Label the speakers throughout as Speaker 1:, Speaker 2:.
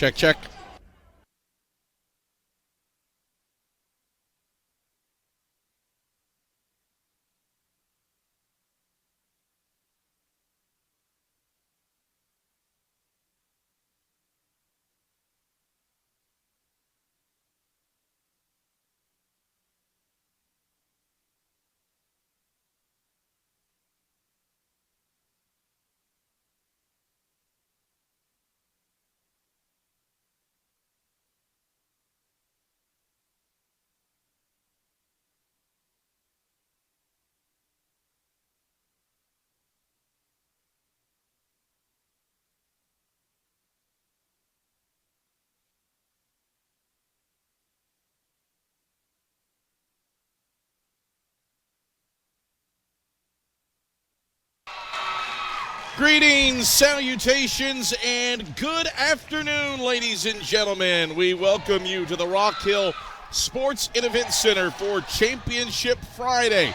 Speaker 1: Check, check. Greetings, salutations, and good afternoon, ladies and gentlemen. We welcome you to the Rock Hill Sports and Event Center for Championship Friday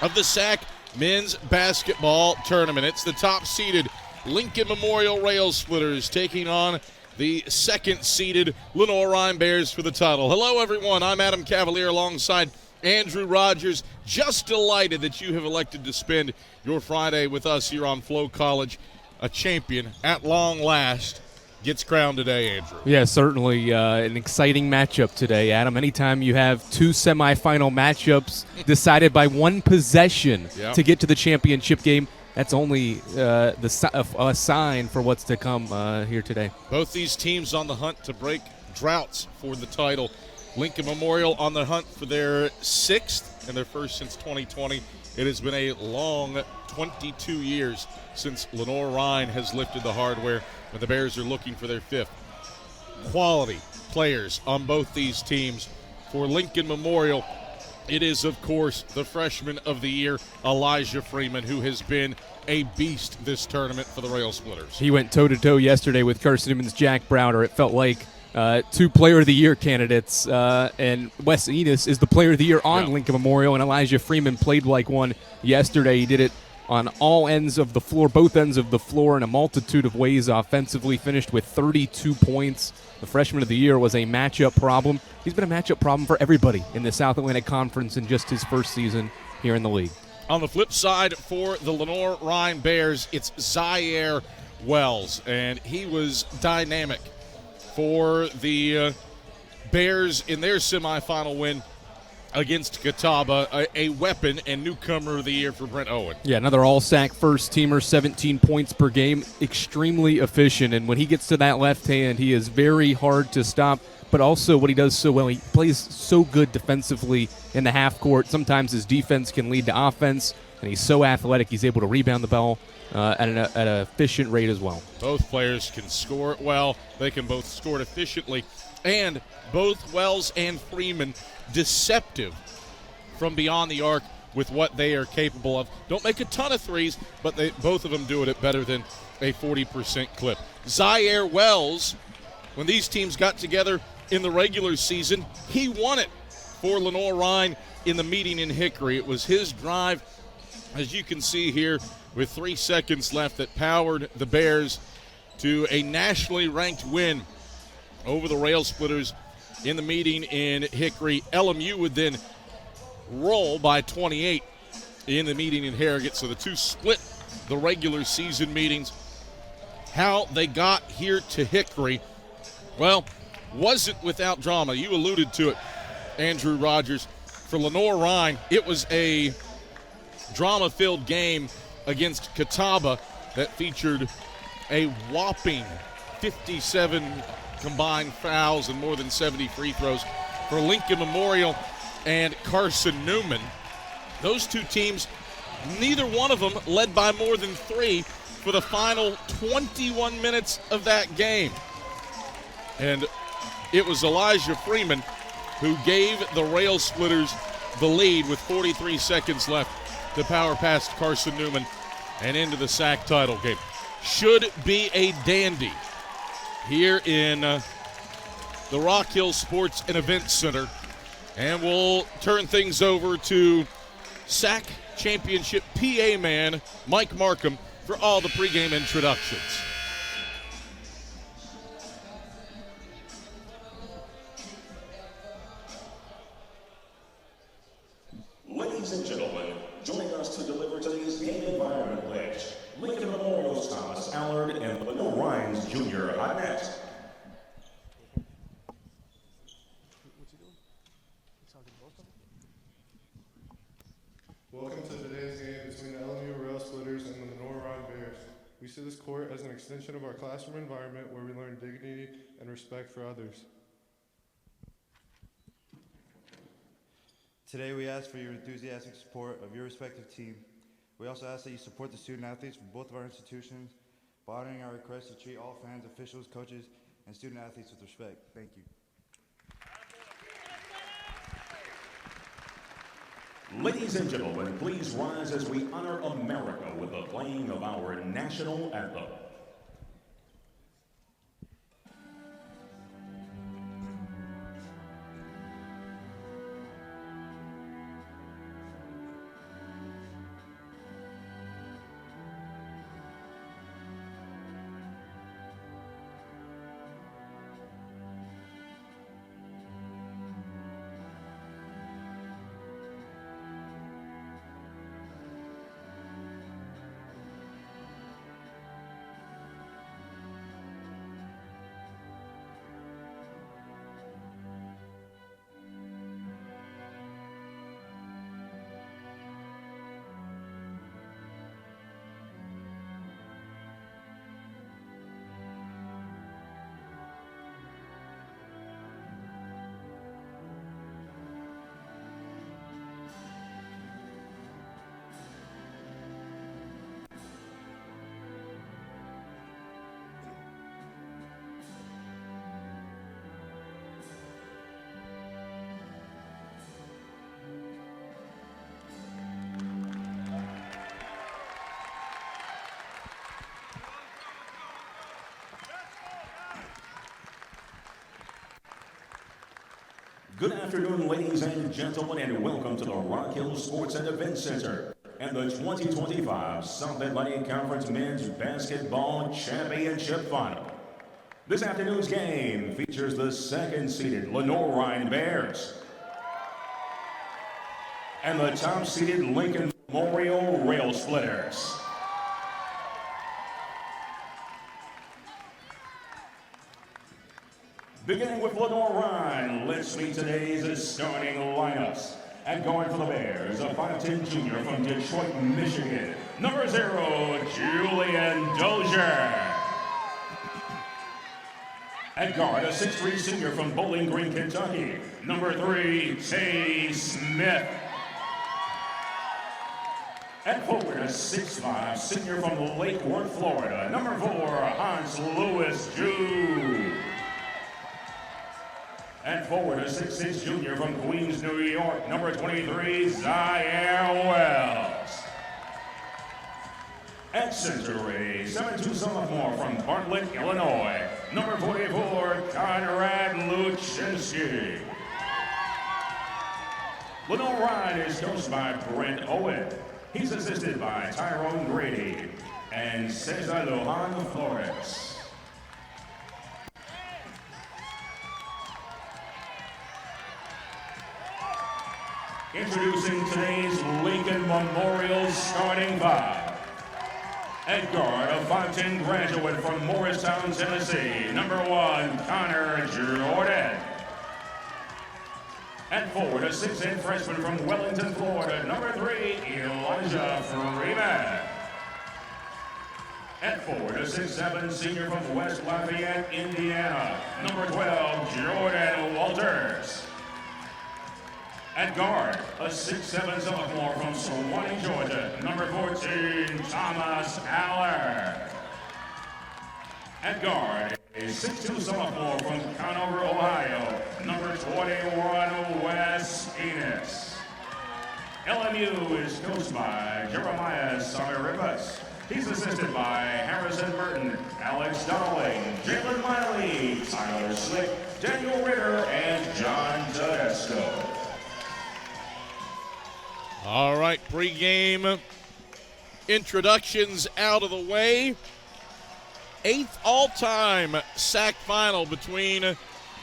Speaker 1: of the SAC Men's Basketball Tournament. It's the top-seeded Lincoln Memorial Rail Splitters taking on the second-seeded Lenoir Rhyne Bears for the title. Hello, everyone. I'm Adam Cavalier alongside Andrew Rogers. Just delighted that you have elected to spend your Friday with us here on Flo College. A champion at long last gets crowned today, Andrew.
Speaker 2: Yeah, certainly an exciting matchup today, Adam. Anytime you have two semifinal matchups decided by one possession to get to the championship game, that's only a sign for what's to come here today.
Speaker 1: Both these teams on the hunt to break droughts for the title. Lincoln Memorial on the hunt for their sixth and their first since 2020. It has been a long 22 years since Lenoir Rhyne has lifted the hardware, and the Bears are looking for their fifth. Quality players on both these teams. For Lincoln Memorial, it is, of course, the freshman of the year, Elijah Freeman, who has been a beast this tournament for the Rail Splitters.
Speaker 2: He went toe-to-toe yesterday with Carson Newman's Jack Browder. It felt like two Player of the Year candidates, and Wes Enos is the Player of the Year on Lincoln Memorial, and Elijah Freeman played like one yesterday. He did it on all ends of the floor, both ends of the floor, in a multitude of ways offensively, finished with 32 points. The Freshman of the Year was a matchup problem. He's been a matchup problem for everybody in the South Atlantic Conference in just his first season here in the league.
Speaker 1: On the flip side, for the Lenoir Rhyne Bears, it's Zaire Wells, and he was dynamic for the Bears in their semifinal win against Catawba, a weapon and newcomer of the year for Brent Owen.
Speaker 2: Yeah, another all-SAC first-teamer, 17 points per game, extremely efficient. And when he gets to that left hand, he is very hard to stop. But also what he does so well, he plays so good defensively in the half court. Sometimes his defense can lead to offense, and he's so athletic, he's able to rebound the ball at an efficient rate as well.
Speaker 1: Both players can score it well. They can both score it efficiently. And both Wells and Freeman deceptive from beyond the arc with what they are capable of. Don't make a ton of threes, but both of them do it at better than a 40% clip. Zaire Wells, when these teams got together in the regular season, he won it for Lenoir Rhyne in the meeting in Hickory. It was his drive, as you can see here, with 3 seconds left, that powered the Bears to a nationally ranked win over the Rail Splitters in the meeting in Hickory. LMU would then roll by 28 in the meeting in Harrogate. So the two split the regular season meetings. How they got here to Hickory, well, wasn't without drama. You alluded to it, Andrew Rogers. For Lenoir Rhyne, it was a drama-filled game against Catawba that featured a whopping 57 combined fouls and more than 70 free throws. For Lincoln Memorial and Carson Newman, those two teams, neither one of them led by more than 3 for the final 21 minutes of that game. And it was Elijah Freeman who gave the Rail Splitters the lead with 43 seconds left to power past Carson Newman and into the SAC title game. Should be a dandy here in the Rock Hill Sports and Event Center. And we'll turn things over to SAC Championship PA man Mike Markham for all the pregame introductions.
Speaker 3: classroom environment where we learn dignity and respect for others.
Speaker 4: Today we ask for your enthusiastic support of your respective team. We also ask that you support the student athletes from both of our institutions by honoring our request to treat all fans, officials, coaches, and student athletes with respect. Thank you.
Speaker 5: Ladies and gentlemen, please rise as we honor America with the playing of our national anthem. Good afternoon, ladies and gentlemen, and welcome to the Rock Hill Sports and Events Center and the 2025 South Atlantic Conference Men's Basketball Championship Final. This afternoon's game features the second-seeded Lenoir Rhyne Bears and the top-seeded Lincoln Memorial Rail Splitters. Beginning with Lenoir Rhyne, let's meet today's starting lineups. At guard for the Bears, a 5'10 junior from Detroit, Michigan, number 0, Julian Dozier. At guard, a 6'3 senior from Bowling Green, Kentucky, number 3, Tay Smith. At forward, a 6'5 senior from Lake Worth, Florida, number 4, Hans Lewis Jude. And forward, a 6'6 junior from Queens, New York, number 23, Zaire Wells. At center, a 7'2 sophomore from Bartlett, Illinois, number 44, Conrad Luczynski. Lenoir Rhyne is coached by Brent Owen. He's assisted by Tyrone Grady and Cesar Lohan Flores. Introducing today's Lincoln Memorial starting five. At guard, a 5'10 graduate from Morristown, Tennessee, number 1, Connor Jordan. At forward, a 6'10 freshman from Wellington, Florida, number 3, Elijah Freeman. At forward, a 6'7 senior from West Lafayette, Indiana, number 12, Jordan Walters. At guard, a 6'7 sophomore from Suwanee, Georgia, number 14, Thomas Aller. At guard, a 6'2 sophomore from Conover, Ohio, number 21, Wes Enos. LMU is coached by Jeremiah Samaribas. He's assisted by Harrison Burton, Alex Dowling, Jalen Miley, Tyler Slick, Daniel Ritter, and John Tedesco.
Speaker 1: All right, pregame introductions out of the way. 8th all-time SAC final between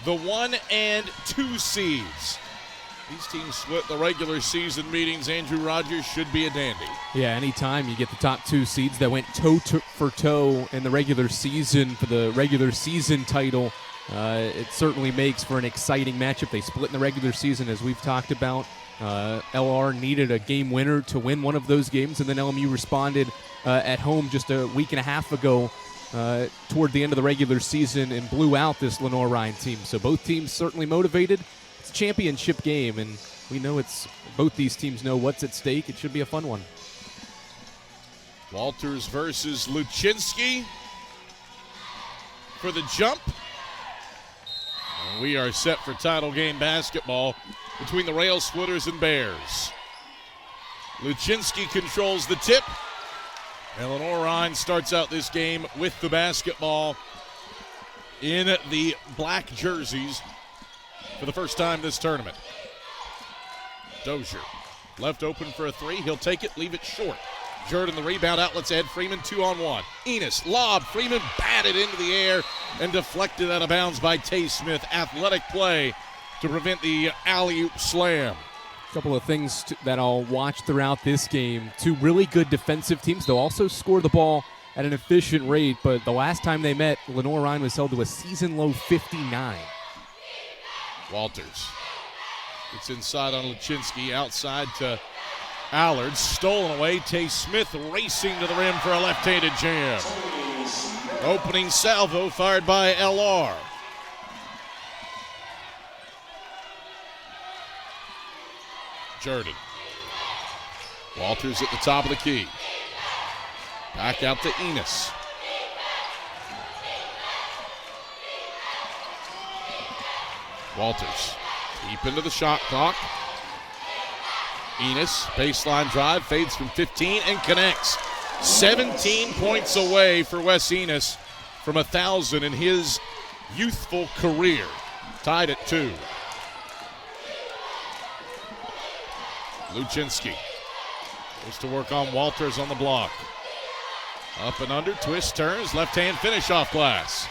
Speaker 1: the 1 and 2 seeds. These teams split the regular season meetings. Andrew Rogers should be a dandy.
Speaker 2: Yeah, anytime you get the top 2 seeds that went toe-for-toe in the regular season for the regular season title, it certainly makes for an exciting matchup. They split in the regular season, as we've talked about. LR needed a game winner to win one of those games, and then LMU responded at home just a week and a half ago toward the end of the regular season and blew out this Lenoir Rhyne team. So both teams certainly motivated. It's a championship game, and we know both these teams know what's at stake. It should be a fun one.
Speaker 1: Walters versus Luczynski for the jump. And we are set for title game basketball between the Rail Splitters and Bears. Luczynski controls the tip. And Lenoir Rhyne starts out this game with the basketball in the black jerseys for the first time this tournament. Dozier left open for a three. He'll take it, leave it short. Jordan the rebound, outlets Ed Freeman, 2-on-1. Enos, lob, Freeman batted into the air and deflected out of bounds by Tay Smith. Athletic play to prevent the alley-oop slam.
Speaker 2: A couple of things that I'll watch throughout this game. Two really good defensive teams. They'll also score the ball at an efficient rate, but the last time they met, Lenoir Rhyne was held to a season-low 59.
Speaker 1: Walters. It's inside on Luczynski, outside to Allard, stolen away. Tay Smith racing to the rim for a left-handed jam. Opening salvo fired by LR. Jordan. Walters at the top of the key. Back out to Enos. Walters deep into the shot clock. Enos, baseline drive, fades from 15 and connects. 17 points away for Wes Enos from 1,000 in his youthful career. Tied at 2. Luczynski goes to work on Walters on the block. Up and under, twist, turns, left-hand finish off glass.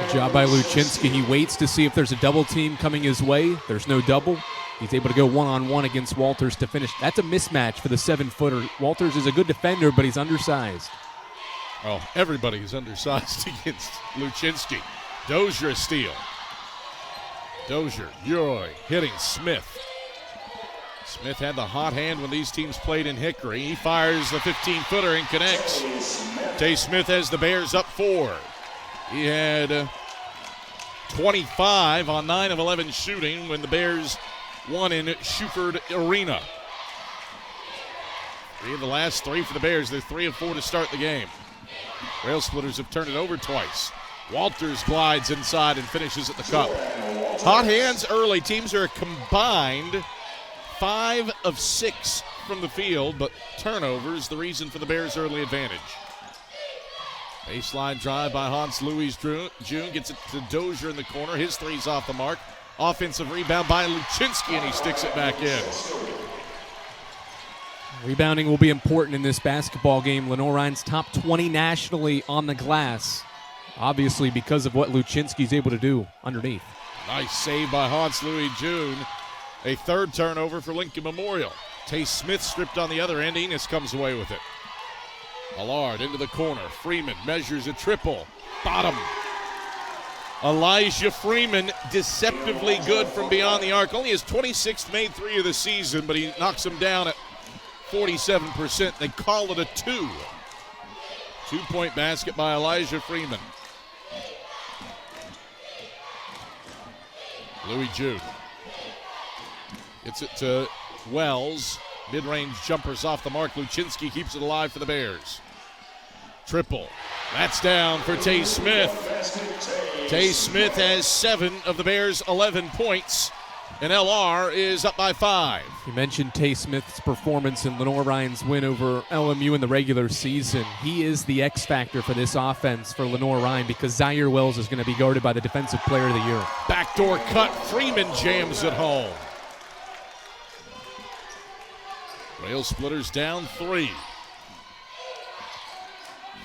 Speaker 2: Good job by Luczynski. He waits to see if there's a double team coming his way. There's no double. He's able to go one-on-one against Walters to finish. That's a mismatch for the 7-footer. Walters is a good defender, but he's undersized.
Speaker 1: Oh, everybody's undersized against Luczynski. Dozier a steal. Dozier, Uroy hitting Smith. Smith had the hot hand when these teams played in Hickory. He fires the 15-footer and connects. Tay Smith has the Bears up 4. He had 25 on 9 of 11 shooting when the Bears won in Shuford Arena. 3 of the last 3 for the Bears. They're 3 of 4 to start the game. Rail Splitters have turned it over twice. Walters glides inside and finishes at the cup. Hot hands early. Teams are combined 5 of 6 from the field, but turnovers the reason for the Bears' early advantage. Baseline drive by Hans-Louis June, gets it to Dozier in the corner. His three's off the mark. Offensive rebound by Luczynski, and he sticks it back in.
Speaker 2: Rebounding will be important in this basketball game. Lenoir Rhyne's top 20 nationally on the glass, obviously because of what Luczynski's able to do underneath.
Speaker 1: Nice save by Hans-Louis June. A third turnover for Lincoln Memorial. Tay Smith stripped on the other end. Enos comes away with it. Allard into the corner. Freeman measures a triple. Bottom. Elijah Freeman, deceptively good from beyond the arc. Only his 26th made 3 of the season, but he knocks him down at 47%. They call it a 2. 2-point basket by Elijah Freeman. Louis Jude. Gets it to Wells. Mid-range jumpers off the mark. Luczynski keeps it alive for the Bears. Triple. That's down for Tay Smith. Tay Smith has 7 of the Bears' 11 points, and LR is up by 5.
Speaker 2: You mentioned Tay Smith's performance in Lenoir Rhyne's win over LMU in the regular season. He is the X factor for this offense for Lenoir Rhyne because Zaire Wells is going to be guarded by the Defensive Player of the Year.
Speaker 1: Backdoor cut. Freeman jams it home. Rail Splitters down 3.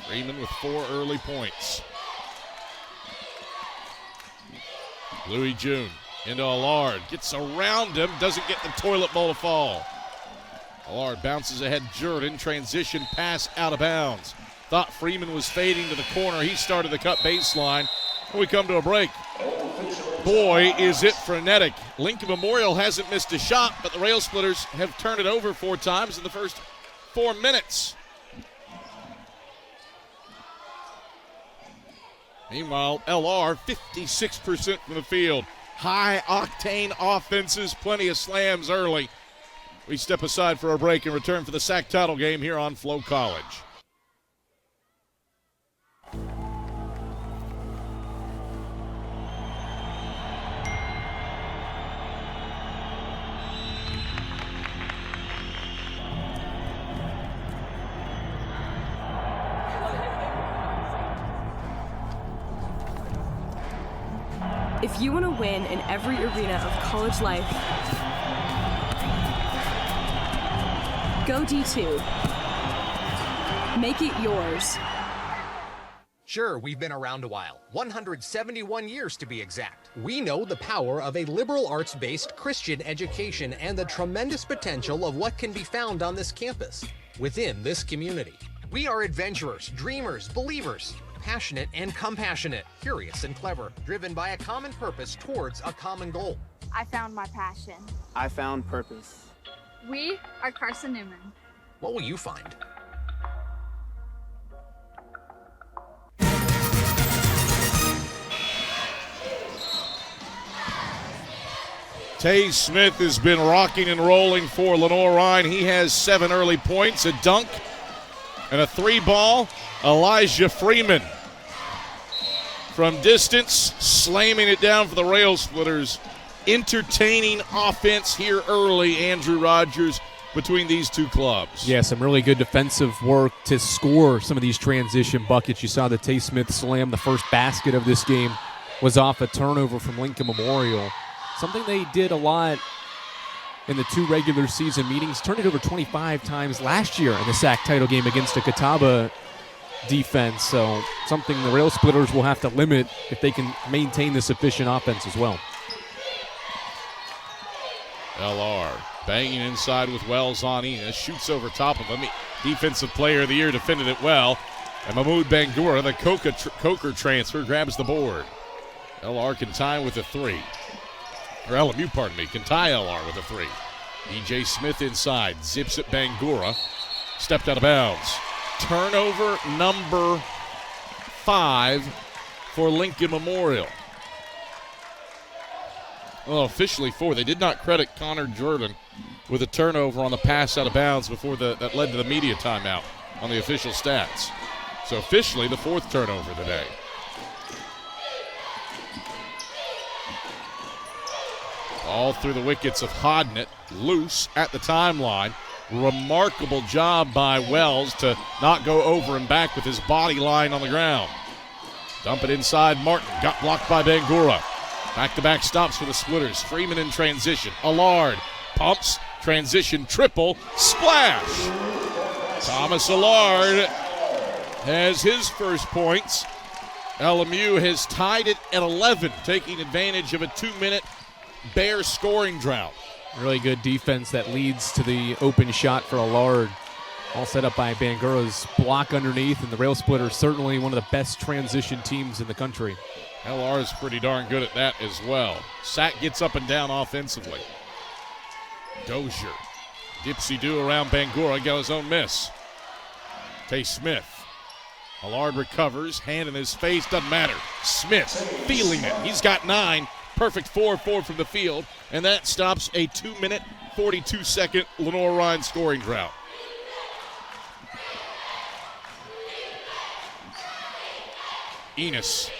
Speaker 1: Freeman with 4 early points. Louis June into Allard. Gets around him. Doesn't get the toilet bowl to fall. Allard bounces ahead. Jordan. Transition pass out of bounds. Thought Freeman was fading to the corner. He started the cut baseline. And we come to a break. Boy, is it frenetic. Lincoln Memorial hasn't missed a shot, but the Rail Splitters have turned it over 4 times in the first 4 minutes. Meanwhile, LR, 56% from the field. High-octane offenses, plenty of slams early. We step aside for a break and return for the SAC title game here on Flo College.
Speaker 6: If you want to win in every arena of college life, go D2. Make it yours.
Speaker 7: Sure, we've been around a while, 171 years to be exact. We know the power of a liberal arts-based Christian education and the tremendous potential of what can be found on this campus, within this community. We are adventurers, dreamers, believers, passionate and compassionate, curious and clever, driven by a common purpose towards a common goal.
Speaker 8: I found my passion.
Speaker 9: I found purpose.
Speaker 8: We are Carson Newman.
Speaker 7: What will you find?
Speaker 1: Tay Smith has been rocking and rolling for Lenoir Rhyne. He has 7 early points, a dunk, and a 3-ball. Elijah Freeman from distance, slamming it down for the Rail Splitters. Entertaining offense here early, Andrew Rogers, between these two clubs.
Speaker 2: Yeah, some really good defensive work to score some of these transition buckets. You saw the Tay Smith slam. The first basket of this game was off a turnover from Lincoln Memorial. Something they did a lot in the 2 regular season meetings. Turned it over 25 times last year in the SAC title game against a Catawba defense. So something the Rail Splitters will have to limit if they can maintain this efficient offense as well.
Speaker 1: LR banging inside with Wells on Enos. Shoots over top of him. Defensive player of the year defended it well. And Mahmoud Bangura, the Coker transfer, grabs the board. LR can tie with a 3. Or LMU, pardon me, can tie LR with a 3. E.J. Smith inside, zips at Bangura, stepped out of bounds. Turnover number 5 for Lincoln Memorial. Well, officially 4. They did not credit Connor Jordan with a turnover on the pass out of bounds before that led to the media timeout on the official stats. So officially the 4th turnover today. All through the wickets of Hodnett, loose at the timeline. Remarkable job by Wells to not go over and back with his body lying on the ground. Dump it inside Martin, got blocked by Bangura. Back-to-back stops for the Splitters. Freeman in transition. Allard pumps, transition triple, splash. Thomas Allard has his first points. LMU has tied it at 11, taking advantage of a 2-minute Bear scoring drought.
Speaker 2: Really good defense that leads to the open shot for Allard. All set up by Bangura's block underneath, and the Rail Splitters certainly one of the best transition teams in the country.
Speaker 1: LR is pretty darn good at that as well. SAC gets up and down offensively. Dozier, dipsy-do around Bangura, got his own miss. Tay Smith. Allard recovers, hand in his face, doesn't matter. Smith feeling it. He's got 9. Perfect 4-4 from the field, and that stops a 2-minute, 42-second Lenoir Rhyne scoring drought. Enos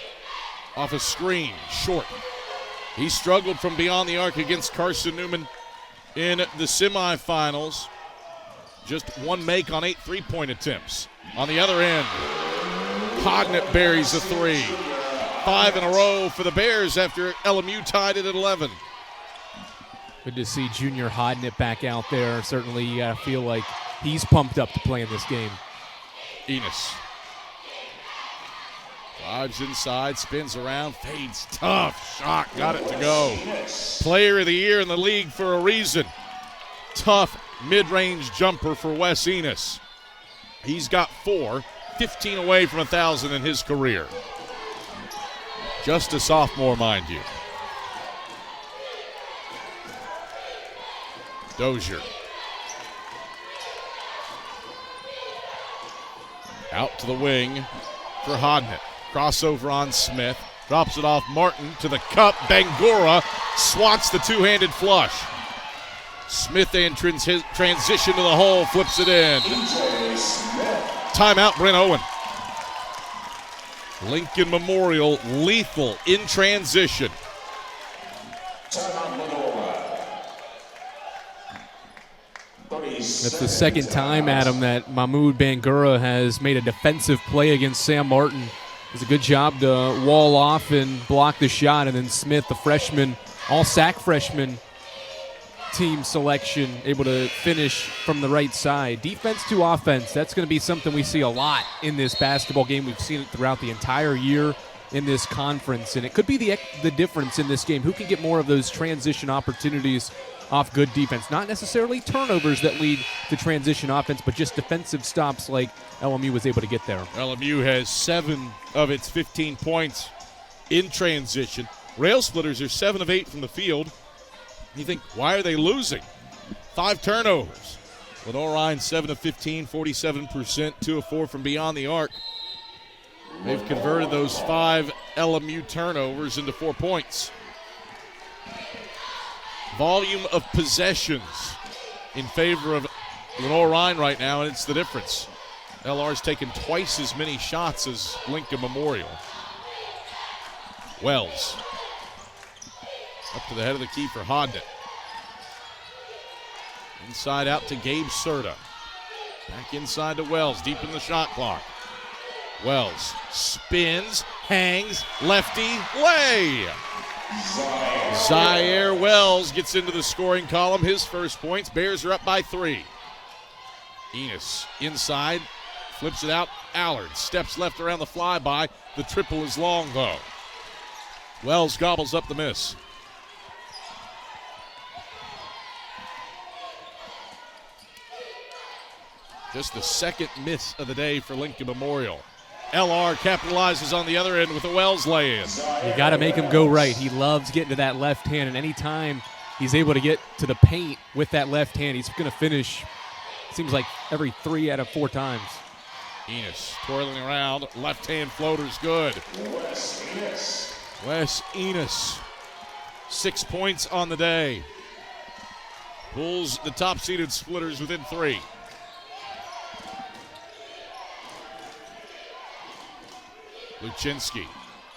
Speaker 1: off a screen, short. He struggled from beyond the arc against Carson Newman in the semifinals. Just 1 make on 8 3-point attempts. On the other end, Hodnett buries a 3. 5 in a row for the Bears after LMU tied it at 11.
Speaker 2: Good to see Junior Hodnett back out there. Certainly you gotta feel like he's pumped up to play in this game.
Speaker 1: Enos drives inside, spins around, fades. Tough shot, got it to go. Player of the year in the league for a reason. Tough mid-range jumper for Wes Enos. He's got 4, 15 away from 1,000 in his career. Just a sophomore, mind you. Dozier. Out to the wing for Hodnett. Crossover on Smith. Drops it off Martin to the cup. Bangura swats the two-handed flush. Smith in transition to the hole, flips it in. Timeout, Brent Owen. Lincoln Memorial lethal in transition.
Speaker 2: That's the second time, Adam, that Mahmoud Bangura has made a defensive play against Sam Martin. It's a good job to wall off and block the shot, and then Smith, the freshman, all SAC freshman team selection, able to finish from the right side. Defense to offense, that's going to be something we see a lot in this basketball game. We've seen it throughout the entire year in this conference, and it could be the difference in this game. Who can get more of those transition opportunities off good defense? Not necessarily turnovers that lead to transition offense, but just defensive stops like LMU was able to get there.
Speaker 1: LMU has 7 of its 15 points in transition. Rail Splitters are 7 of 8 from the field. You think, why are they losing? 5 turnovers. Lenoir Rhyne 7 of 15, 47%, 2 of 4 from beyond the arc. They've converted those 5 LMU turnovers into 4 points. Volume of possessions in favor of Lenoir Rhyne right now, and it's the difference. LR's taken twice as many shots as Lincoln Memorial. Wells. Up to the head of the key for Hodnett. Inside out to Gabe Serta. Back inside to Wells, deep in the shot clock. Wells spins, hangs, lefty, lay. Zaire Wells gets into the scoring column. His first points. Bears are up by 3. Enos inside, flips it out. Allard steps left around the flyby. The triple is long, though. Wells gobbles up the miss. Just the second miss of the day for Lincoln Memorial. LR capitalizes on the other end with a Wells lay-in.
Speaker 2: You got to make him go right. He loves getting to that left hand, and anytime he's able to get to the paint with that left hand, he's going to finish, seems like every 3 out of 4 times.
Speaker 1: Enos twirling around, left-hand floater's good. Wes Enos, 6 points on the day. Pulls the top-seeded Splitters within 3. Luczynski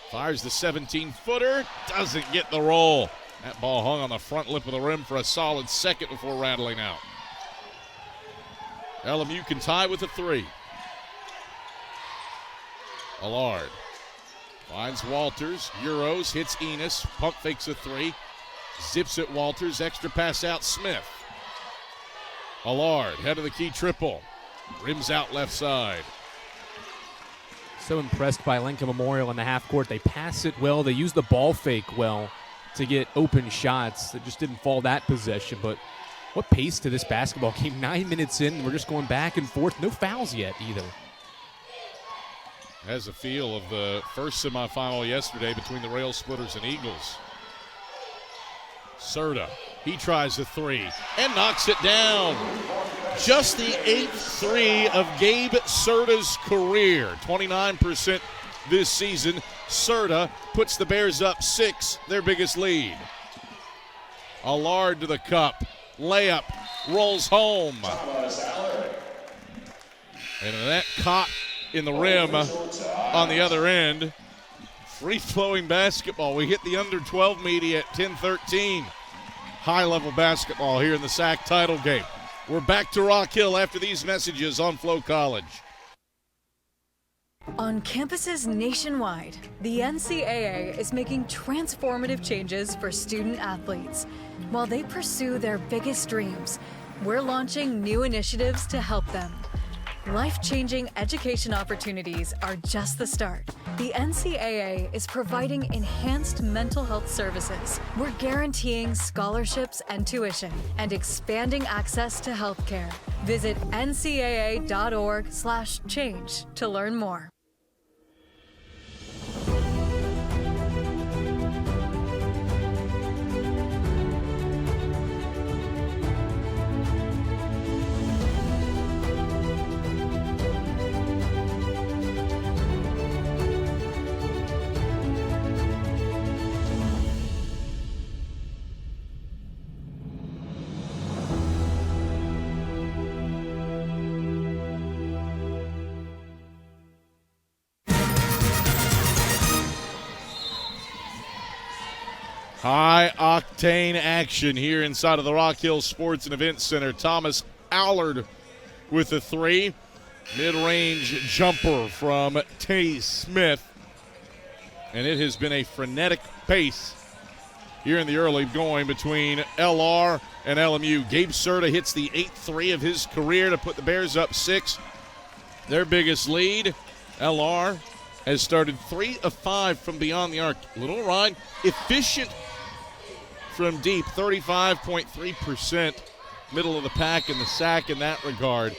Speaker 1: fires the 17-footer, doesn't get the roll. That ball hung on the front lip of the rim for a solid second before rattling out. LMU can tie with a 3. Allard finds Walters, Euros, hits Enos, pump fakes a 3, zips it Walters, extra pass out Smith. Allard, head of the key triple, rims out left side.
Speaker 2: So impressed by Lincoln Memorial in the half court. They pass it well. They use the ball fake well to get open shots. That just didn't fall that possession. But what pace to this basketball game. 9 minutes in, we're just going back and forth. No fouls yet either.
Speaker 1: Has a feel of the first semifinal yesterday between the Rail Splitters and Eagles. Serta, he tries the 3 and knocks it down. Just the 8th 3 of Gabe Serta's career. 29% this season. Serta puts the Bears up 6, their biggest lead. Allard to the cup. Layup, rolls home. And that caught in the rim on the other end. Free-flowing basketball. We hit the under 12 media at 10-13. High-level basketball here in the SAC title game. We're back to Rock Hill after these messages on Flow College.
Speaker 10: On campuses nationwide, the NCAA is making transformative changes for student athletes. While they pursue their biggest dreams, we're launching new initiatives to help them. Life-changing education opportunities are just the start. The NCAA is providing enhanced mental health services. We're guaranteeing scholarships and tuition and expanding access to healthcare. Visit ncaa.org/change to learn more.
Speaker 1: High-octane action here inside of the Rock Hill Sports and Events Center. Thomas Allard with a three. Mid-range jumper from Tay Smith. And it has been a frenetic pace here in the early going between LR and LMU. Gabe Serta hits the 8th three of his career to put the Bears up 6. Their biggest lead. LR has started 3 of 5 from beyond the arc. Little Rhyne, efficient from deep, 35.3%, middle of the pack in the SAC in that regard.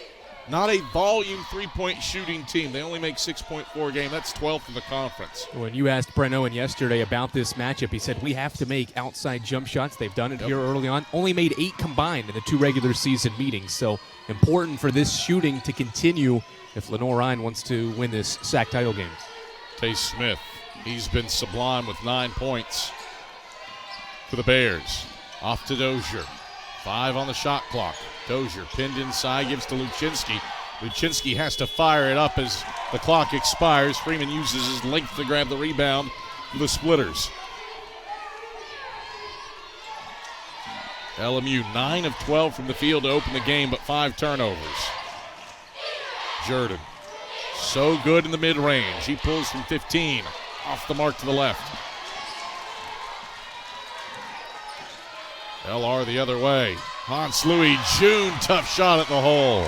Speaker 1: Not a volume three-point shooting team. They only make 6.4 a game. That's 12th in the conference.
Speaker 2: When you asked Brent Owen yesterday about this matchup, he said, we have to make outside jump shots. They've done it here early on. Only made 8 combined in the 2 regular season meetings. So important for this shooting to continue if Lenoir Rhyne wants to win this SAC title game.
Speaker 1: Tay Smith, he's been sublime with 9 points for the Bears. Off to Dozier. 5 on the shot clock. Dozier pinned inside, gives to Luczynski. Luczynski has to fire it up as the clock expires. Freeman uses his length to grab the rebound for the Splitters. LMU 9 of 12 from the field to open the game, but 5 turnovers. Jordan, so good in the mid-range. He pulls from 15, off the mark to the left. LR the other way. Hans Louis June, tough shot at the hole.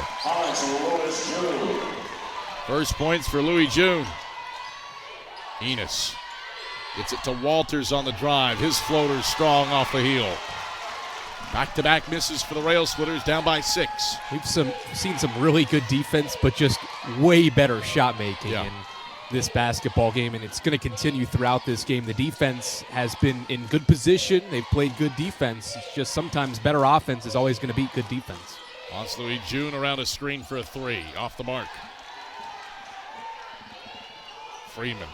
Speaker 1: First points for Louis June. Enos gets it to Walters on the drive. His floater's strong off the heel. Back-to-back misses for the Rail Splitters, down by 6.
Speaker 2: We've seen some really good defense, but just way better shot making in this basketball game, and it's going to continue throughout this game. The defense has been in good position. They've played good defense. It's just sometimes better offense is always going to beat good defense.
Speaker 1: Hans Louis June around a screen for a 3, off the mark. Freeman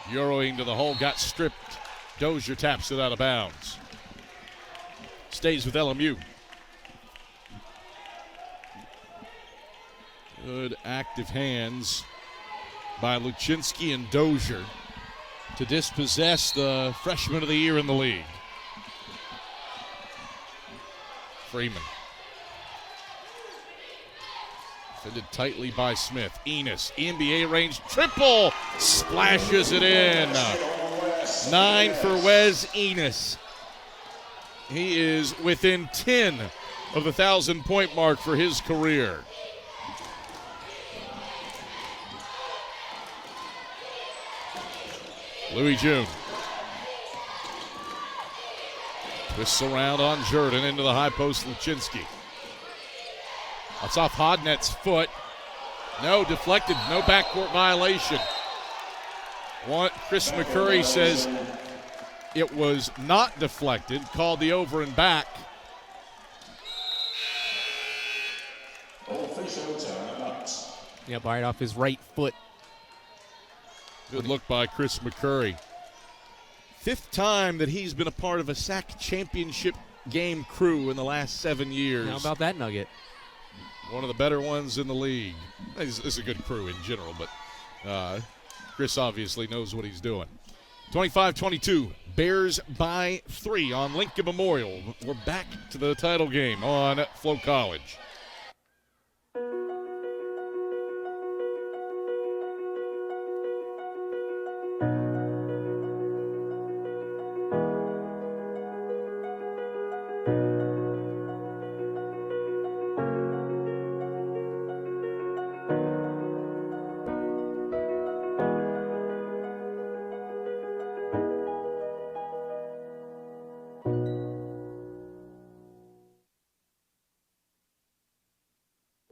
Speaker 1: euroing to the hole, got stripped. Dozier taps it out of bounds. Stays with LMU. Good active hands by Luczynski and Dozier to dispossess the freshman of the year in the league. Freeman. Defended tightly by Smith. Enos, NBA range triple, splashes it in. 9 for Wes Enos. He is within 10 of the 1,000-point mark for his career. Louis June. Twists around on Jordan into the high post, Luczynski. That's off Hodnett's foot. No, deflected, no backcourt violation. Chris McCurry says it was not deflected, called the over and back.
Speaker 2: Yeah, right off his right foot.
Speaker 1: Good look by Chris McCurry. 5th time that he's been a part of a SAC championship game crew in the last 7 years.
Speaker 2: How about that nugget?
Speaker 1: One of the better ones in the league. This is a good crew in general, but Chris obviously knows what he's doing. 25-22, Bears by 3 on Lincoln Memorial. We're back to the title game on Flo College.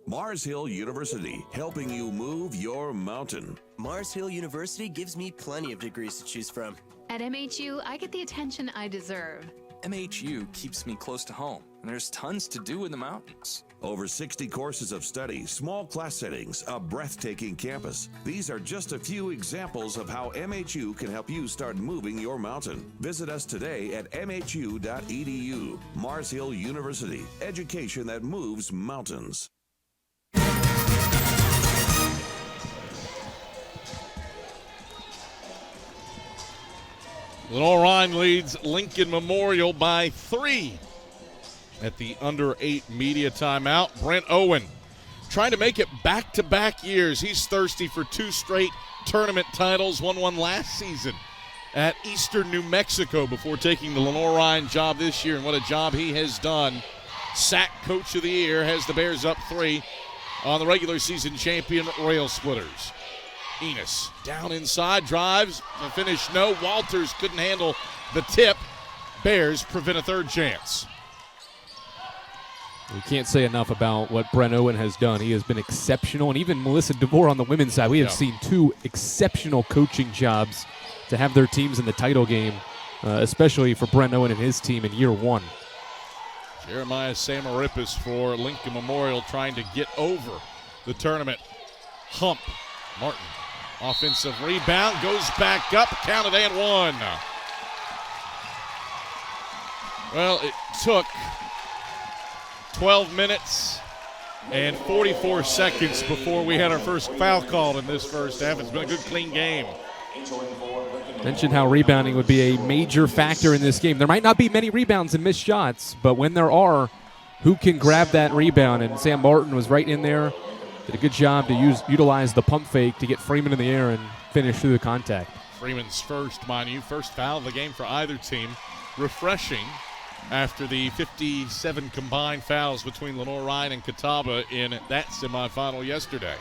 Speaker 11: Mars Hill University, helping you move your mountain.
Speaker 12: Mars Hill University gives me plenty of degrees to choose from.
Speaker 13: At MHU, I get the attention I deserve.
Speaker 14: MHU keeps me close to home, and there's tons to do in the mountains.
Speaker 11: Over 60 courses of study, small class settings, a breathtaking campus. These are just a few examples of how MHU can help you start moving your mountain. Visit us today at mhu.edu. Mars Hill University, education that moves mountains.
Speaker 1: Rhyne leads Lincoln Memorial by 3 at the under 8 media timeout. Brent Owen trying to make it back-to-back years. He's thirsty for 2 straight tournament titles, won one last season at Eastern New Mexico before taking the Lenoir job this year, and what a job he has done. SAC Coach of the Year has the Bears up 3 on the regular season champion Rail Splitters. Enos down inside, drives, the finish no. Walters couldn't handle the tip. Bears prevent a third chance.
Speaker 2: We can't say enough about what Brent Owen has done. He has been exceptional, and even Melissa DeVore on the women's side. We have seen 2 exceptional coaching jobs to have their teams in the title game, especially for Brent Owen and his team in year 1.
Speaker 1: Jeremiah Samarippis for Lincoln Memorial trying to get over the tournament hump. Martin, offensive rebound, goes back up, counted and 1. Well, it took 12 minutes and 44 seconds before we had our first foul called in this first half. It's been a good, clean game.
Speaker 2: Mentioned how rebounding would be a major factor in this game. There might not be many rebounds and missed shots, but when there are, who can grab that rebound? And Sam Martin was right in there. Did a good job to utilize the pump fake to get Freeman in the air and finish through the contact.
Speaker 1: Freeman's first foul of the game for either team. Refreshing after the 57 combined fouls between Rhyne and Catawba in that semifinal yesterday.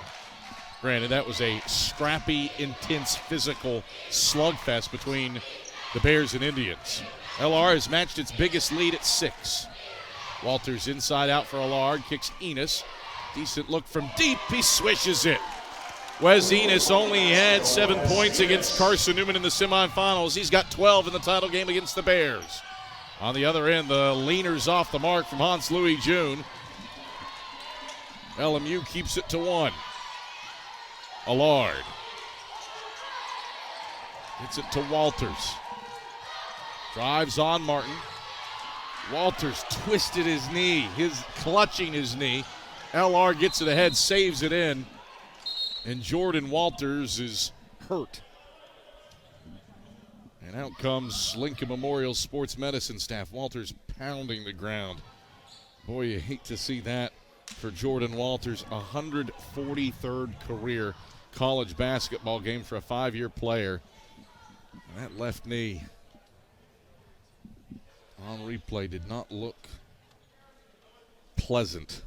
Speaker 1: Granted, that was a scrappy, intense, physical slugfest between the Bears and Indians. LR has matched its biggest lead at 6. Walters inside out for Allard, kicks Enos. Decent look from deep, he swishes it. Wes Enos only had 7 points against Carson Newman in the semifinals. He's got 12 in the title game against the Bears. On the other end, the leaners off the mark from Hans Louis June. LMU keeps it to 1. Allard gets it to Walters. Drives on Martin. Walters twisted his knee, clutching his knee. LR gets it ahead, saves it in, and Jordan Walters is hurt. And out comes Lincoln Memorial sports medicine staff. Walters pounding the ground. Boy, you hate to see that for Jordan Walters. 143rd career college basketball game for a 5-year player. And that left knee on replay did not look pleasant.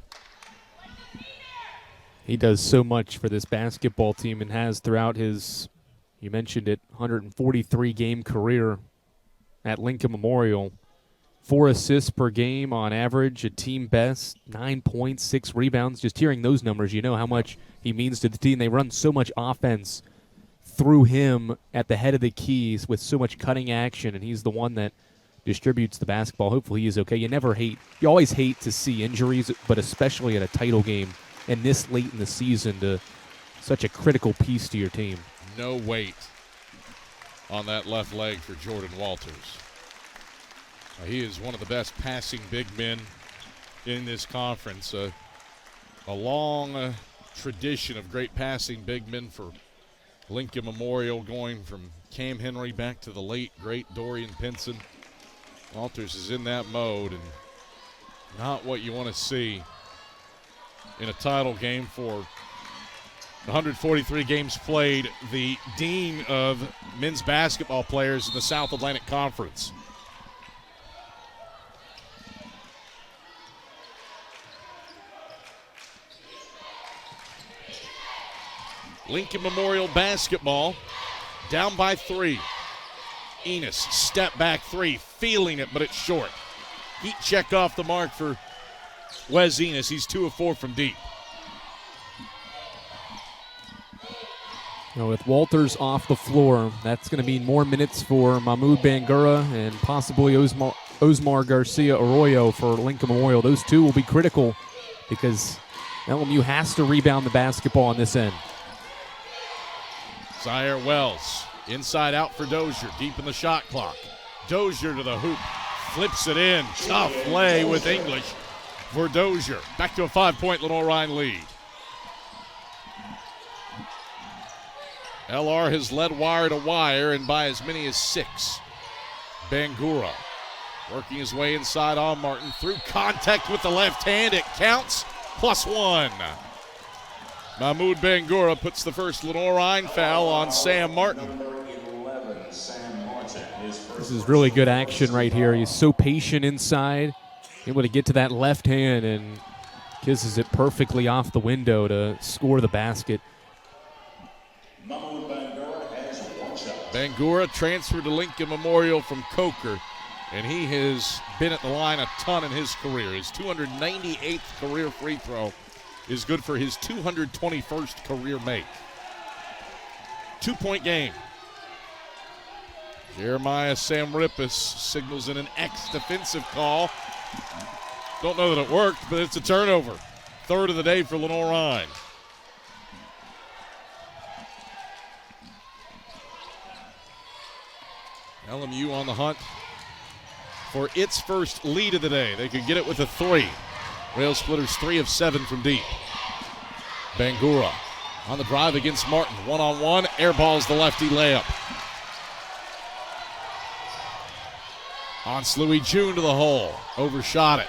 Speaker 2: He does so much for this basketball team and has throughout his, you mentioned it, 143-game career at Lincoln Memorial. 4 assists per game on average, a team best, 9 points, 6 rebounds. Just hearing those numbers, you know how much he means to the team. They run so much offense through him at the head of the keys with so much cutting action, and he's the one that distributes the basketball. Hopefully he's okay. You always hate to see injuries, but especially at a title game and this late in the season to such a critical piece to your team.
Speaker 1: No weight on that left leg for Jordan Walters. He is one of the best passing big men in this conference. A long tradition of great passing big men for Lincoln Memorial, going from Cam Henry back to the late, great Dorian Pinson. Walters is in that mode, and not what you want to see in a title game for 143 games played, the dean of men's basketball players in the South Atlantic Conference. Lincoln Memorial basketball down by 3. Enos, step back 3, feeling it, but it's short. Heat check off the mark for Wes Enos. He's 2 of 4 from deep.
Speaker 2: Now with Walters off the floor, that's going to mean more minutes for Mahmoud Bangura and possibly Osmar Garcia Arroyo for Lincoln Memorial. Those 2 will be critical because LMU has to rebound the basketball on this end.
Speaker 1: Zaire Wells, inside out for Dozier, deep in the shot clock. Dozier to the hoop, flips it in. Tough lay with English for Dozier. Back to a 5-point Rhyne lead. LR has led wire to wire and by as many as 6. Bangura working his way inside on Martin. Through contact with the left hand. It counts. +1. Mahmoud Bangura puts the first Lenoir foul on Sam Martin.
Speaker 2: This is really good action right here. He's so patient inside, able to get to that left hand and kisses it perfectly off the window to score the basket.
Speaker 1: Bangura transferred to Lincoln Memorial from Coker, and he has been at the line a ton in his career. His 298th career free throw is good for his 221st career make. 2-point game. Jeremiah Samrippis signals in an X defensive call. Don't know that it worked, but it's a turnover. Third of the day for Lenoir. LMU on the hunt for its first lead of the day. They could get it with a 3. Rail Splitters 3 of 7 from deep. Bangura on the drive against Martin. One-on-one, airballs the lefty layup. Louis June to the hole. Overshot it.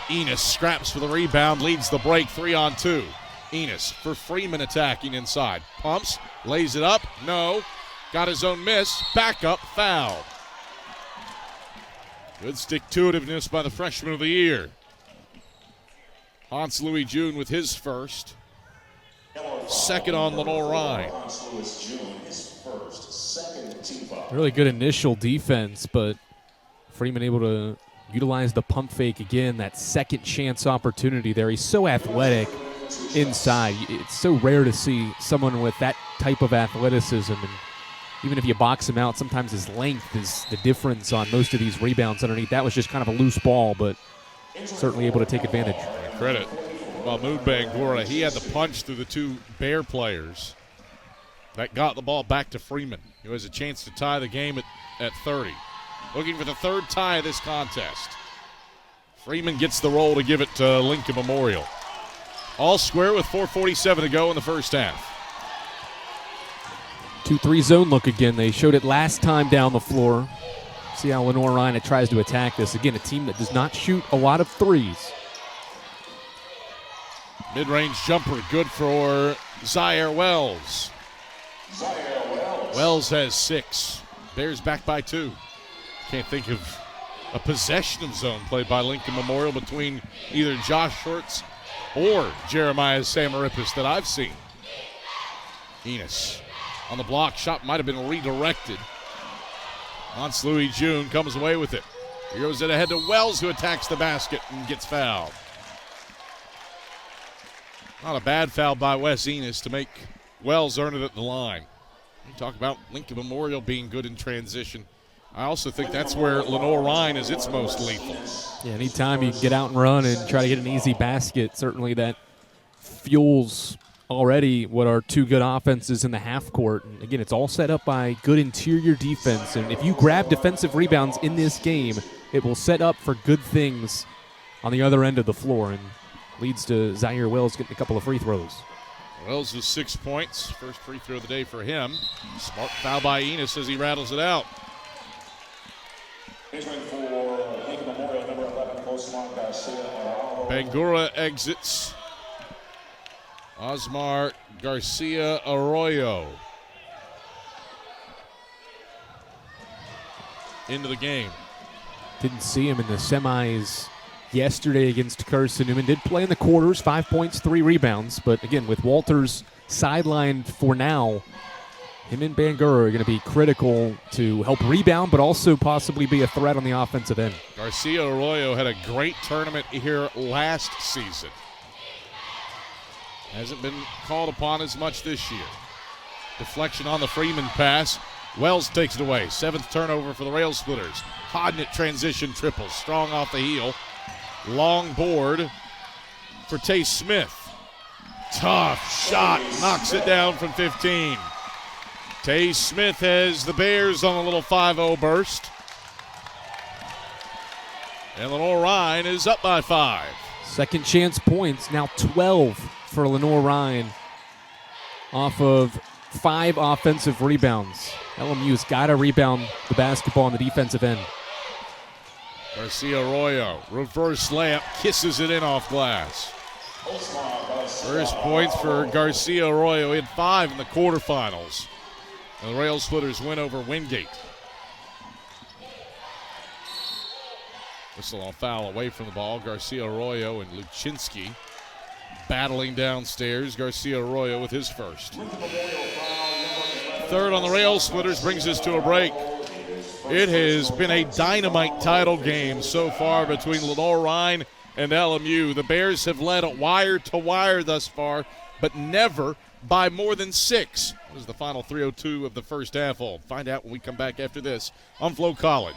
Speaker 1: Enos scraps for the rebound, leads the break 3-on-2. Enos for Freeman attacking inside. Pumps, lays it up. No. Got his own miss. Back up, foul. Good stick-to-itiveness by the freshman of the year. Louis June with his first. Second on Lenoir.
Speaker 2: Really good initial defense, but Freeman able to utilize the pump fake again, that second chance opportunity there. He's so athletic inside. It's so rare to see someone with that type of athleticism, and even if you box him out, sometimes his length is the difference on most of these rebounds underneath. That was just kind of a loose ball, but certainly able to take advantage.
Speaker 1: Credit. Mahmoud Bangura, he had the punch through the two Bear players that got the ball back to Freeman, who has a chance to tie the game at 30. Looking for the third tie of this contest. Freeman gets the roll to give it to Lincoln Memorial. All square with 4:47 to go in the first half.
Speaker 2: 2-3 zone look again. They showed it last time down the floor. See how Lenoir tries to attack this. Again, a team that does not shoot a lot of threes.
Speaker 1: Mid-range jumper, good for Zaire Wells. Wells has 6. Bears back by 2. Can't think of a possession of zone played by Lincoln Memorial between either Josh Shorts or Jeremiah Samarippis that I've seen. Enos on the block. Shot might have been redirected. Louis June comes away with it. He goes it ahead to Wells, who attacks the basket and gets fouled. Not a bad foul by Wes Enos to make Wells earn it at the line. You talk about Lincoln Memorial being good in transition. I also think that's where Lenoir is its most lethal.
Speaker 2: Yeah, anytime you can get out and run and try to get an easy basket, certainly that fuels already what are two good offenses in the half court. And again, it's all set up by good interior defense. And if you grab defensive rebounds in this game, it will set up for good things on the other end of the floor. And leads to Zaire Wells getting a couple of free throws.
Speaker 1: Wells with 6 points. First free throw of the day for him. Smart foul by Enos as he rattles it out. Bangura exits. Osmar Garcia Arroyo into the game.
Speaker 2: Didn't see him in the semis yesterday against Carson Newman. Did play in the quarters, 5 points, 3 rebounds. But again, with Walters sidelined for now, him and Bangura are going to be critical to help rebound, but also possibly be a threat on the offensive end.
Speaker 1: Garcia Arroyo had a great tournament here last season. Hasn't been called upon as much this year. Deflection on the Freeman pass. Wells takes it away. 7th turnover for the Rail Splitters. Hodnett transition triples. Strong off the heel. Long board for Tay Smith. Tough shot. Knocks it down from 15. Tay Smith has the Bears on a little 5-0 burst. And Lenoir is up by 5.
Speaker 2: Second chance points, now 12 for Lenoir off of 5 offensive rebounds. LMU's got to rebound the basketball on the defensive end.
Speaker 1: Garcia Arroyo, reverse layup, kisses it in off glass. First points for Garcia Arroyo. He had 5 in the quarterfinals. And the Rail Splitters win over Wingate. Whistle on foul away from the ball. Garcia Arroyo and Luczynski battling downstairs. Garcia Arroyo with his first. Third on the Rail Splitters brings us to a break. It has been a dynamite title game so far between Lenoir, Rhyne, and LMU. The Bears have led it wire to wire thus far, but never by more than 6. This is the final 3:02 of the first half. We'll find out when we come back after this on Flow College.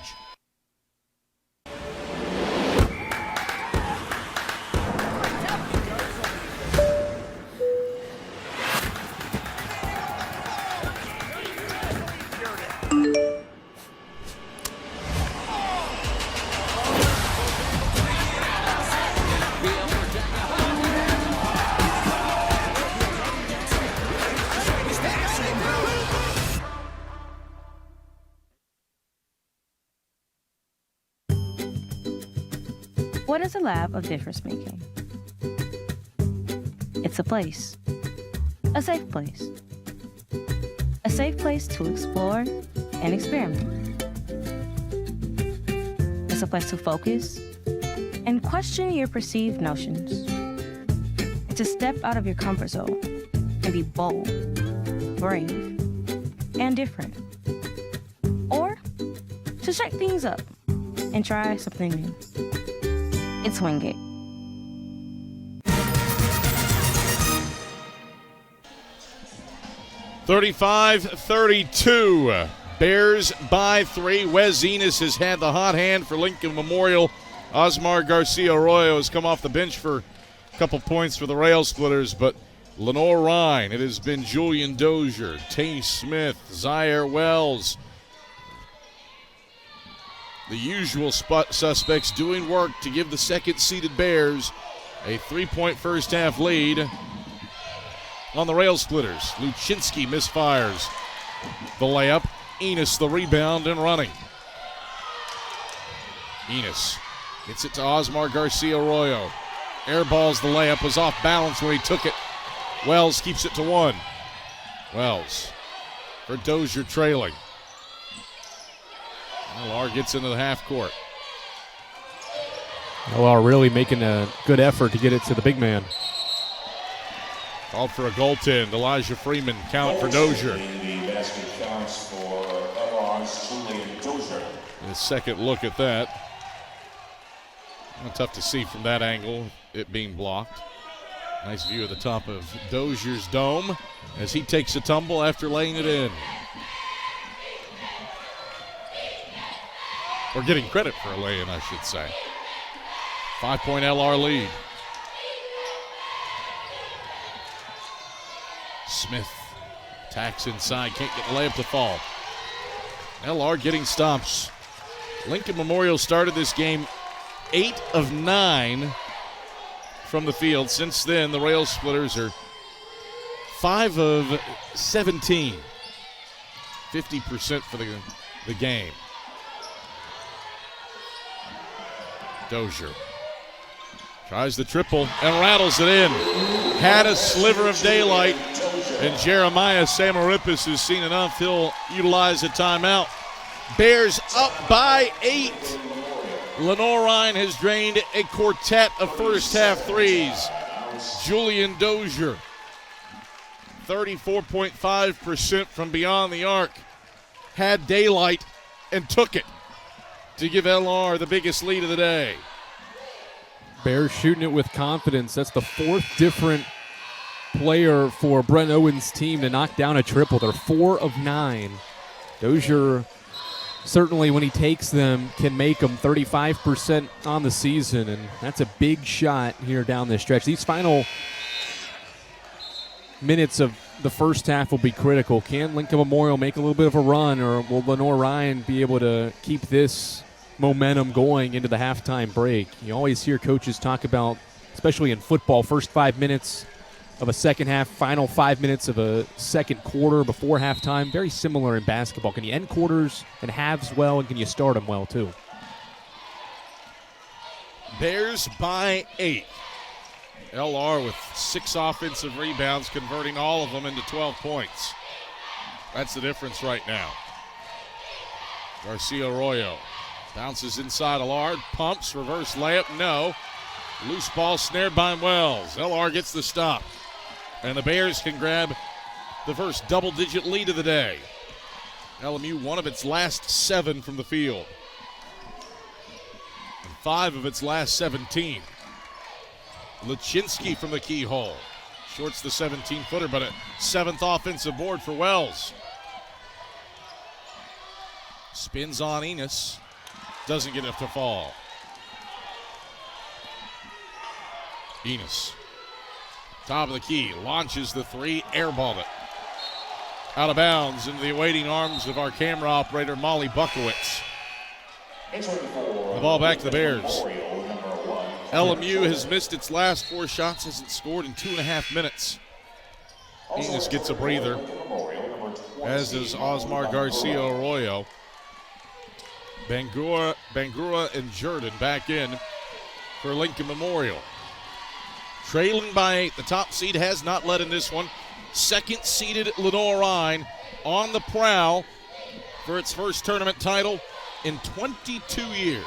Speaker 15: What is a lab of difference making? It's a place. A safe place. A safe place to explore and experiment. It's a place to focus and question your perceived notions. It's a step out of your comfort zone and be bold, brave, and different. Or to shake things up and try something new. It's Wingate.
Speaker 1: (35-32). Bears by 3. Wes Enos has had the hot hand for Lincoln Memorial. Osmar Garcia Arroyo has come off the bench for a couple points for the Rail Splitters, but Lenoir, Rhyne, it has been Julian Dozier, Tay Smith, Zaire Wells. The usual suspects doing work to give the second-seeded Bears a 3-point first-half lead on the Rail Splitters. Luczynski misfires the layup. Enos the rebound and running. Enos gets it to Osmar Garcia Arroyo. Airballs the layup, was off balance when he took it. Wells keeps it to 1. Wells for Dozier trailing. Lenoir gets into the half court.
Speaker 2: Lenoir really making a good effort to get it to the big man.
Speaker 1: Called for a goaltend. Elijah Freeman counted for Dozier.
Speaker 5: The basket counts for LR's Julian Dozier.
Speaker 1: A second look at that. Tough to see from that angle, it being blocked. Nice view of the top of Dozier's dome as he takes a tumble after laying it in. Or getting credit for a lay-in, I should say. 5-point LR lead. Smith attacks inside, can't get the layup to fall. LR getting stops. Lincoln Memorial started this game 8 of 9 from the field. Since then, the Rail Splitters are 5 of 17. 50% for the game. Dozier tries the triple and rattles it in. Had a sliver of daylight, and Jeremiah Samarippis has seen enough. He'll utilize a timeout. Bears up by 8. Lenoir, Rhyne has drained a quartet of first-half threes. Julian Dozier, 34.5% from beyond the arc, had daylight and took it to give LR the biggest lead of the day.
Speaker 2: Bears shooting it with confidence. That's the 4th different player for Brent Owen's team to knock down a triple. They're 4 of 9. Dozier, certainly when he takes them, can make them 35% on the season, and that's a big shot here down this stretch. These final minutes of the first half will be critical. Can Lincoln Memorial make a little bit of a run, or will Lenoir, Rhyne be able to keep this momentum going into the halftime break? You always hear coaches talk about, especially in football, first 5 minutes of a second half, final 5 minutes of a second quarter before halftime. Very similar in basketball. Can you end quarters and halves well, and can you start them well, too?
Speaker 1: Bears by 8. LR with 6 offensive rebounds, converting all of them into 12 points. That's the difference right now. Garcia Arroyo bounces inside LR, pumps, reverse layup, no. Loose ball snared by Wells. LR gets the stop. And the Bears can grab the first double-digit lead of the day. LMU, one of its last 7 from the field. And 5 of its last 17. Lachinsky from the keyhole. Shorts the 17-footer, but a 7th offensive board for Wells. Spins on Enos. Doesn't get it to fall. Enos, top of the key, launches the 3, airballed it. Out of bounds into the awaiting arms of our camera operator, Molly Bukowitz. The ball back to the Bears. LMU has missed its last 4 shots, hasn't scored in 2.5 minutes. Enos gets a breather, as does Osmar Garcia Arroyo. Bangura and Jordan back in for Lincoln Memorial. Trailing by 8. The top seed has not led in this one. Second-seeded Lenoir Rhyne on the prowl for its first tournament title in 22 years.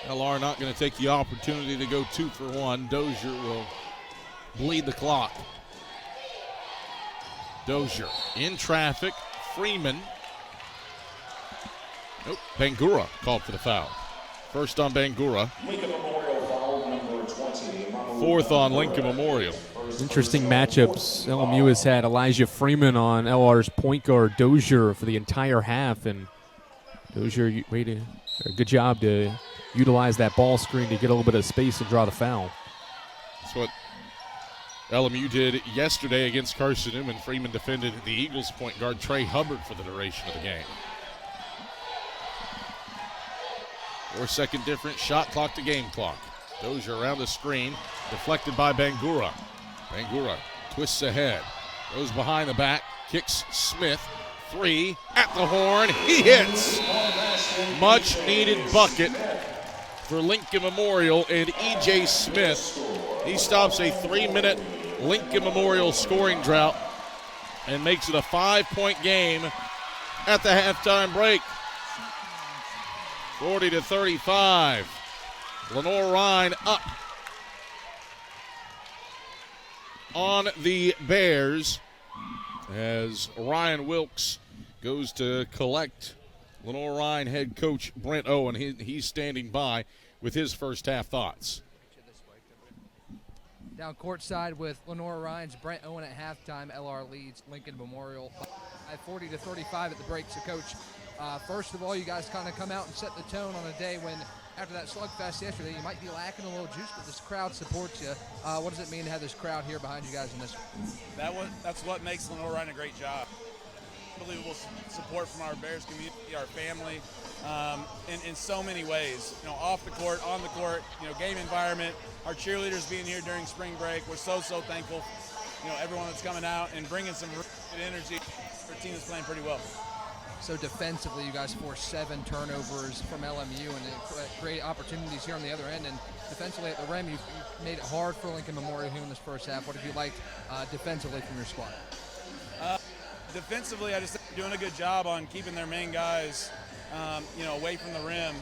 Speaker 1: LR not going to take the opportunity to go 2 for 1. Dozier will bleed the clock. Dozier in traffic. Freeman. Nope, Bangura called for the foul. First on Bangura. Fourth on Lincoln Memorial.
Speaker 2: Interesting matchups. LMU has had Elijah Freeman on LR's point guard Dozier for the entire half, and Dozier made a good job to utilize that ball screen to get a little bit of space and draw the foul.
Speaker 1: That's what LMU did yesterday against Carson Newman. Freeman defended the Eagles point guard Trey Hubbard for the duration of the game. 4-second difference, shot clock to game clock. Dozier around the screen, deflected by Bangura. Bangura twists ahead, goes behind the back, kicks Smith. 3 at the horn, he hits. Much needed bucket for Lincoln Memorial and E.J. Smith. He stops a 3-minute Lincoln Memorial scoring drought and makes it a 5-point game at the halftime break. 40-35. Lenoir Rhyne up on the Bears as Ryan Wilkes goes to collect Lenoir Rhyne head coach Brent Owen. He's standing by with his first half thoughts.
Speaker 16: Down courtside with Lenoir Rhyne's Brent Owen at halftime. LR leads Lincoln Memorial at 40-35 at the break. So, Coach, first of all, you guys kind of come out and set the tone on a day when, after that slugfest yesterday, you might be lacking a little juice, but this crowd supports you. What does it mean to have this crowd here behind you guys in this one?
Speaker 17: That's what makes Lenoir Rhyne a great job. Unbelievable support from our Bears community, our family, in so many ways. You know, off the court, on the court, you know, game environment, our cheerleaders being here during spring break. We're so thankful. You know, everyone that's coming out and bringing some good energy. Our team is playing pretty well.
Speaker 16: So defensively, you guys forced 7 turnovers from LMU and great opportunities here on the other end. And defensively at the rim, you've made it hard for Lincoln Memorial here in this first half. What have you liked defensively from your squad?
Speaker 17: Defensively, I just think they're doing a good job on keeping their main guys, you know, away from the rim.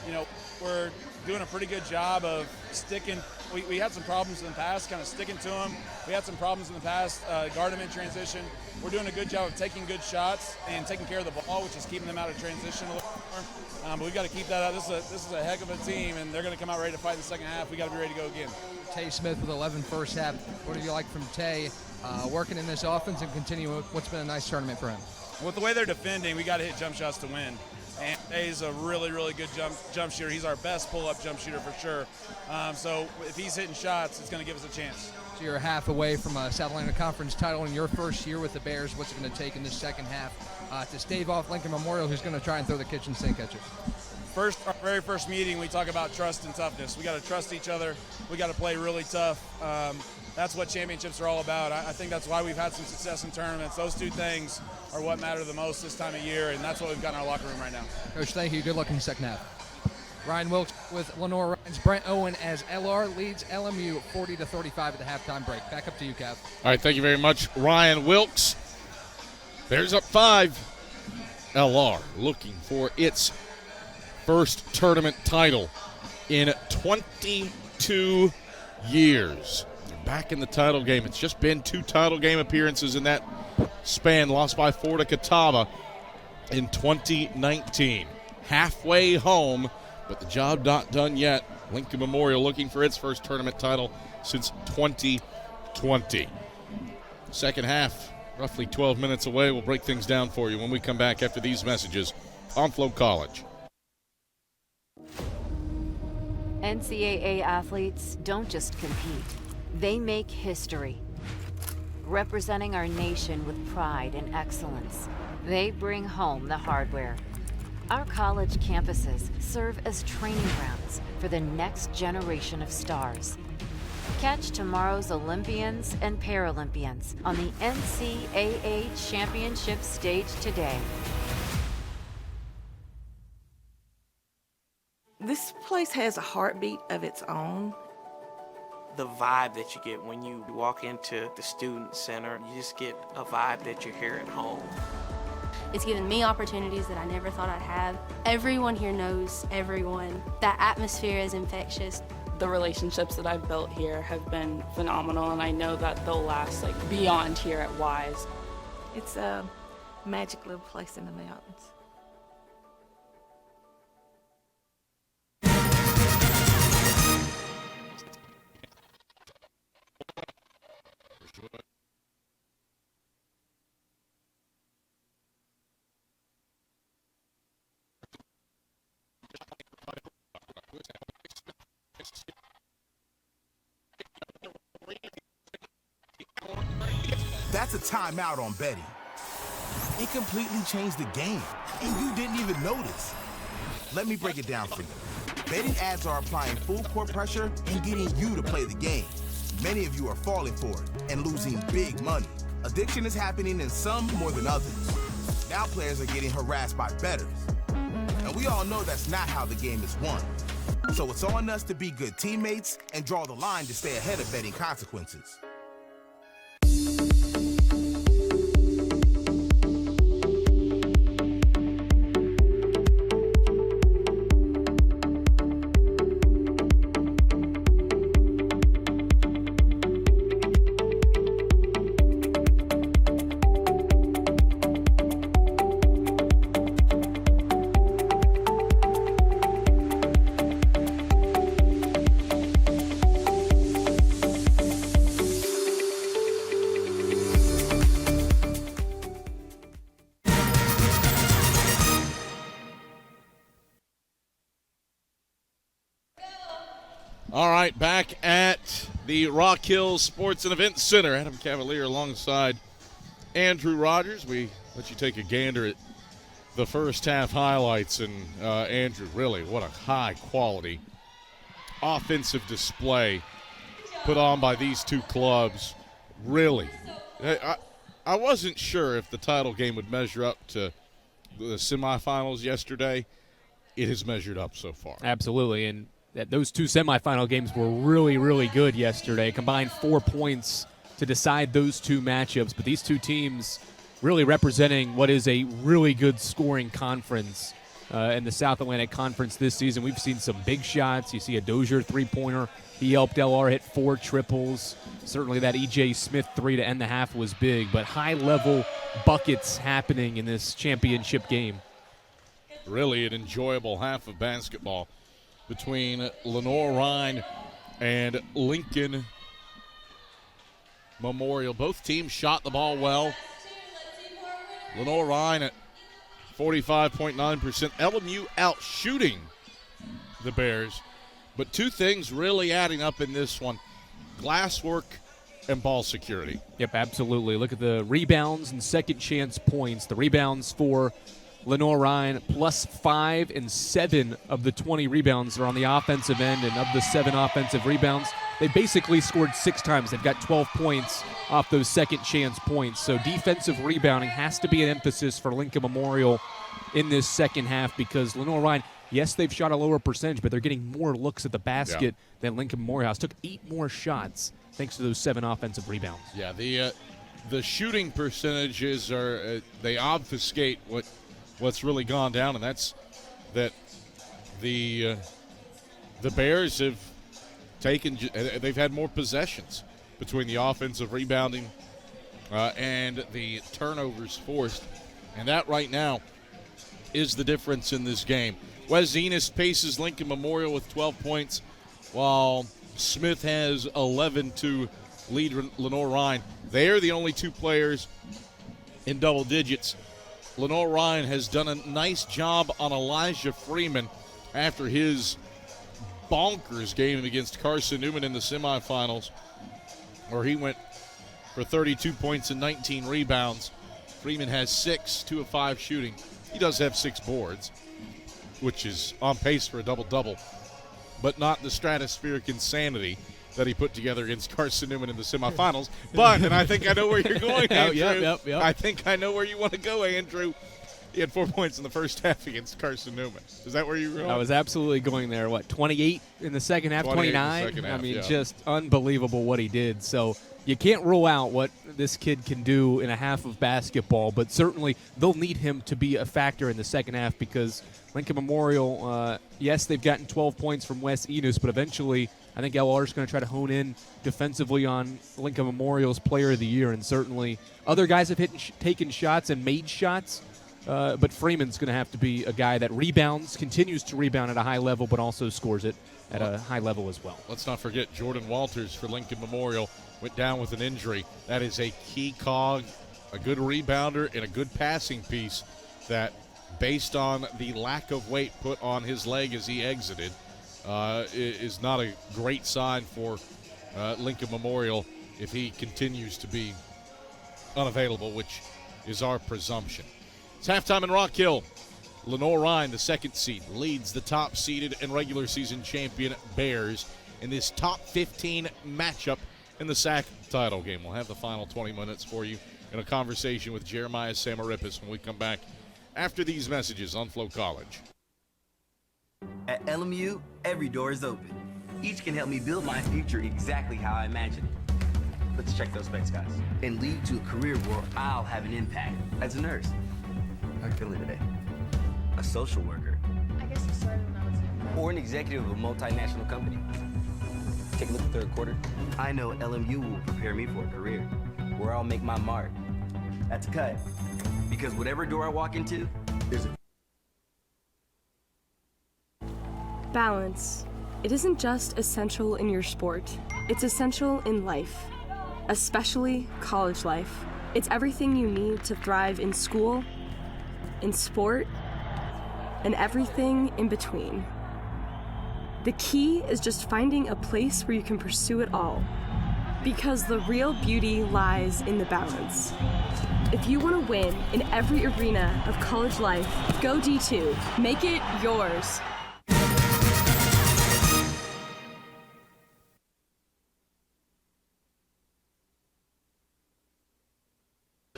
Speaker 17: You know, we're doing a pretty good job of sticking. We had some problems in the past, kind of sticking to them. We had some problems in the past, guard them in transition. We're doing a good job of taking good shots and taking care of the ball, which is keeping them out of transition a little more. But we've got to keep that up. This is a heck of a team, and they're going to come out ready to fight in the second half. We got to be ready to go again.
Speaker 16: Tay Smith with 11 first half. What have you liked from Tay working in this offense and continuing what's been a nice tournament for him?
Speaker 17: With the way they're defending, we got to hit jump shots to win. And Tay's a really good jump shooter. He's our best pull-up jump shooter for sure. So if he's hitting shots, it's going to give us a chance.
Speaker 16: So you're half away from a South Atlantic Conference title in your first year with the Bears. What's it going to take in this second half to stave off Lincoln Memorial, who's going to try and throw the kitchen sink at you?
Speaker 17: our very first meeting, we talk about trust and toughness. We got to trust each other. We got to play really tough. That's what championships are all about. I think that's why we've had some success in tournaments. Those two things are what matter the most this time of year, and that's what we've got in our locker room right now.
Speaker 16: Coach, thank you. Good luck in the second half. Ryan Wilkes with Lenoir Rhyne's Brent Owen as LR leads LMU 40-35 at the halftime break. Back up to you, Cav.
Speaker 1: All right, thank you very much, Ryan Wilkes. Bears up 5. LR looking for its first tournament title in 22 years. They're back in the title game. It's just been 2 title game appearances in that span. Lost by 4 to Catawba in 2019. Halfway home, but the job not done yet. Lincoln Memorial looking for its first tournament title since 2020. Second half, roughly 12 minutes away. We'll break things down for you when we come back after these messages on Flo College.
Speaker 18: NCAA athletes don't just compete. They make history, representing our nation with pride and excellence. They bring home the hardware. Our college campuses serve as training grounds for the next generation of stars. Catch tomorrow's Olympians and Paralympians on the NCAA Championship stage today.
Speaker 19: This place has a heartbeat of its own.
Speaker 20: The vibe that you get when you walk into the student center, you just get a vibe that you're here at home.
Speaker 21: It's given me opportunities that I never thought I'd have. Everyone here knows everyone. That atmosphere is infectious.
Speaker 22: The relationships that I've built here have been phenomenal, and I know that they'll last beyond here at Wise.
Speaker 19: It's a magic little place in the mountains.
Speaker 23: That's a timeout on betting. It completely changed the game, and you didn't even notice. Let me break it down for you. Betting ads are applying full court pressure and getting you to play the game. Many of you are falling for it and losing big money. Addiction is happening in some more than others. Now players are getting harassed by bettors. And we all know that's not how the game is won. So it's on us to be good teammates and draw the line to stay ahead of betting consequences.
Speaker 1: All right, back at the Rock Hill Sports and Events Center. Adam Cavalier alongside Andrew Rogers. We let you take a gander at the first half highlights. And, Andrew, really, what a high-quality offensive display put on by these two clubs. Really. I wasn't sure if the title game would measure up to the semifinals yesterday. It has measured up so far.
Speaker 2: Absolutely, and those 2 semifinal games were really, really good yesterday. Combined 4 points to decide those 2 matchups. But these 2 teams really representing what is a really good scoring conference in the South Atlantic Conference this season. We've seen some big shots. You see a Dozier three-pointer. He helped LR hit 4 triples. Certainly that E.J. Smith 3 to end the half was big. But high-level buckets happening in this championship game.
Speaker 1: Really an enjoyable half of basketball between Lenoir Rhyne and Lincoln Memorial. Both teams shot the ball well. Lenoir Rhyne at 45.9%. LMU out shooting the Bears. But 2 things really adding up in this one: glasswork and ball security.
Speaker 2: Yep, absolutely. Look at the rebounds and second chance points. The rebounds for Lenoir Rhyne +5 and 7 of the 20 rebounds are on the offensive end, and of the 7 offensive rebounds, they basically scored 6 times. They've got 12 points off those second chance points. So defensive rebounding has to be an emphasis for Lincoln Memorial in this second half, because Lenoir Rhyne, yes, they've shot a lower percentage, but they're getting more looks at the basket than Lincoln Memorial House. Took 8 more shots thanks to those 7 offensive rebounds.
Speaker 1: Yeah, the shooting percentages are they obfuscate what's really gone down, and that's that the Bears have they've had more possessions between the offensive rebounding and the turnovers forced, and that right now is the difference in this game. Wes Enos paces Lincoln Memorial with 12 points, while Smith has 11 to lead Lenoir Rhyne. They are the only 2 players in double digits. Lenoir Rhyne has done a nice job on Elijah Freeman after his bonkers game against Carson Newman in the semifinals, where he went for 32 points and 19 rebounds. Freeman has 6, 2 of 5 shooting. He does have 6 boards, which is on pace for a double-double, but not the stratospheric insanity that he put together against Carson Newman in the semifinals. But, and I think I know where you're going, Andrew.
Speaker 2: Yep.
Speaker 1: I think I know where you want to go, Andrew. He had 4 points in the first half against Carson Newman. Is that where you were going?
Speaker 2: I was absolutely going there. 28 in the second half, 29? I mean, just unbelievable what he did. So you can't rule out what this kid can do in a half of basketball, but certainly they'll need him to be a factor in the second half, because Lincoln Memorial, yes, they've gotten 12 points from Wes Enos, but eventually I think LR is going to try to hone in defensively on Lincoln Memorial's Player of the Year, and certainly other guys have taken shots and made shots, but Freeman's going to have to be a guy that rebounds, continues to rebound at a high level, but also scores it at a high level as well.
Speaker 1: Let's not forget Jordan Walters for Lincoln Memorial went down with an injury. That is a key cog, a good rebounder, and a good passing piece that, based on the lack of weight put on his leg as he exited, is not a great sign for Lincoln Memorial if he continues to be unavailable, which is our presumption. It's halftime in Rock Hill. Lenoir Rhyne, the 2nd seed, leads the top-seeded and regular season champion Bears in this top 15 matchup in the SAC title game. We'll have the final 20 minutes for you in a conversation with Jeremiah Samarippis when we come back after these messages on Flow College.
Speaker 3: At LMU, every door is open. Each can help me build my future exactly how I imagine it. Let's check those specs, guys. And lead to a career where I'll have an impact. As a nurse, how are you feeling today? A social worker.
Speaker 8: I guess you started when I was young.
Speaker 3: Or an executive of a multinational company. Take a look at the 3rd quarter. I know LMU will prepare me for a career where I'll make my mark. That's a cut. Because whatever door I walk into, there's a...
Speaker 4: Balance. It isn't just essential in your sport. It's essential in life, especially college life. It's everything you need to thrive in school, in sport, and everything in between. The key is just finding a place where you can pursue it all, because the real beauty lies in the balance. If you want to win in every arena of college life, go D2. Make it yours.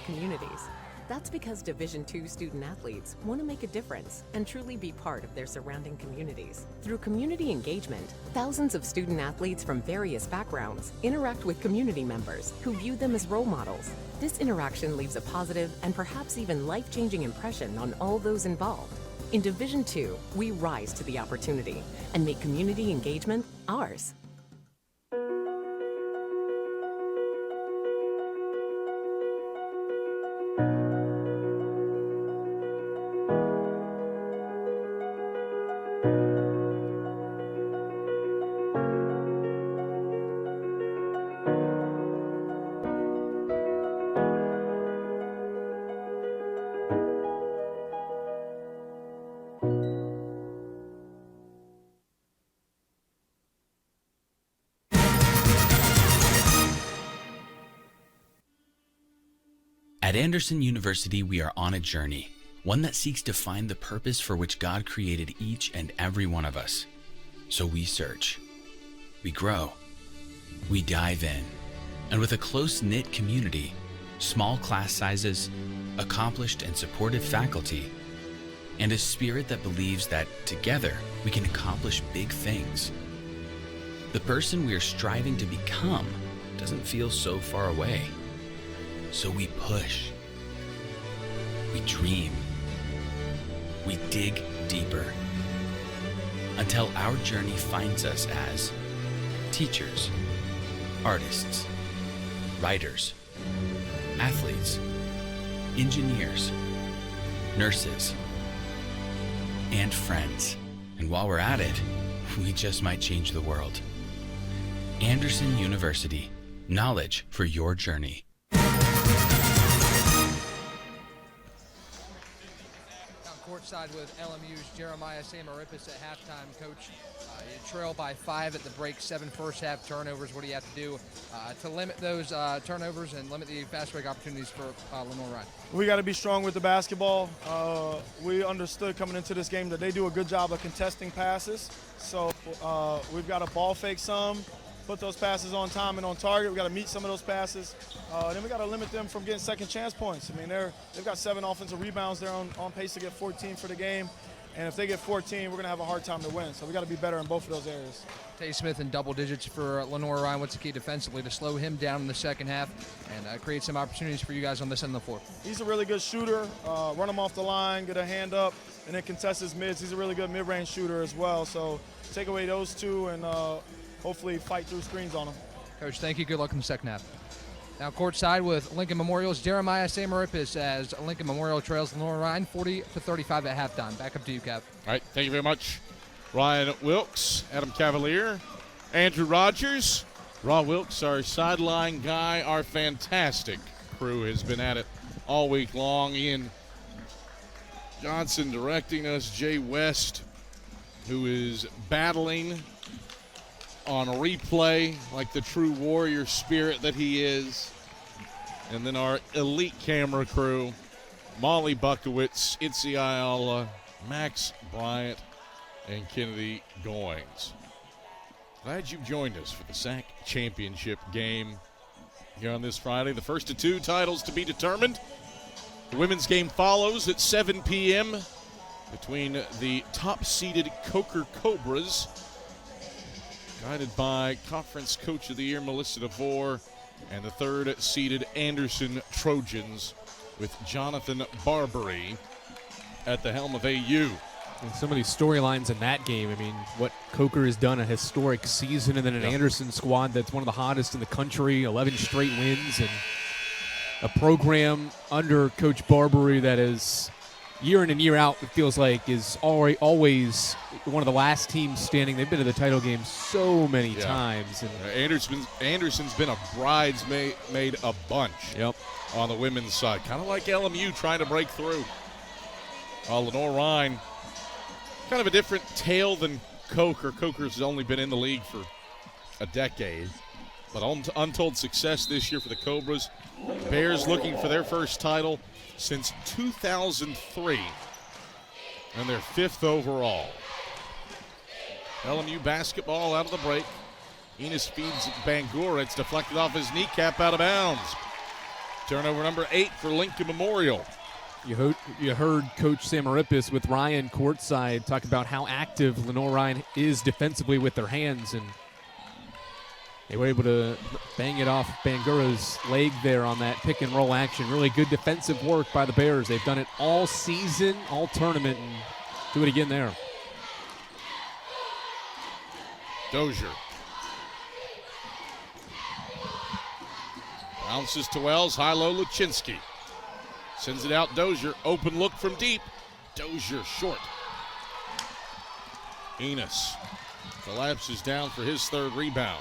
Speaker 6: Communities. That's because Division II student athletes want to make a difference and truly be part of their surrounding communities. Through community engagement, thousands of student athletes from various backgrounds interact with community members who view them as role models. This interaction leaves a positive and perhaps even life-changing impression on all those involved. In Division II, we rise to the opportunity and make community engagement ours.
Speaker 24: At Anderson University, we are on a journey,
Speaker 7: one that seeks to find the purpose for which God created each and every one of us. So we search, we grow, we dive in, and with a close-knit community, small class sizes, accomplished and supportive faculty, and a spirit that believes that together we can accomplish big things, the person we are striving to become doesn't feel so far away. So we push, we dream, we dig deeper, until our journey finds us as teachers, artists, writers, athletes, engineers, nurses, and friends. And while we're at it, we just might change the world. Anderson University, knowledge for your journey.
Speaker 16: Courtside with LMU's Jeremiah Samarippis at halftime. Coach, you trail by 5 at the break, 7 first half turnovers. What do you have to do to limit those turnovers and limit the fast break opportunities for Lenoir Rhyne?
Speaker 17: We got to be strong with the basketball. We understood coming into this game that they do a good job of contesting passes. So we've got to ball fake some, put those passes on time and on target. We got to meet some of those passes. Then we got to limit them from getting second chance points. I mean, they've got 7 offensive rebounds. They're on pace to get 14 for the game. And if they get 14, we're going to have a hard time to win. So we got to be better in both of those areas.
Speaker 16: Tay Smith in double digits for Lenoir Rhyne. What's the key defensively to slow him down in the second half and create some opportunities for you guys on this end of the floor?
Speaker 17: He's a really good shooter. Run him off the line, get a hand up, and then contest his mids. He's a really good mid-range shooter as well. So take away those two and hopefully fight through screens on him.
Speaker 16: Coach, thank you. Good luck in the second half. Now courtside with Lincoln Memorial's Jeremiah Samarippis as Lincoln Memorial trails Lenoir Rhyne 40-35 at halftime. Back up to you, Cav.
Speaker 1: All right, thank you very much, Ryan Wilkes, Adam Cavalier, Andrew Rogers. Raw Wilkes, our sideline guy, our fantastic crew has been at it all week long. Ian Johnson directing us, Jay West, who is battling on a replay like the true warrior spirit that he is. And then our elite camera crew, Molly Buckowitz, Itzy Ayala, Max Bryant, and Kennedy Goings. Glad you joined us for the SAC championship game here on this Friday. The first of 2 titles to be determined. The women's game follows at 7 p.m. between the top-seeded Coker Cobras, guided by Conference Coach of the Year Melissa DeVore, and the third-seeded Anderson Trojans with Jonathan Barbary at the helm of AU.
Speaker 2: And some of these storylines in that game, I mean, what Coker has done, a historic season, and then an Anderson squad that's one of the hottest in the country, 11 straight wins, and a program under Coach Barbary that is year in and year out, it feels like, is always one of the last teams standing. They've been to the title game so many times. And
Speaker 1: Anderson's been a bridesmaid a bunch on the women's side, kind of like LMU trying to break through. Lenoir Rhyne, kind of a different tale than Coker. Coker's only been in the league for a decade, but untold success this year for the Cobras. Bears looking for their first title since 2003, and they're 5th overall. LMU basketball out of the break. Enos feeds Bangura. It's deflected off his kneecap, out of bounds. Turnover number 8 for Lincoln Memorial.
Speaker 2: You heard Coach Samarippis with Ryan courtside talk about how active Lenoir Rhyne is defensively with their hands, and they were able to bang it off Bangura's leg there on that pick and roll action. Really good defensive work by the Bears. They've done it all season, all tournament, and do it again there.
Speaker 1: Dozier. Bounces to Wells, high-low Luczynski. Sends it out, Dozier. Open look from deep. Dozier short. Enos collapses down for his 3rd rebound.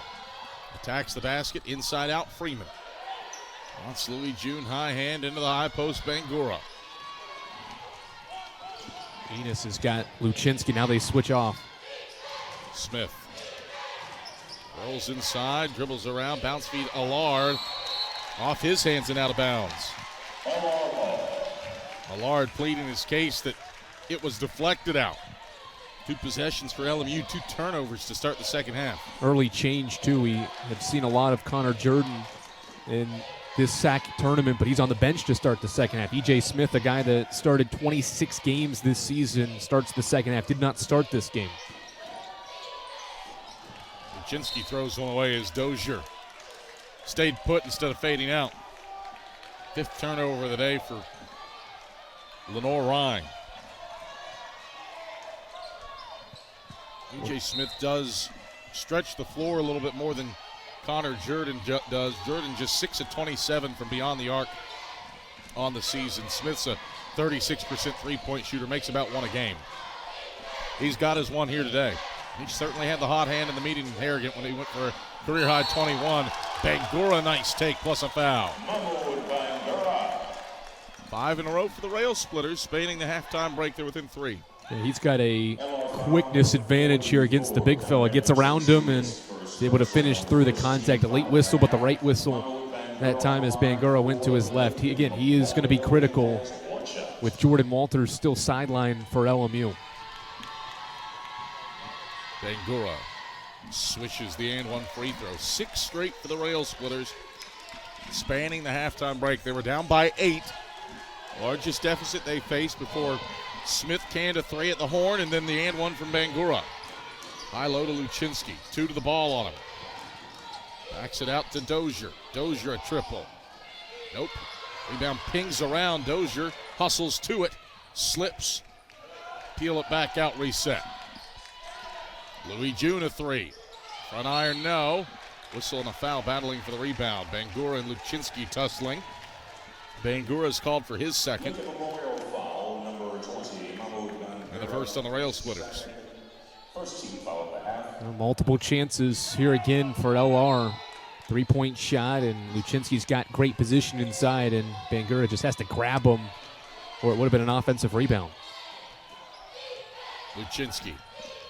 Speaker 1: Attacks the basket, inside out, Freeman. Wants Louis June, high hand into the high post, Bangura.
Speaker 2: Enos has got Luczynski. Now they switch off.
Speaker 1: Smith rolls inside, dribbles around, bounce feed Allard. Off his hands and out of bounds. Millard pleading his case that it was deflected out. 2 possessions for LMU, 2 turnovers to start the second half.
Speaker 2: Early change, too. We have seen a lot of Connor Jordan in this SAC tournament, but he's on the bench to start the second half. E.J. Smith, a guy that started 26 games this season, starts the second half, did not start this game.
Speaker 1: Luczynski throws one away as Dozier stayed put instead of fading out. 5th turnover of the day for Lenoir Rhyne. E.J. Smith does stretch the floor a little bit more than Connor Jordan does. Jordan just 6 of 27 from beyond the arc on the season. Smith's a 36% three-point shooter, makes about 1 a game. He's got his one here today. He certainly had the hot hand in the meeting in Harrogate when he went for a career-high 21. Bangura, nice take, plus a foul. 5 in a row for the Rail Splitters, spanning the halftime break. They're within 3.
Speaker 2: Yeah, he's got a quickness advantage here against the big fella. Gets around him and is able to finish through the contact. A late whistle, but the right whistle that time as Bangura went to his left. He is going to be critical with Jordan Walters still sidelined for LMU.
Speaker 1: Bangura switches the and 1 free throw. 6 straight for the Rail Splitters, spanning the halftime break. They were down by 8. Largest deficit they faced before Smith canned a 3 at the horn, and then the and 1 from Bangura. High-low to Luczynski. 2 to the ball on him. Backs it out to Dozier. Dozier a triple. Nope. Rebound pings around. Dozier hustles to it. Slips. Peel it back out, reset. Louis June a 3. Front iron, no. Whistle and a foul, battling for the rebound. Bangura and Luczynski tussling. Bangura is called for his second. And the first on the Rail Splitters.
Speaker 2: Multiple chances here again for LR. 3-point shot, and Luczynski's got great position inside, and Bangura just has to grab him, or it would have been an offensive rebound.
Speaker 1: Luczynski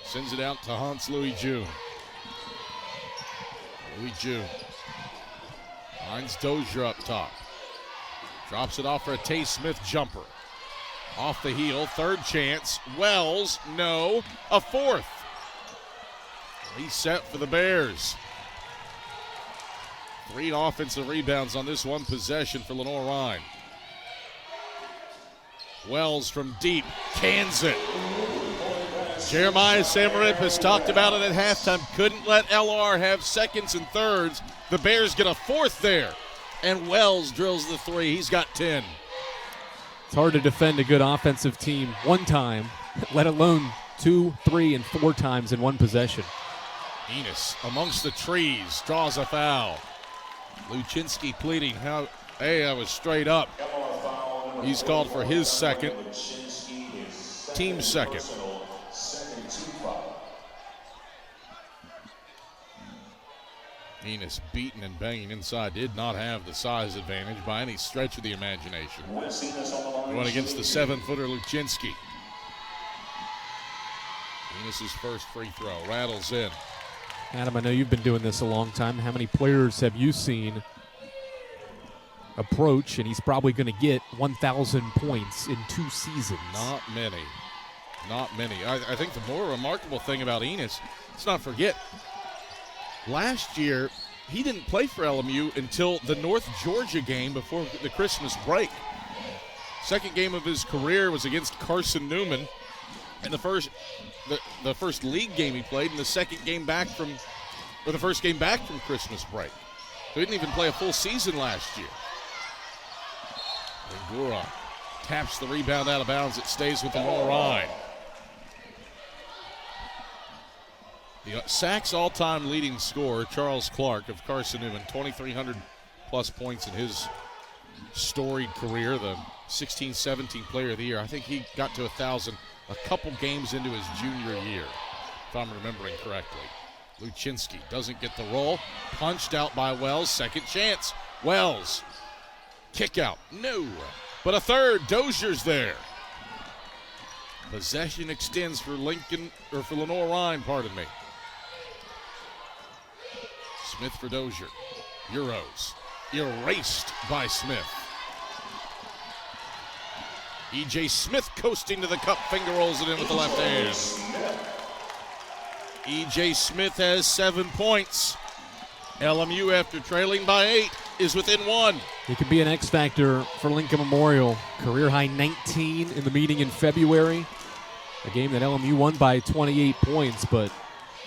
Speaker 1: sends it out to Hans Louis June. Louis June finds Dozier up top. Drops it off for a Tay Smith jumper. Off the heel, 3rd chance. Wells, no. A 4th. Reset for the Bears. 3 offensive rebounds on this one possession for Lenoir Rhyne. Wells from deep, cans it. Jeremiah Samarip has talked about it at halftime. Couldn't let LR have seconds and thirds. The Bears get a 4th there. And Wells drills the 3. He's got 10.
Speaker 2: It's hard to defend a good offensive team one time, let alone 2, 3, and 4 times in one possession.
Speaker 1: Enos amongst the trees draws a foul. Luczynski pleading, hey, I was straight up. He's called for his second, team second. Enos beating and banging inside, did not have the size advantage by any stretch of the imagination. Going against the 7-footer Luczynski. Enos' first free throw, rattles in.
Speaker 2: Adam, I know you've been doing this a long time. How many players have you seen approach, and he's probably going to get 1,000 points in 2 seasons?
Speaker 1: Not many. Not many. I think the more remarkable thing about Enos, let's not forget, last year, he didn't play for LMU until the North Georgia game before the Christmas break. Second game of his career was against Carson Newman, and the first league game he played, and the first game back from Christmas break. So he didn't even play a full season last year. Bangura taps the rebound out of bounds. It stays with the Lenoir Rhyne. The SAC's all-time leading scorer, Charles Clark of Carson Newman, 2,300-plus points in his storied career, the 16-17 player of the year. I think he got to 1,000 a couple games into his junior year, if I'm remembering correctly. Luczynski doesn't get the roll. Punched out by Wells. Second chance. Wells. Kick out. No. But a third. Dozier's there. Possession extends for Lenoir Rhyne, pardon me. Smith for Dozier. Euros. Erased by Smith. E.J. Smith coasting to the cup, finger rolls it in with the left hand. E.J. Smith has 7 points. LMU, after trailing by 8, is within 1.
Speaker 2: He could be an X factor for Lincoln Memorial. Career high 19 in the meeting in February. A game that LMU won by 28 points, but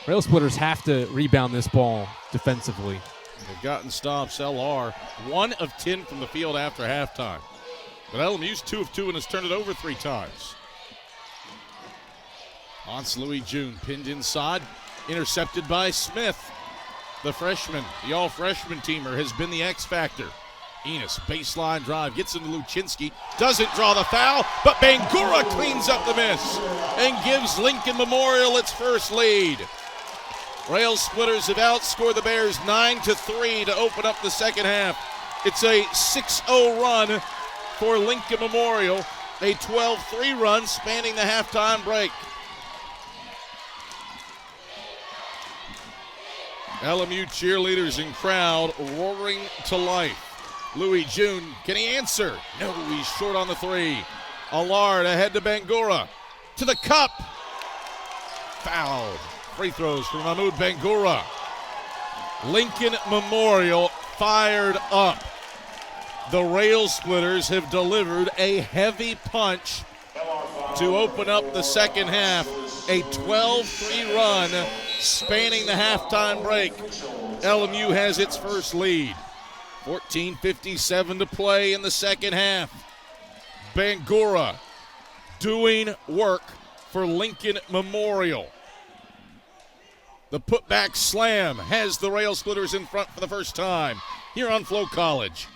Speaker 2: Rail Splitters have to rebound this ball defensively.
Speaker 1: They've gotten stops. LR 1 of 10 from the field after halftime. But LMU's 2 of 2 and has turned it over 3 times. Hans Louis June pinned inside, intercepted by Smith. The freshman, the all-freshman teamer, has been the X factor. Enos, baseline drive, gets into Luczynski, doesn't draw the foul, but Bangura cleans up the miss and gives Lincoln Memorial its first lead. Rail Splitters have outscored the Bears 9-3 to open up the second half. It's a 6-0 run for Lincoln Memorial, a 12-3 run spanning the halftime break. LMU cheerleaders and crowd roaring to life. Louis June, can he answer? No, he's short on the 3. Allard ahead to Bangura. To the cup. Foul. Free throws from Mahmoud Bangura. Lincoln Memorial fired up. The Rail Splitters have delivered a heavy punch to open up the second half. A 12-3 run spanning the halftime break. LMU has its first lead. 14:57 to play in the second half. Bangura doing work for Lincoln Memorial. The putback slam has the Rail Splitters in front for the first time here on Flo College.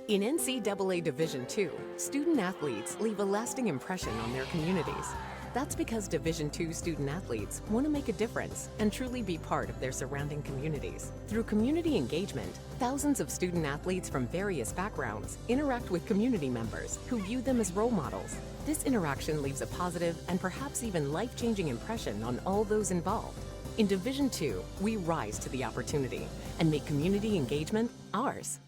Speaker 6: In NCAA Division II, student athletes leave a lasting impression on their communities. That's because Division II student athletes want to make a difference and truly be part of their surrounding communities. Through community engagement, thousands of student athletes from various backgrounds interact with community members who view them as role models. This interaction leaves a positive and perhaps even life-changing impression on all those involved. In Division II, we rise to the opportunity and make community engagement ours.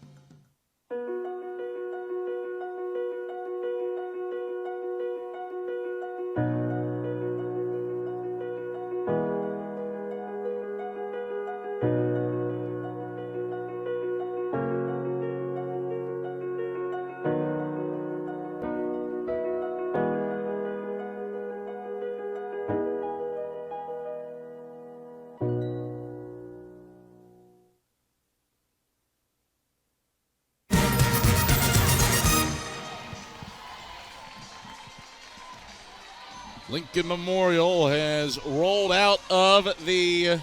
Speaker 1: Lincoln Memorial has rolled out of the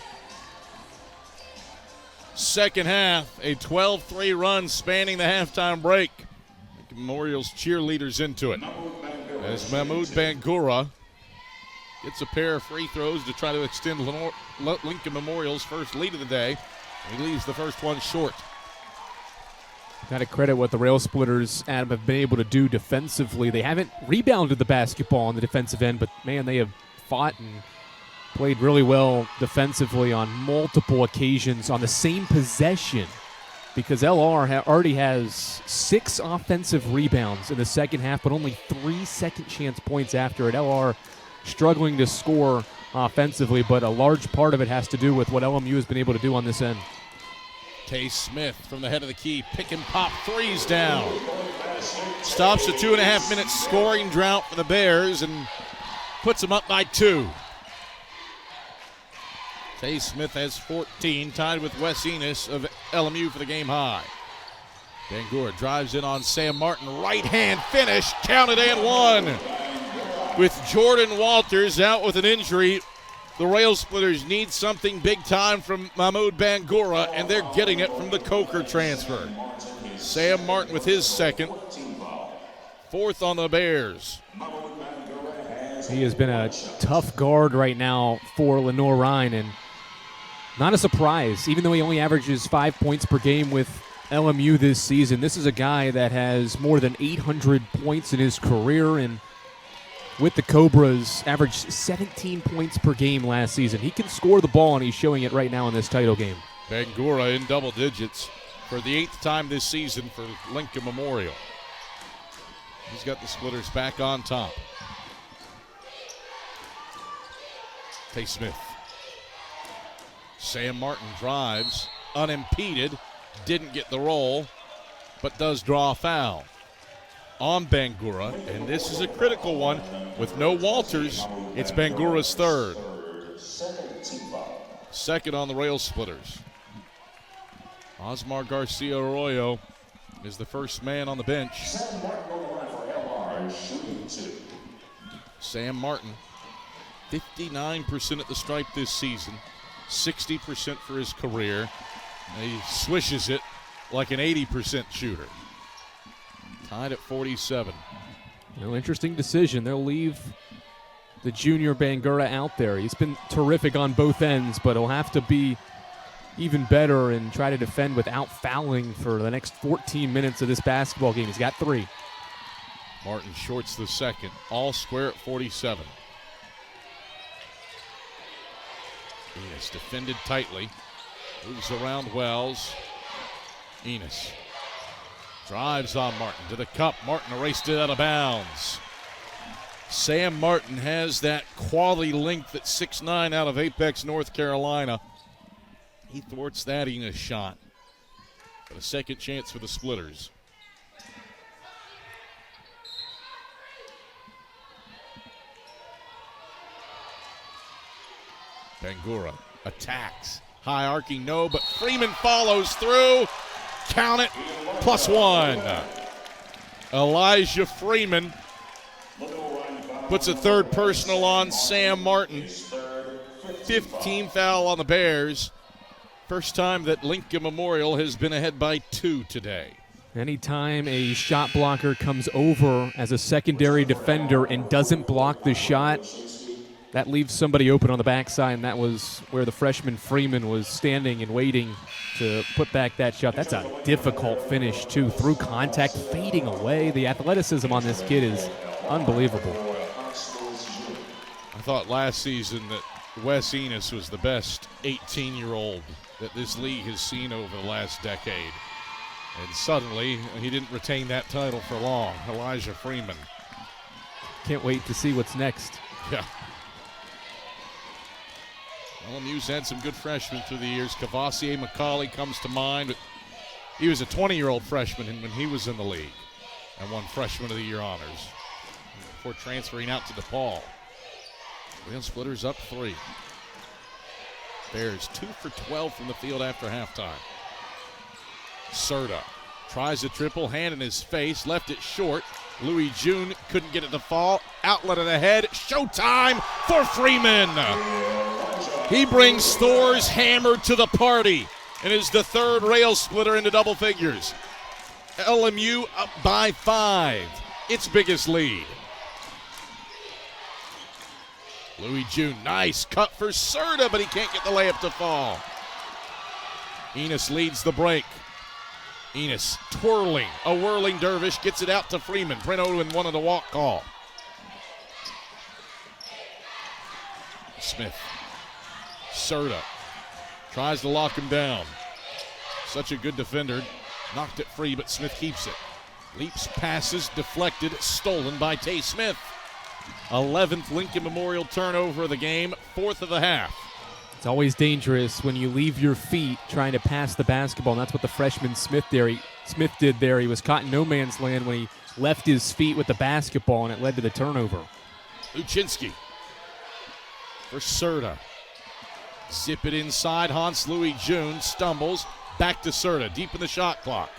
Speaker 1: second half. A 12-3 run spanning the halftime break. Lincoln Memorial's cheerleaders into it. As Mahmoud Bangura gets a pair of free throws to try to extend Lincoln Memorial's first lead of the day. He leaves the first one short.
Speaker 2: Got to credit what the Rail Splitters, Adam, have been able to do defensively. They haven't rebounded the basketball on the defensive end, but, man, they have fought and played really well defensively on multiple occasions on the same possession, because LR already has 6 offensive rebounds in the second half, but only 3 second-chance points after it. LR struggling to score offensively, but a large part of it has to do with what LMU has been able to do on this end.
Speaker 1: Tay Smith from the head of the key, pick and pop threes down. Stops a 2.5-minute scoring drought for the Bears and puts them up by 2. Tay Smith has 14, tied with Wes Enos of LMU for the game high. Bangura drives in on Sam Martin, right hand finish, counted and one. With Jordan Walters out with an injury, the Rail Splitters need something big time from Mahmoud Bangura, and they're getting it from the Coker transfer. Sam Martin with his second. 4th on the Bears.
Speaker 2: He has been a tough guard right now for Lenoir Rhyne, and not a surprise. Even though he only averages 5 points per game with LMU this season, this is a guy that has more than 800 points in his career, and with the Cobras, averaged 17 points per game last season. He can score the ball, and he's showing it right now in this title game.
Speaker 1: Bangura in double digits for the 8th time this season for Lincoln Memorial. He's got the Splitters back on top. Tay Smith. Sam Martin drives, unimpeded, didn't get the roll, but does draw a foul on Bangura, and this is a critical one. With no Walters, it's Bangura's third. Second on the Rail Splitters. Osmar Garcia Arroyo is the first man on the bench. Sam Martin, 59% at the stripe this season, 60% for his career. And he swishes it like an 80% shooter. Tied at 47.
Speaker 2: Interesting decision. They'll leave the junior Bangura out there. He's been terrific on both ends, but he'll have to be even better and try to defend without fouling for the next 14 minutes of this basketball game. He's got 3.
Speaker 1: Martin shorts the second. All square at 47. Enos defended tightly. Moves around Wells. Enos drives on Martin to the cup. Martin erased it out of bounds. Sam Martin has that quality length at 6'9" out of Apex, North Carolina. He thwarts that Enos shot. But a second chance for the Splitters. Bangura attacks. High arcing, no, but Freeman follows through. Count it, +1. Elijah Freeman puts a third personal on Sam Martin. 15th foul on the Bears. First time that Lincoln Memorial has been ahead by 2 today.
Speaker 2: Anytime a shot blocker comes over as a secondary defender and doesn't block the shot, that leaves somebody open on the backside, and that was where the freshman Freeman was standing and waiting to put back that shot. That's a difficult finish, too, through contact, fading away. The athleticism on this kid is unbelievable.
Speaker 1: I thought last season that Wes Enos was the best 18-year-old that this league has seen over the last decade. And suddenly, he didn't retain that title for long. Elijah Freeman.
Speaker 2: Can't wait to see what's next.
Speaker 1: Yeah. LMU's had some good freshmen through the years. Cavassier McCauley comes to mind. But he was a 20-year-old freshman when he was in the league and won Freshman of the Year honors before transferring out to DePaul. Rail Splitters up 3. Bears 2 for 12 from the field after halftime. Serta tries a triple, hand in his face, left it short. Louis June couldn't get it to fall. Outlet it ahead. Showtime for Freeman. He brings Thor's hammer to the party and is the third Rail Splitter into double figures. LMU up by 5. Its biggest lead. Louis June, nice cut for Serta, but he can't get the layup to fall. Enos leads the break. Enos twirling, a whirling dervish, gets it out to Freeman. Brent Owen wanted a walk call. Smith. Serta tries to lock him down. Such a good defender. Knocked it free, but Smith keeps it. Leaps, passes, deflected, stolen by Tay Smith. 11th Lincoln Memorial turnover of the game, 4th of the half.
Speaker 2: It's always dangerous when you leave your feet trying to pass the basketball, and that's what the freshman Smith did there. He was caught in no man's land when he left his feet with the basketball, and it led to the turnover.
Speaker 1: Luczynski for Serta. Zip it inside. Hans Louis June stumbles. Back to Serta, deep in the shot clock.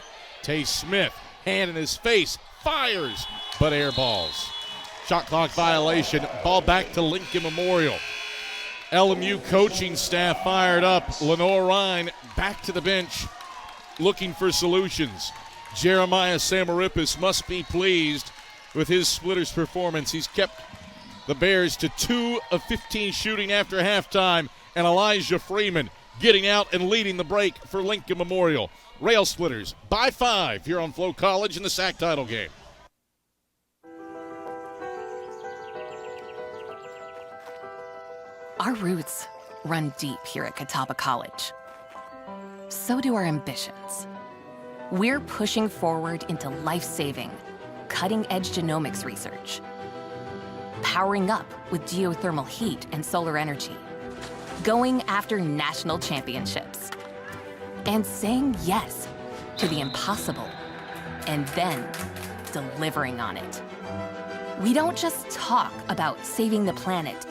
Speaker 1: Tay Smith, hand in his face, fires, but air balls. Shot clock violation. Ball back to Lincoln Memorial. LMU coaching staff fired up. Lenoir Rhyne back to the bench looking for solutions. Jeremiah Samaripis must be pleased with his Splitters performance. He's kept the Bears to 2 of 15 shooting after halftime, and Elijah Freeman getting out and leading the break for Lincoln Memorial. Rail Splitters by 5 here on Flo College in the SAC title game.
Speaker 9: Our roots run deep here at Catawba College. So do our ambitions. We're pushing forward into life-saving, cutting-edge genomics research, powering up with geothermal heat and solar energy, going after national championships, and saying yes to the impossible, and then delivering on it. We don't just talk about saving the planet,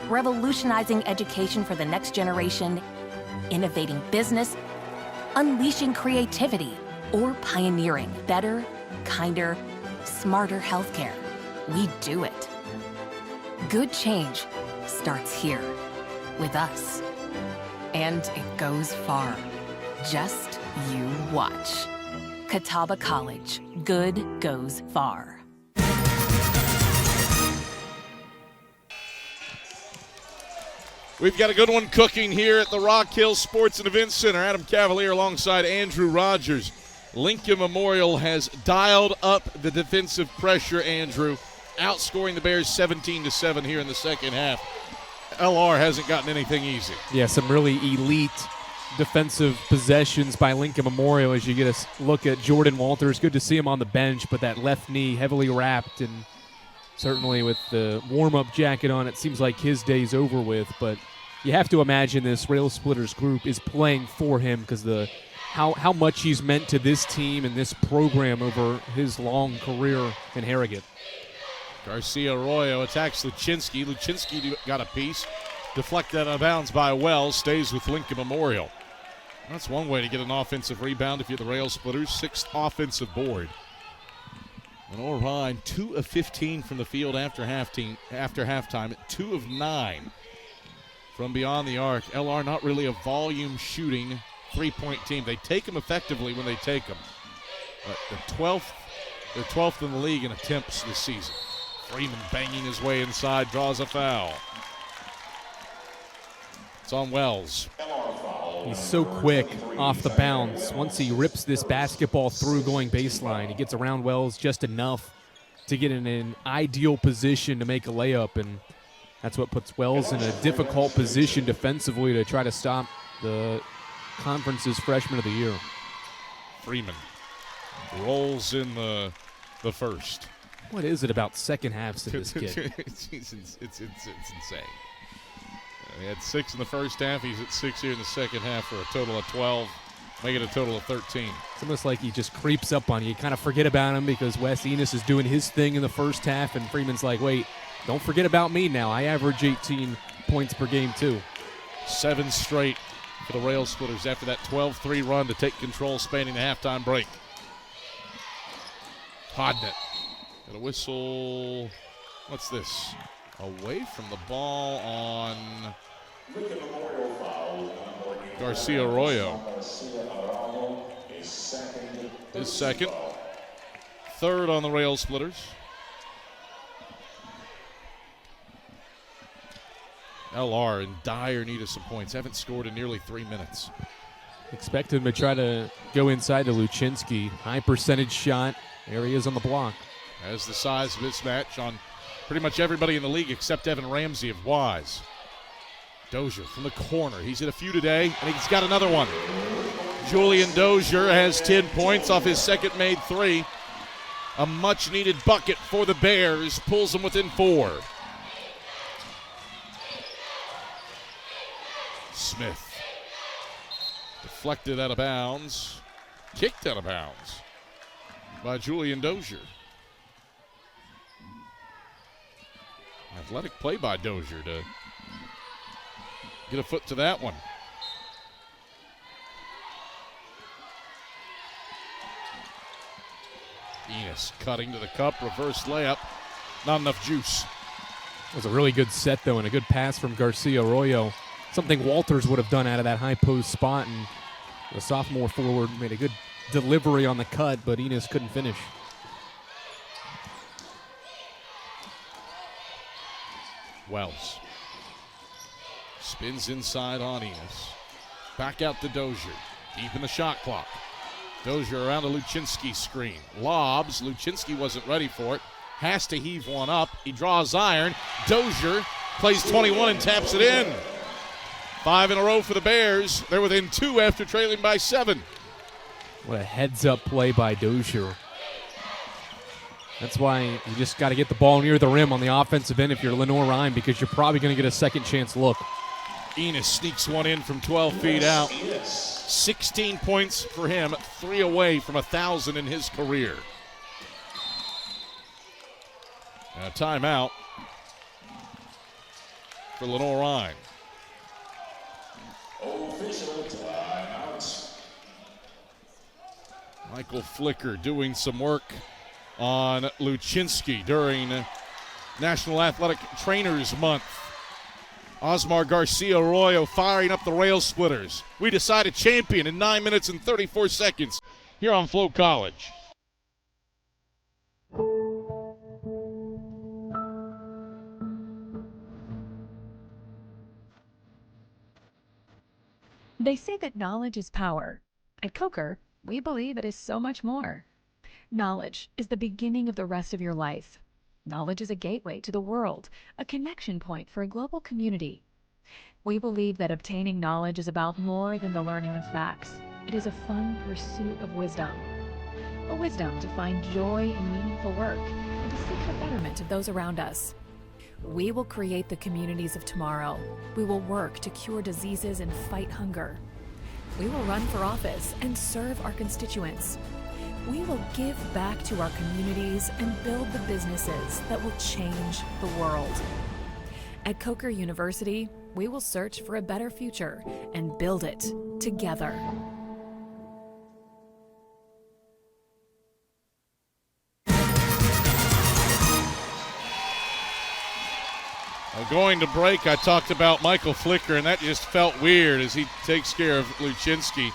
Speaker 9: revolutionizing education for the next generation, innovating business, unleashing creativity, or pioneering better, kinder, smarter healthcare. We do it. Good change starts here, with us. And it goes far. Just you watch. Catawba College. Good goes far.
Speaker 1: We've got a good one cooking here at the Rock Hill Sports and Events Center. Adam Cavalier alongside Andrew Rogers. Lincoln Memorial has dialed up the defensive pressure, Andrew, outscoring the Bears 17-7 here in the second half. LR hasn't gotten anything easy.
Speaker 2: Yeah, some really elite defensive possessions by Lincoln Memorial as you get a look at Jordan Walters. Good to see him on the bench, but that left knee heavily wrapped, and certainly with the warm-up jacket on, it seems like his day's over with. But you have to imagine this Rail Splitters group is playing for him because how much he's meant to this team and this program over his long career in Harrogate.
Speaker 1: Garcia Arroyo attacks Luczynski. Luczynski got a piece. Deflected out of bounds by Wells. Stays with Lincoln Memorial. That's one way to get an offensive rebound if you're the Rail Splitters. 6th offensive board. And Rhyne, 2 of 15 from the field after halftime. 2 of 9 from beyond the arc. LR not really a volume shooting three-point team. They take them effectively when they take them. But they're 12th in the league in attempts this season. Freeman banging his way inside, draws a foul. It's on Wells.
Speaker 2: He's so quick off the bounce. Once he rips this basketball through going baseline, he gets around Wells just enough to get in an ideal position to make a layup, and that's what puts Wells in a difficult position defensively to try to stop the conference's freshman of the year.
Speaker 1: Freeman rolls in the first.
Speaker 2: What is it about second halves to this kid?
Speaker 1: it's insane. He had 6 in the first half. He's at 6 here in the second half for a total of 12, making a total of 13.
Speaker 2: It's almost like he just creeps up on you. You kind of forget about him because Wes Enos is doing his thing in the first half, and Freeman's like, wait, don't forget about me now. I average 18 points per game too.
Speaker 1: 7 straight for the Rail Splitters after that 12-3 run to take control spanning the halftime break. Hodnett got a whistle. What's this? Away from the ball on Garcia Arroyo. His second. 3rd on the Rail Splitters. LR in dire need of some points. Haven't scored in nearly 3 minutes.
Speaker 2: Expect him to try to go inside to Luczynski. High percentage shot. There he is on the block.
Speaker 1: Has the size mismatch on pretty much everybody in the league except Evan Ramsey of Wise. Dozier from the corner. He's hit a few today, and he's got another one. Julian Dozier has 10 points off his second made 3. A much-needed bucket for the Bears. Pulls them within 4. Smith. Deflected out of bounds. Kicked out of bounds by Julian Dozier. Athletic play by Dozier to get a foot to that one. Enos cutting to the cup, reverse layup. Not enough juice.
Speaker 2: It was a really good set, though, and a good pass from Garcia Arroyo. Something Walters would have done out of that high post spot, and the sophomore forward made a good delivery on the cut, but Enos couldn't finish.
Speaker 1: Wells spins inside on Enos. Back out to Dozier. Deep in the shot clock. Dozier around a Luczynski screen. Lobs. Luczynski wasn't ready for it. Has to heave one up. He draws iron. Dozier plays 21 and taps it in. 5 in a row for the Bears. They're within 2 after trailing by 7.
Speaker 2: What a heads-up play by Dozier. That's why you just got to get the ball near the rim on the offensive end if you're Lenoir Rhyne, because you're probably going to get a second chance look.
Speaker 1: Enos sneaks one in from 12 feet out. 16 points for him, 3 away from 1,000 in his career. And a timeout for Lenoir Rhyne.
Speaker 5: Official timeout.
Speaker 1: Michael Flicker doing some work on Luczynski during National Athletic Trainers Month. Osmar Garcia Arroyo firing up the rail splitters. We decide a champion in 9 minutes and 34 seconds here on Flow College.
Speaker 10: They say that knowledge is power. At Coker, we believe it is so much more. Knowledge is the beginning of the rest of your life. Knowledge is a gateway to the world, a connection point for a global community. We believe that obtaining knowledge is about more than the learning of facts. It is a fun pursuit of wisdom. A wisdom to find joy in meaningful work and to seek the betterment of those around us. We will create the communities of tomorrow. We will work to cure diseases and fight hunger. We will run for office and serve our constituents. We will give back to our communities and build the businesses that will change the world. At Coker University, we will search for a better future and build it together.
Speaker 1: Well, going to break, I talked about Michael Flicker, and that just felt weird as he takes care of Luczynski.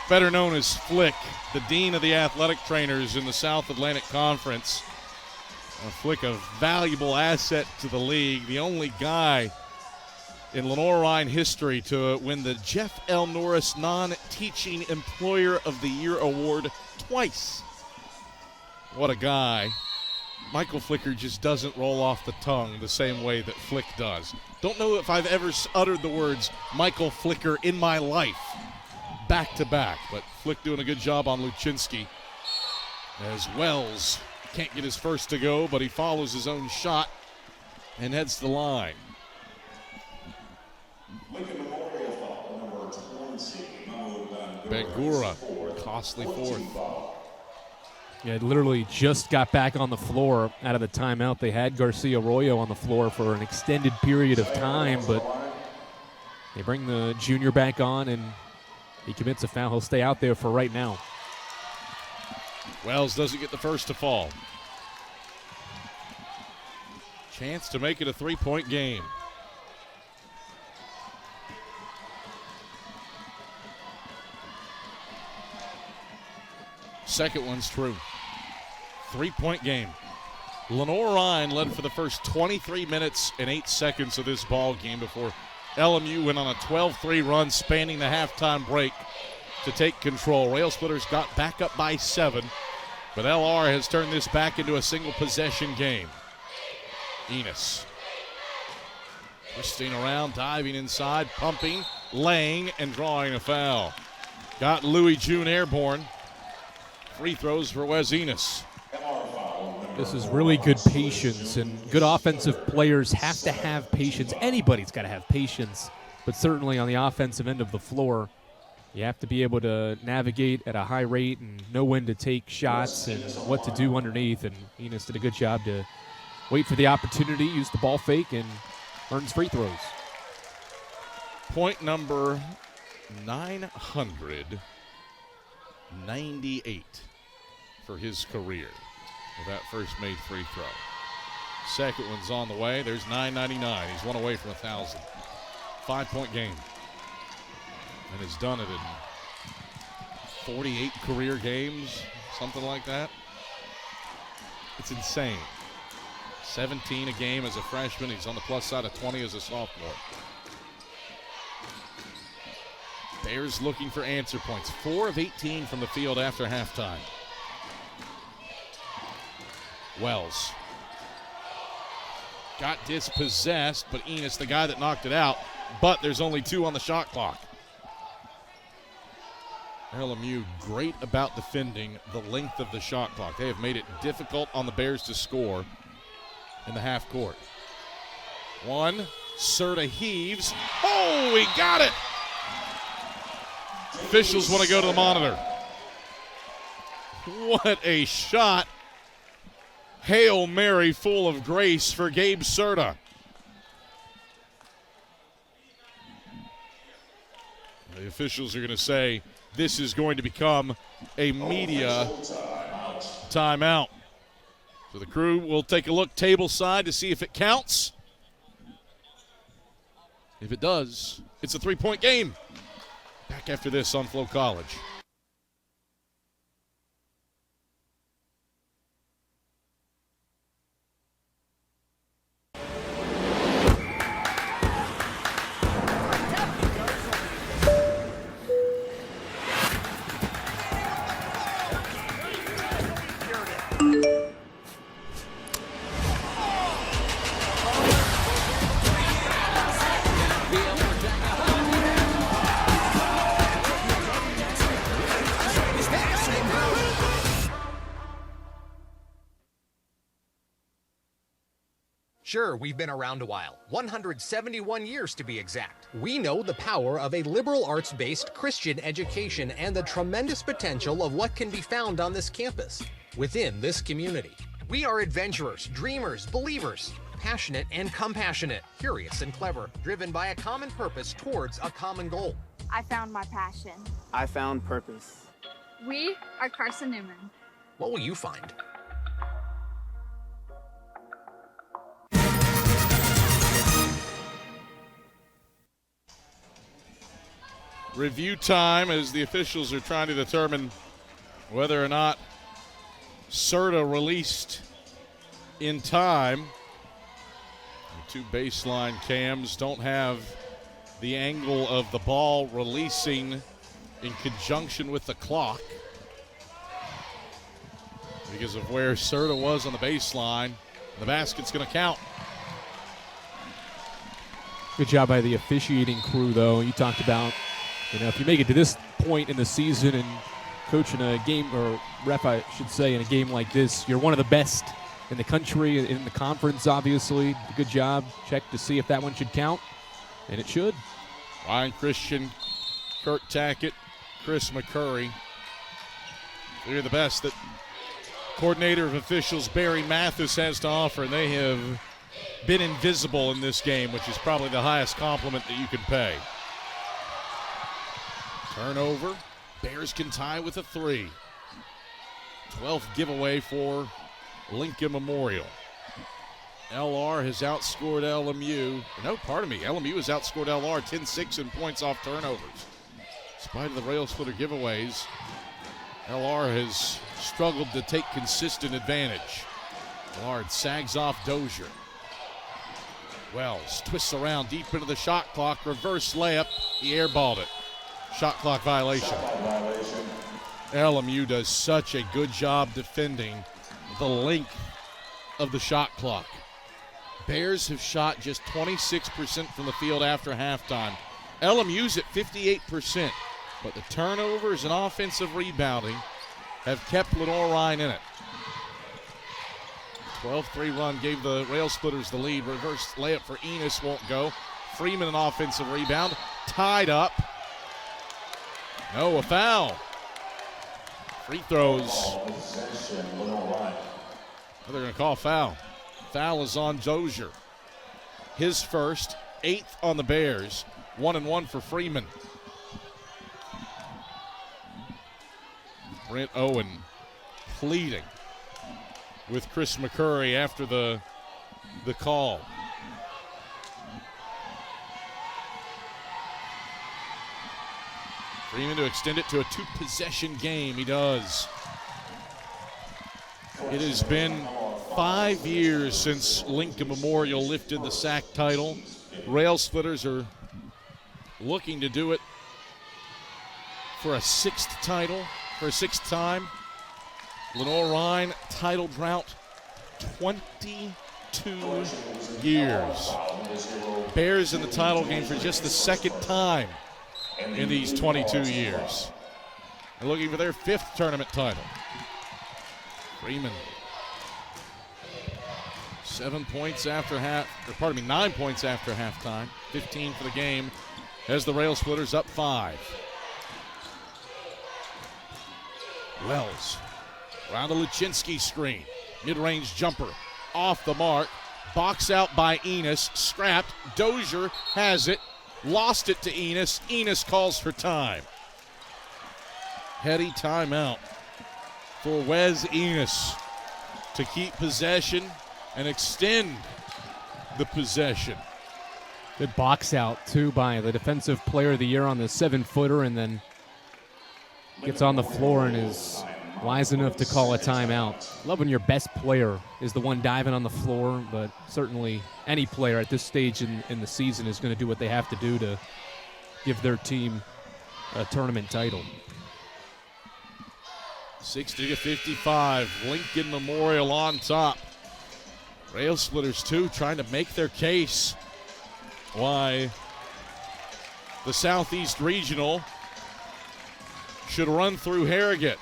Speaker 1: Better known as Flick, the dean of the athletic trainers in the South Atlantic Conference. Flick, a valuable asset to the league, the only guy in Lenoir Rhyne history to win the Jeff L. Norris Non-Teaching Employer of the Year award twice. What a guy. Michael Flicker just doesn't roll off the tongue the same way that Flick does. Don't know if I've ever uttered the words Michael Flicker in my life back to back, but Flick doing a good job on Luczynski as Wells can't get his first to go, but he follows his own shot and heads to the line. Bangura, costly fourth.
Speaker 2: Yeah, it literally just got back on the floor out of the timeout. They had Garcia Arroyo on the floor for an extended period of time, but they bring the junior back on, and he commits a foul. He'll stay out there for right now.
Speaker 1: Wells doesn't get the first to fall. Chance to make it a three-point game. Second one's true. Three-point game. Lenoir Rhyne led for the first 23 minutes and 8 seconds of this ball game before LMU went on a 12-3 run spanning the halftime break to take control. Rail Splitters got back up by 7, but LR has turned this back into a single possession game. Enos twisting around, diving inside, pumping, laying, and drawing a foul. Got Louis June airborne. Free throws for Wes Enos.
Speaker 2: This is really good patience, and good offensive players have to have patience. Anybody's got to have patience, but certainly on the offensive end of the floor, you have to be able to navigate at a high rate and know when to take shots and what to do underneath, and Enos did a good job to wait for the opportunity, use the ball fake, and earns free throws.
Speaker 1: Point number 998 for his career with that first made free throw. Second one's on the way. There's 999. He's one away from 1,000. 5-point game. And has done it in 48 career games, something like that. It's insane. 17 a game as a freshman. He's on the plus side of 20 as a sophomore. Bears looking for answer points. 4 of 18 from the field after halftime. Wells got dispossessed, but Enos, the guy that knocked it out, but there's only 2 on the shot clock. LMU great about defending the length of the shot clock. They have made it difficult on the Bears to score in the half court. One, Serta heaves. Oh, he got it! Officials want to go to the monitor. What a shot. Hail Mary full of grace for Gabe Serta. The officials are going to say this is going to become a media timeout. So the crew will take a look table side to see if it counts. If it does, it's a three-point game. Back after this on Flo College.
Speaker 12: Sure, we've been around a while, 171 years to be exact. We know the power of a liberal arts-based Christian education and the tremendous potential of what can be found on this campus, within this community. We are adventurers, dreamers, believers, passionate and compassionate, curious and clever, driven by a common purpose towards a common goal.
Speaker 8: I found my passion.
Speaker 13: I found purpose.
Speaker 8: We are Carson Newman.
Speaker 12: What will you find?
Speaker 1: Review time as the officials are trying to determine whether or not Serta released in time. The two baseline cams don't have the angle of the ball releasing in conjunction with the clock because of where Serta was on the baseline. The basket's going to count.
Speaker 2: Good job by the officiating crew, though. You talked about, if you make it to this point in the season and coach in a game, or ref, I should say, in a game like this, you're one of the best in the country, in the conference, obviously. Good job. Check to see if that one should count, and it should.
Speaker 1: Ryan Christian, Kirk Tackett, Chris McCurry. They're the best that coordinator of officials Barry Mathis has to offer, and they have been invisible in this game, which is probably the highest compliment that you can pay. Turnover. Bears can tie with a 3. 12th giveaway for Lincoln Memorial. LR has outscored LMU. No, pardon me. LMU has outscored LR 10-6 in points off turnovers. In spite of the rail splitter giveaways, LR has struggled to take consistent advantage. Lard sags off Dozier. Wells twists around deep into the shot clock. Reverse layup. He airballed it. Shot clock violation. LMU does such a good job defending the length of the shot clock. Bears have shot just 26% from the field after halftime. LMU's at 58%, but the turnovers and offensive rebounding have kept Lenoir in it. 12-3 run gave the Rail Splitters the lead. Reverse layup for Enos won't go. Freeman an offensive rebound. Tied up. No, a foul. Free throws. They're going to call foul. Foul is on Dozier. His first, 8th on the Bears. 1-1 for Freeman. Brent Owen pleading with Chris McCurry after the call. Freeman to extend it to a 2-possession game. He does. It has been 5 years since Lincoln Memorial lifted the SAC title. Rail Splitters are looking to do it for a 6th title, for a 6th time. Lenoir Rhyne title drought, 22 years. Bears in the title game for just the 2nd time in these 22 years. and looking for their 5th tournament title. Freeman. 9 points after halftime. 15 for the game as the Rail Splitters up 5. Wells. Around the Luczynski screen. Mid-range jumper. Off the mark. Box out by Enos. Scrapped. Dozier has it. Lost it to Enos. Enos calls for time. Heady timeout for Wes Enos to keep possession and extend the possession.
Speaker 2: Good box out, too, by the Defensive Player of the Year on the 7-footer, and then gets on the floor and is wise enough to call a timeout. Love when your best player is the one diving on the floor, but certainly any player at this stage in the season is going to do what they have to do to give their team a tournament title.
Speaker 1: 60-55, Lincoln Memorial on top. Rail Splitters, too, trying to make their case why the Southeast Regional should run through Harrogate.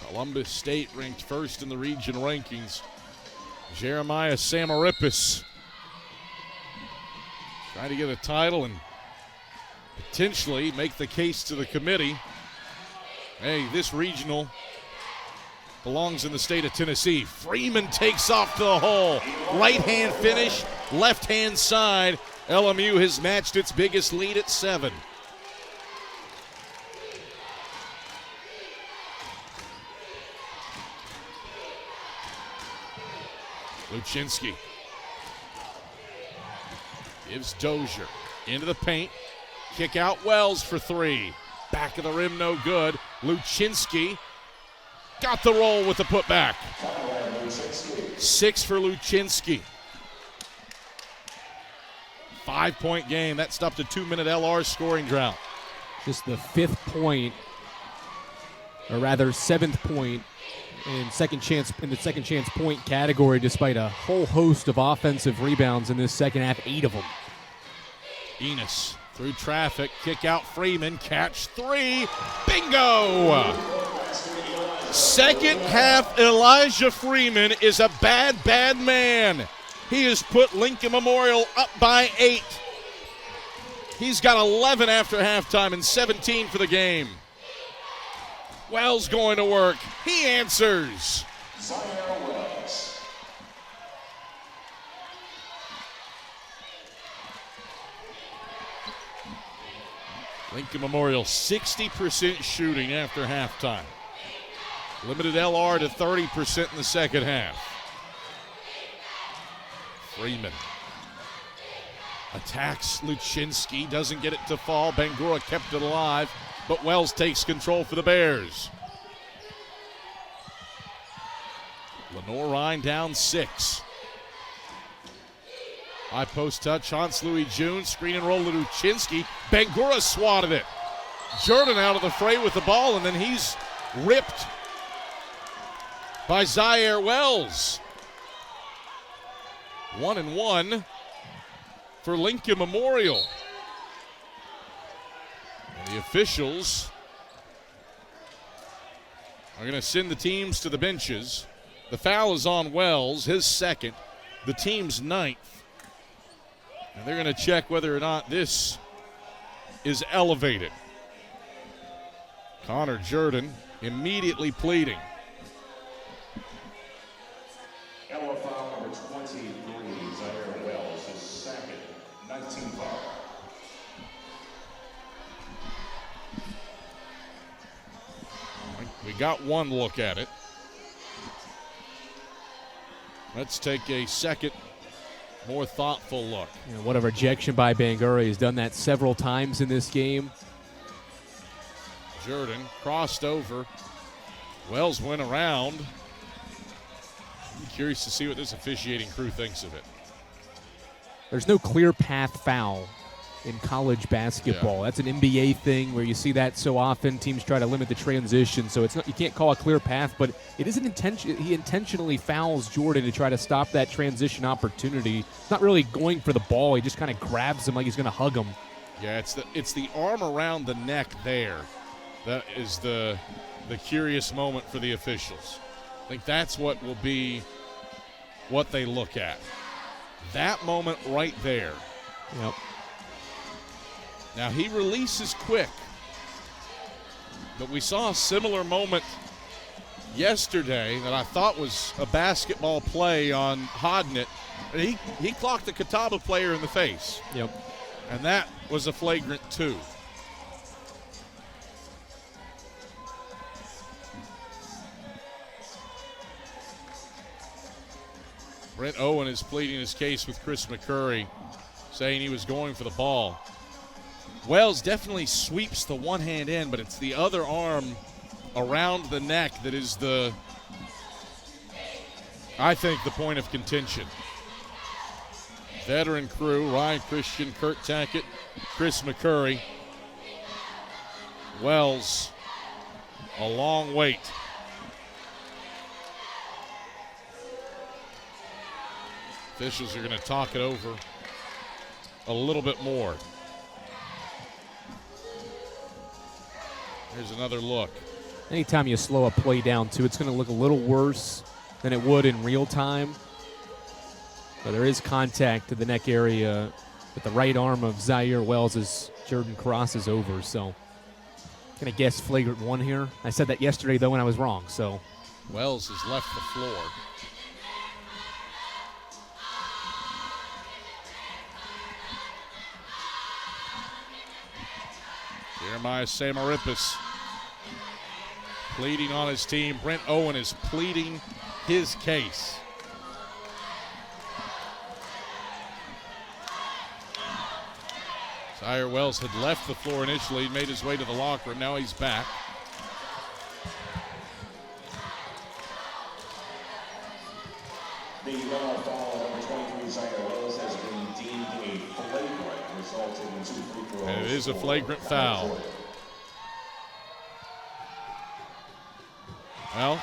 Speaker 1: Columbus State ranked first in the region rankings. Jeremiah Samarippis trying to get a title and potentially make the case to the committee. Hey, this regional belongs in the state of Tennessee. Freeman takes off to the hole. Right-hand finish, left-hand side. LMU has matched its biggest lead at 7. Luczynski gives Dozier into the paint. Kick out Wells for 3. Back of the rim, no good. Luczynski got the roll with the putback. 6 for Luczynski. 5-point game. That stopped a 2-minute LR scoring drought.
Speaker 2: Just the 5th point, or rather 7th point in the second chance point category, despite a whole host of offensive rebounds in this second half, 8 of them.
Speaker 1: Enos through traffic, kick out Freeman, catch 3, bingo! Second half, Elijah Freeman is a bad, bad man. He has put Lincoln Memorial up by 8. He's got 11 after halftime and 17 for the game. Wells going to work. He answers. Lincoln Memorial 60% shooting after halftime. Limited LR to 30% in the second half. Freeman attacks Luczynski, doesn't get it to fall. Bangura kept it alive, but Wells takes control for the Bears. Lenoir Rhyne down 6. High post touch, Hans Louis June, screen and roll to Luczynski. Bangura swatted it. Jordan out of the fray with the ball, and then he's ripped by Zaire Wells. 1-1 for Lincoln Memorial. And the officials are going to send the teams to the benches. The foul is on Wells, his second, the team's 9th. And they're going to check whether or not this is elevated. Connor Jordan immediately pleading.
Speaker 5: Yellow foul number 23, Zaire Wells, his second, 19 foul.
Speaker 1: We got one look at it. Let's take a second, more thoughtful look.
Speaker 2: What a rejection by Bangura. He's done that several times in this game.
Speaker 1: Jordan crossed over. Wells went around. I'm curious to see what this officiating crew thinks of it.
Speaker 2: There's no clear path foul in college basketball. That's an NBA thing where you see that so often. Teams try to limit the transition, so it's not, you can't call a clear path, but it is an intention. He intentionally fouls Jordan to try to stop that transition opportunity. It's not really going for the ball. He just kind of grabs him like he's going to hug him.
Speaker 1: Yeah, it's the arm around the neck there. That is the curious moment for the officials. I think that's what will be what they look at. That moment right there.
Speaker 2: Yep.
Speaker 1: Now, he releases quick, but we saw a similar moment yesterday that I thought was a basketball play on Hodnett. He clocked the Catawba player in the face.
Speaker 2: Yep.
Speaker 1: And that was a flagrant 2. Brent Owen is pleading his case with Chris McCurry, saying he was going for the ball. Wells definitely sweeps the one hand in, but it's the other arm around the neck that is I think, the point of contention. Veteran crew, Ryan Christian, Kurt Tackett, Chris McCurry. Wells, a long wait. Officials are going to talk it over a little bit more. Here's another look.
Speaker 2: Anytime you slow a play down, too, it's going to look a little worse than it would in real time. But there is contact to the neck area with the right arm of Zaire Wells as Jordan crosses over. So I'm going to guess flagrant 1 here. I said that yesterday, though, and I was wrong. So
Speaker 1: Wells has left the floor. Jeremiah Samarippis pleading on his team. Brent Owen is pleading his case. Zaire Wells had left the floor initially. He made his way to the locker room. Now he's back.
Speaker 5: The Lenoir foul on number 23, Zaire Wells, has been deemed a flagrant, resulting in 2 free throws.
Speaker 1: And it is a flagrant foul. Well,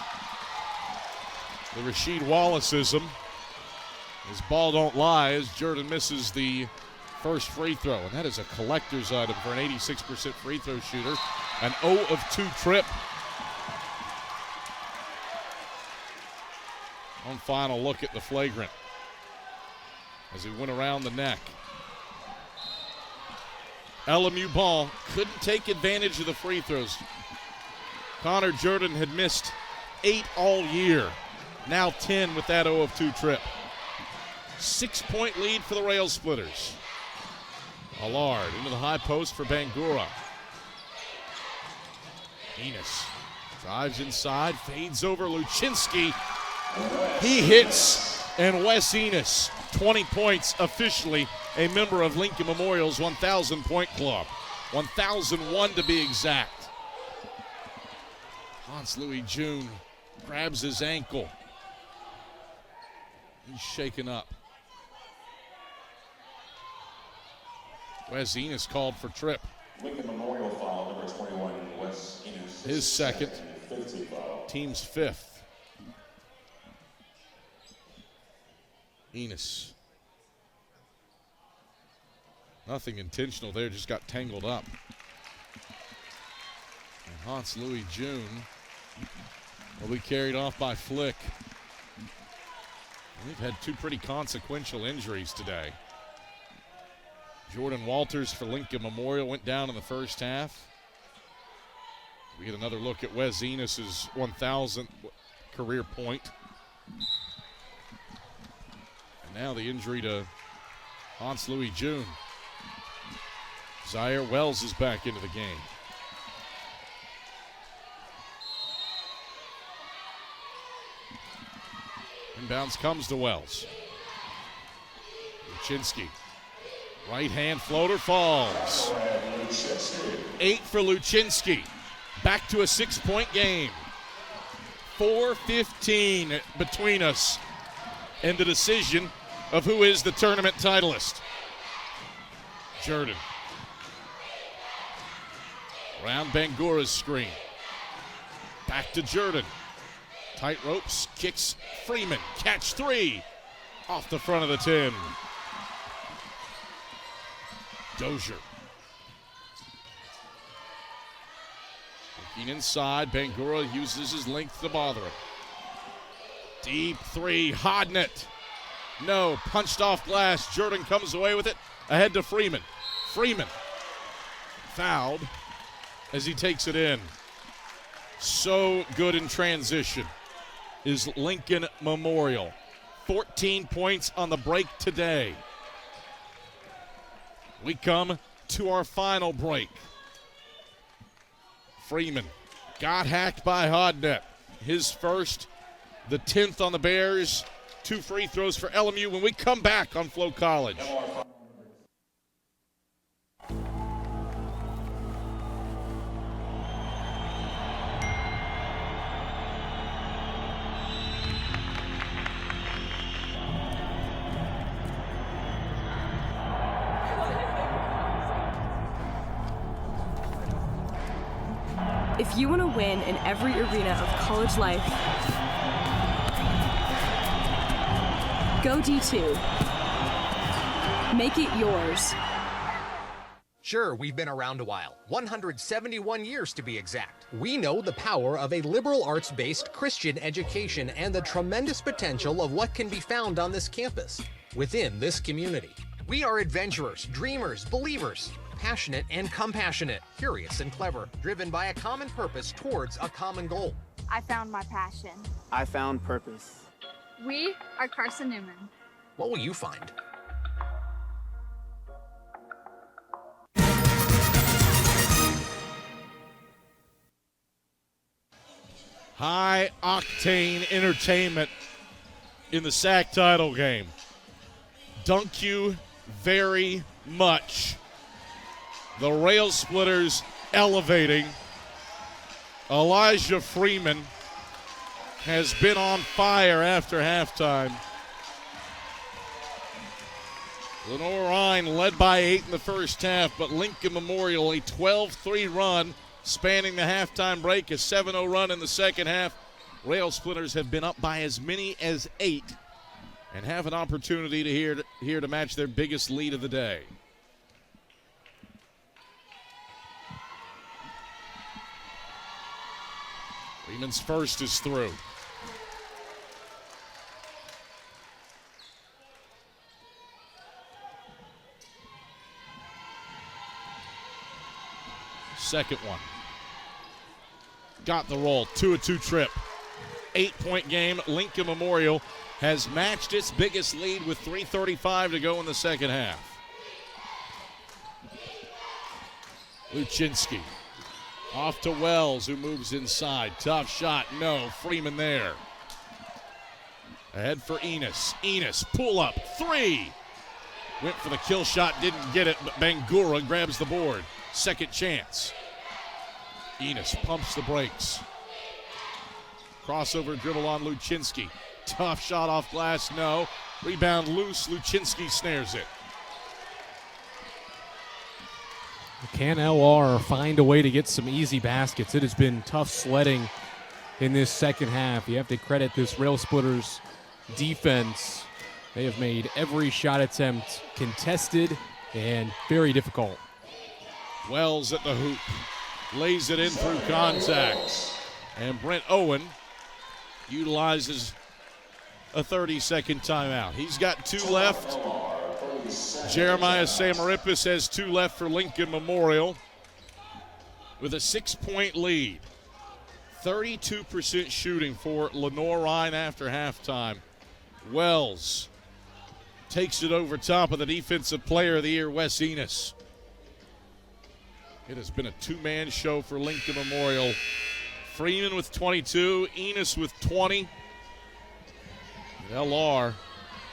Speaker 1: the Rasheed Wallaceism, his ball don't lie, as Jordan misses the first free throw. And that is a collector's item for an 86% free throw shooter. An 0 of 2 trip. One final look at the flagrant as he went around the neck. LMU ball, couldn't take advantage of the free throws. Connor Jordan had missed 8 all year. Now 10 with that 0 of 2 trip. 6-point lead for the Rail Splitters. Allard into the high post for Bangura. Enos drives inside, fades over Luczynski. He hits, and Wes Enos, 20 points, officially a member of Lincoln Memorial's 1,000-point club. 1,001 to be exact. Hans Louis June grabs his ankle. He's shaken up. Wes Enos called for trip.
Speaker 5: Lincoln Memorial foul, number 21, Wes Enos.
Speaker 1: His second, team's 5th. Enos. Nothing intentional there, just got tangled up. And Hans Louis June will be carried off by Flick. We've had 2 pretty consequential injuries today. Jordan Walters for Lincoln Memorial went down in the first half. We get another look at Wes Enos' 1,000th career point. And now the injury to Hans Louis June. Zaire Wells is back into the game. Inbounds comes to Wells. Luczynski. Right hand floater falls. 8 for Luczynski. Back to a 6-point game. 4:15 between us and the decision of who is the tournament titleist. Jordan Around Bangura's screen. Back to Jordan. Tight ropes, kicks Freeman. Catch three. Off the front of the 10. Dozier. Looking inside, Bangura uses his length to bother him. Deep three, Hodnett. No, punched off glass. Jordan comes away with it. Ahead to Freeman. Freeman fouled as he takes it in. So good in transition is Lincoln Memorial. 14 points on the break today. We come to our final break. Freeman got hacked by Hodnett. His first, the 10th on the Bears. 2 free throws for LMU when we come back on Flo College.
Speaker 4: If you want to win in every arena of college life, go D2. Make it yours.
Speaker 12: Sure, we've been around a while, 171 years to be exact. We know the power of a liberal arts-based Christian education and the tremendous potential of what can be found on this campus, within this community. We are adventurers, dreamers, believers, passionate and compassionate, curious and clever, driven by a common purpose towards a common goal.
Speaker 8: I found my passion.
Speaker 13: I found purpose.
Speaker 8: We are Carson Newman.
Speaker 12: What will you find?
Speaker 1: High-octane entertainment in the SAC title game. Thank you very much. The Rail Splitters elevating. Elijah Freeman has been on fire after halftime. Lenoir Rhyne led by 8 in the first half, but Lincoln Memorial a 12-3 run spanning the halftime break, a 7-0 run in the second half. Rail Splitters have been up by as many as 8 and have an opportunity to match their biggest lead of the day. Freeman's first is through. Second one. Got the roll. 2-2 trip. 8-point game. Lincoln Memorial has matched its biggest lead with 3:35 to go in the second half. Luczynski. Off to Wells, who moves inside. Tough shot. No. Freeman there. Ahead for Enos. Enos, pull up. 3. Went for the kill shot. Didn't get it, but Bangura grabs the board. Second chance. Enos pumps the brakes. Crossover dribble on Luczynski. Tough shot off glass. No. Rebound loose. Luczynski snares it.
Speaker 2: Can LR find a way to get some easy baskets? It has been tough sledding in this second half. You have to credit this Rail Splitters defense. They have made every shot attempt contested and very difficult.
Speaker 1: Wells at the hoop. Lays it in through contact. And Brent Owen utilizes a 30-second timeout. He's got 2 left. Jeremiah Samarippis has 2 left for Lincoln Memorial with a 6-point lead. 32% shooting for Lenoir Rhyne after halftime. Wells takes it over top of the Defensive Player of the Year, Wes Enos. It has been a 2-man show for Lincoln Memorial. Freeman with 22, Enos with 20. LR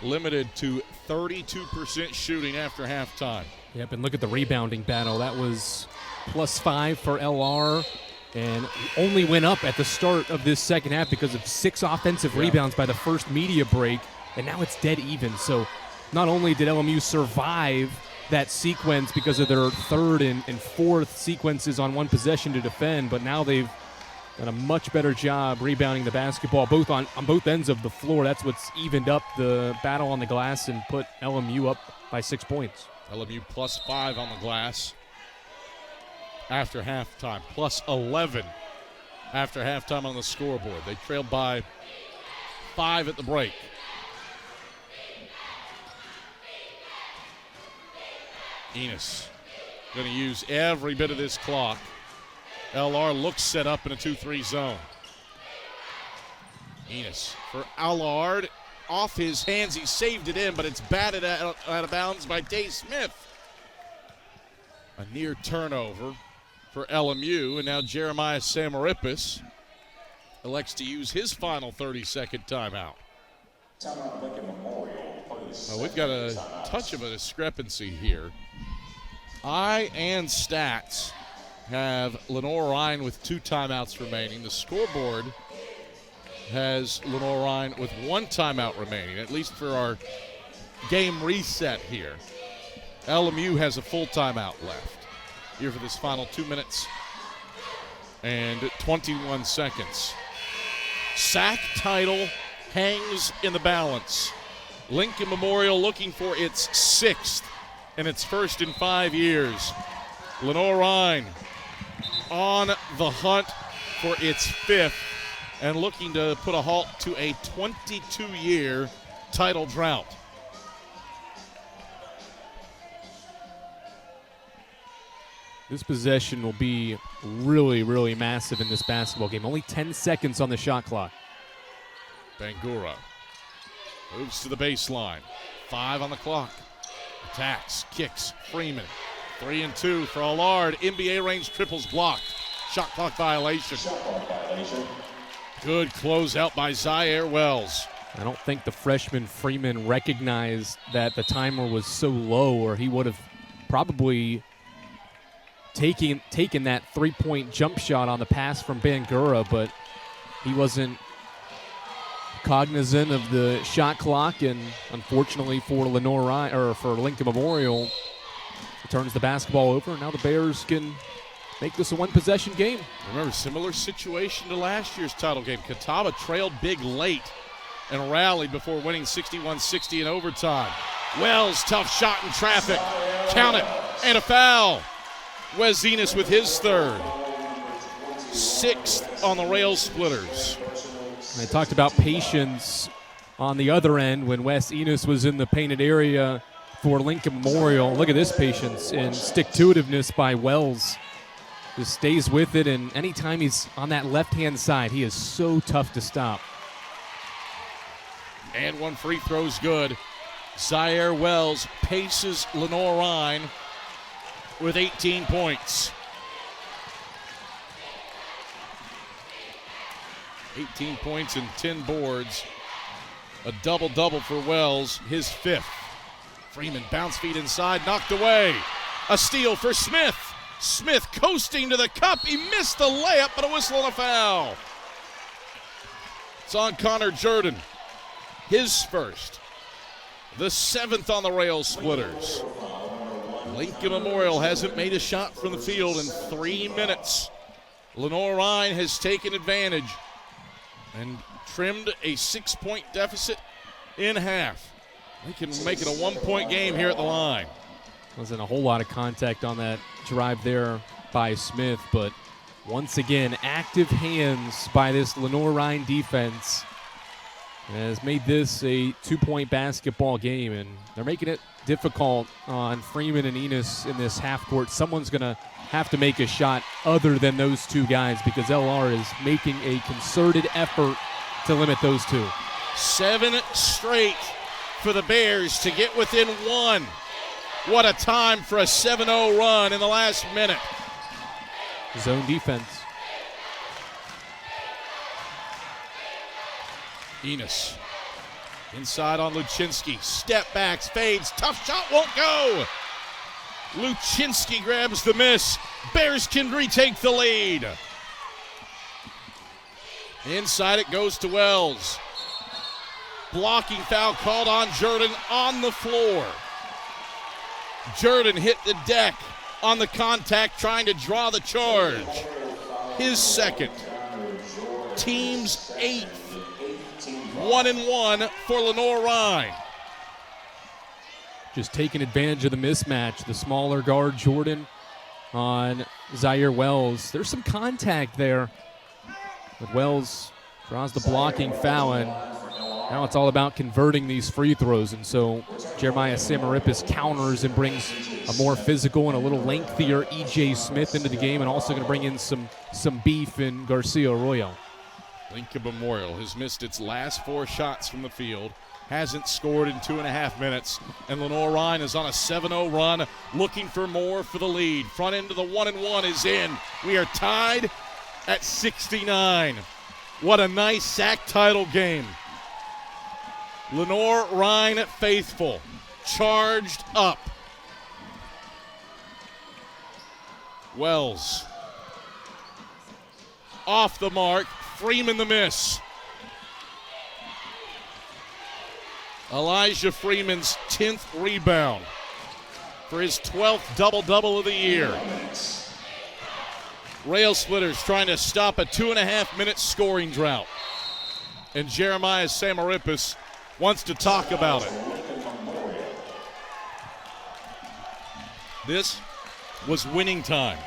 Speaker 1: limited to 32% shooting after halftime.
Speaker 2: Yep, and look at the rebounding battle. That was +5 for LR and only went up at the start of this second half because of 6 offensive rebounds by the first media break, and now it's dead even. So not only did LMU survive that sequence because of their third and fourth sequences on one possession to defend, but now they've done a much better job rebounding the basketball both on both ends of the floor. That's what's evened up the battle on the glass and put LMU up by 6 points.
Speaker 1: LMU +5 on the glass after halftime, +11 after halftime on the scoreboard. They trailed by 5 at the break. Enos going to use every bit of this clock. LR looks set up in a 2-3 zone. Enos for Allard. Off his hands, he saved it in, but it's batted out of bounds by Day Smith. A near turnover for LMU, and now Jeremiah Samarippis elects to use his final 30-second timeout. We've got a touch of a discrepancy here. I and Stats have Lenoir Rhyne with 2 timeouts remaining. The scoreboard has Lenoir Rhyne with 1 timeout remaining, at least for our game reset here. LMU has a full timeout left here for this final 2 minutes and 21 seconds. SAC title hangs in the balance. Lincoln Memorial looking for its 6th and its first in 5 years. Lenoir Rhyne on the hunt for its 5th and looking to put a halt to a 22-year title drought.
Speaker 2: This possession will be really, really massive in this basketball game. Only 10 seconds on the shot clock.
Speaker 1: Bangura moves to the baseline. 5 on the clock. Attacks, kicks, Freeman. 3 and 2 for Allard. NBA range triples blocked. Shot clock violation. Good closeout by Zaire Wells.
Speaker 2: I don't think the freshman Freeman recognized that the timer was so low, or he would have probably taken that 3-point jump shot on the pass from Bangura, but he wasn't cognizant of the shot clock, and unfortunately for Lenoir Rhyne, or for Lincoln Memorial, it turns the basketball over. Now the Bears can make this a 1-possession game.
Speaker 1: Remember, similar situation to last year's title game. Catawba trailed big late and rallied before winning 61-60 in overtime. Wells, tough shot in traffic. Count it, and a foul. Wes Enos with his 3rd. 6th on the rail splitters.
Speaker 2: I talked about patience on the other end when Wes Enos was in the painted area for Lincoln Memorial. Look at this patience and stick-to-itiveness by Wells. Just stays with it, and anytime he's on that left-hand side, he is so tough to stop.
Speaker 1: And 1 free throw's good. Zaire Wells paces Lenoir Rhyne with 18 points. 18 points and 10 boards. A double-double for Wells, his 5th. Freeman bounce feed inside, knocked away. A steal for Smith. Smith coasting to the cup. He missed the layup, but a whistle and a foul. It's on Connor Jordan. His 1st. The 7th on the rail splitters. Lincoln Memorial hasn't made a shot from the field in 3 minutes. Lenoir Rhyne has taken advantage and trimmed a 6-point deficit in half. They can make it a 1-point game here at the line.
Speaker 2: Wasn't a whole lot of contact on that drive there by Smith, but once again, active hands by this Lenoir Rhyne defense has made this a 2-point basketball game, and they're making it difficult on Freeman and Enos in this half court. Someone's going to have to make a shot other than those 2 guys, because LR is making a concerted effort to limit those 2.
Speaker 1: 7 straight for the Bears to get within 1. What a time for a 7-0 run in the last minute.
Speaker 2: Zone defense.
Speaker 1: Enos inside on Luczynski. Step backs, fades, tough shot, won't go. Luczynski grabs the miss. Bears can retake the lead. Inside it goes to Wells. Blocking foul called on Jordan on the floor. Jordan hit the deck on the contact, trying to draw the charge. His second. Team's 8th. 1-1 for Lenoir Rhyne.
Speaker 2: Just taking advantage of the mismatch. The smaller guard, Jordan, on Zaire Wells. There's some contact there. But Wells draws the blocking foul, and now it's all about converting these free throws. And so Jeremiah Samarippis counters and brings a more physical and a little lengthier E.J. Smith into the game, and also going to bring in some beef in Garcia Arroyo.
Speaker 1: Lincoln Memorial has missed its last 4 shots from the field, hasn't scored in 2.5 minutes, and Lenoir Rhyne is on a 7-0 run, looking for more for the lead. Front end of the 1-1 is in. We are tied at 69. What a nice SAC title game. Lenoir Rhyne faithful, charged up. Wells off the mark. Freeman the miss. Elijah Freeman's 10th rebound for his 12th double-double of the year. Rail Splitters trying to stop a 2.5-minute scoring drought. And Jeremiah Samarippis wants to talk about it. This was winning time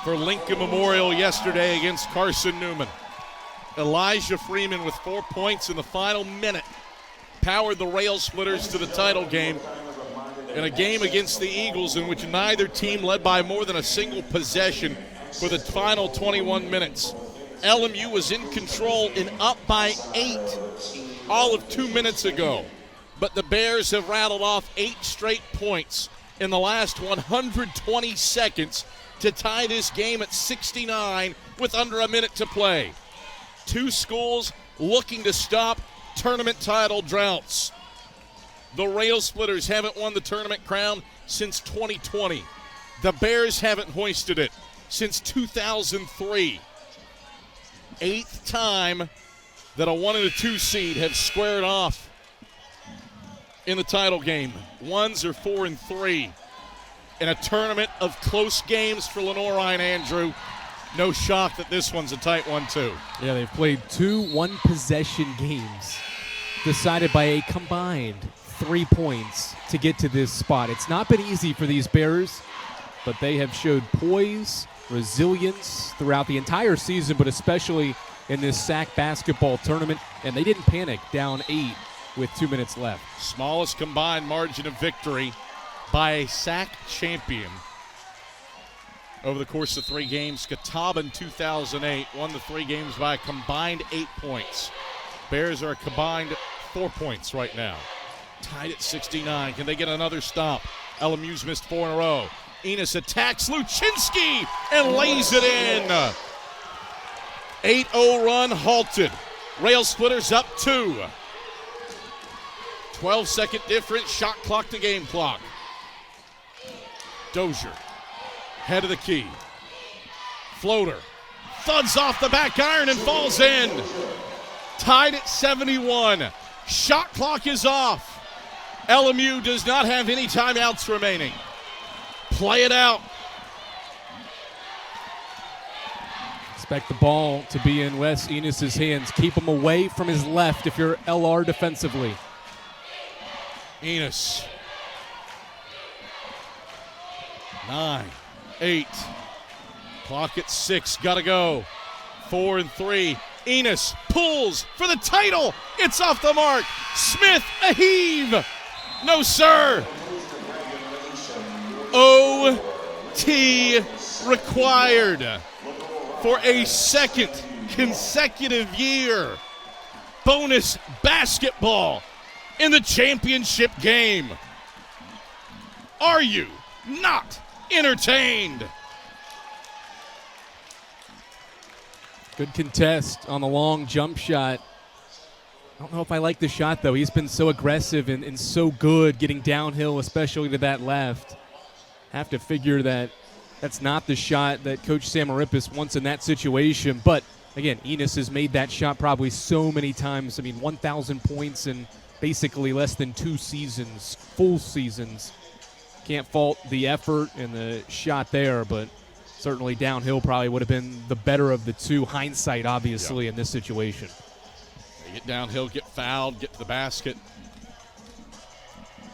Speaker 1: for Lincoln Memorial yesterday against Carson Newman. Elijah Freeman with 4 points in the final minute powered the Rail Splitters to the title game in a game against the Eagles in which neither team led by more than a single possession for the final 21 minutes. LMU was in control and up by 8 all of 2 minutes ago, but the Bears have rattled off 8 straight points in the last 120 seconds to tie this game at 69 with under a minute to play. 2 schools looking to stop tournament title droughts. The Rail Splitters haven't won the tournament crown since 2020. The Bears haven't hoisted it since 2003. 8th time that a 1 and a 2 seed have squared off in the title game. Ones are 4 and 3. In a tournament of close games for Lenoir Rhyne, Andrew. No shock that this one's a tight one, too.
Speaker 2: Yeah, they've played 2 one-possession games decided by a combined 3 points to get to this spot. It's not been easy for these Bears, but they have showed poise, resilience throughout the entire season, but especially in this SAC basketball tournament, and they didn't panic down 8 with 2 minutes left.
Speaker 1: Smallest combined margin of victory by a SAC champion. Over the course of 3 games, Catawba in 2008 won the 3 games by a combined 8 points. Bears are a combined 4 points right now. Tied at 69. Can they get another stop? LMU's missed 4 in a row. Enos attacks Luczynski and lays it in. 8-0 run halted. Rail Splitters up 2. 12-second difference, shot clock to game clock. Dozier, head of the key. Floater, thuds off the back iron and falls in. Tied at 71. Shot clock is off. LMU does not have any timeouts remaining. Play it out.
Speaker 2: Expect the ball to be in Wes Enos's hands. Keep him away from his left if you're LR defensively.
Speaker 1: Enos. 9, 8. Clock at 6. Gotta go. 4 and 3. Enos pulls for the title. It's off the mark. Smith a heave. No, sir. OT required for a second consecutive year. Bonus basketball in the championship game. Are you not entertained?
Speaker 2: Good contest on the long jump shot. I don't know if I like the shot, though. He's been so aggressive and so good getting downhill, especially to that left. Have to figure that that's not the shot that Coach Samarippis wants in that situation. But, again, Enos has made that shot probably so many times. I mean, 1,000 points in basically less than 2 seasons, full seasons. can't fault the effort and the shot there, but certainly downhill probably would have been the better of the two. Hindsight, obviously, in this situation.
Speaker 1: They get downhill, get fouled, get to the basket.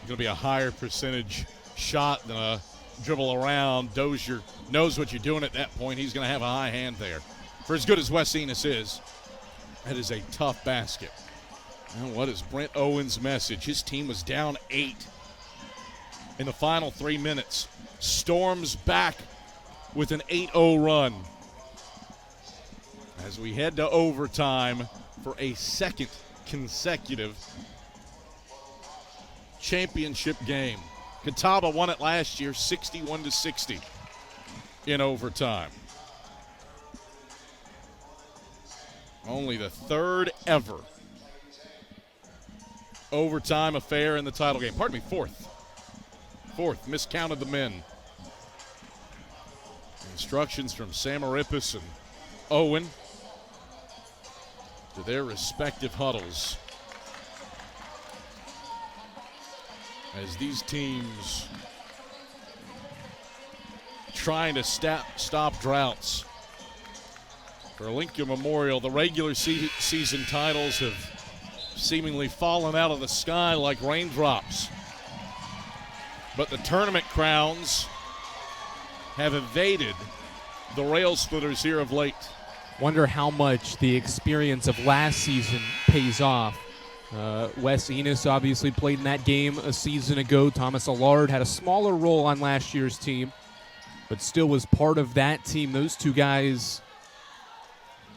Speaker 1: Going to be a higher percentage shot than a dribble around. Dozier knows what you're doing at that point. He's going to have a high hand there. For as good as Wes Enos is, that is a tough basket. And what is Brent Owen's message? His team was down 8 in the final 3 minutes. Storms back with an 8-0 run as we head to overtime for a second consecutive championship game. Catawba won it last year 61-60 in overtime. Only the third ever overtime affair in the title game. Pardon me, fourth. Miscounted the men. Instructions from Samarippis and Owen to their respective huddles as these teams trying to stop droughts. For Lincoln Memorial, the regular season titles have seemingly fallen out of the sky like raindrops. But the tournament crowns have evaded the rail splitters here of late.
Speaker 2: Wonder how much the experience of last season pays off. Wes Enos obviously played in that game a season ago. Thomas Allard had a smaller role on last year's team, but still was part of that team. Those two guys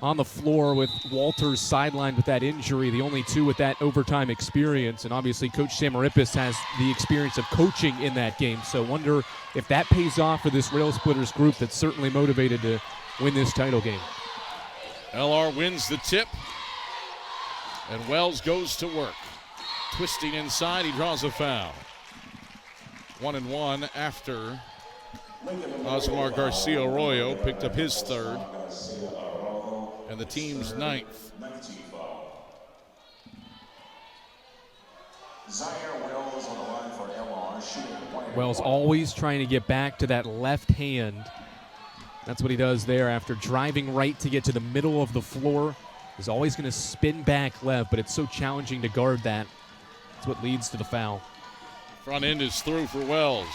Speaker 2: on the floor with Walters sidelined with that injury, the only two with that overtime experience. And obviously Coach Samarippis has the experience of coaching in that game. So wonder if that pays off for this Rail Splitters group that's certainly motivated to win this title game.
Speaker 1: LR wins the tip, and Wells goes to work. Twisting inside, he draws a foul. 1-1 after Osmar Garcia Arroyo picked up his third and the team's 9th.
Speaker 2: Wells always trying to get back to that left hand. That's what he does there after driving right to get to the middle of the floor. He's always going to spin back left, but it's so challenging to guard that. That's what leads to the foul.
Speaker 1: Front end is through for Wells.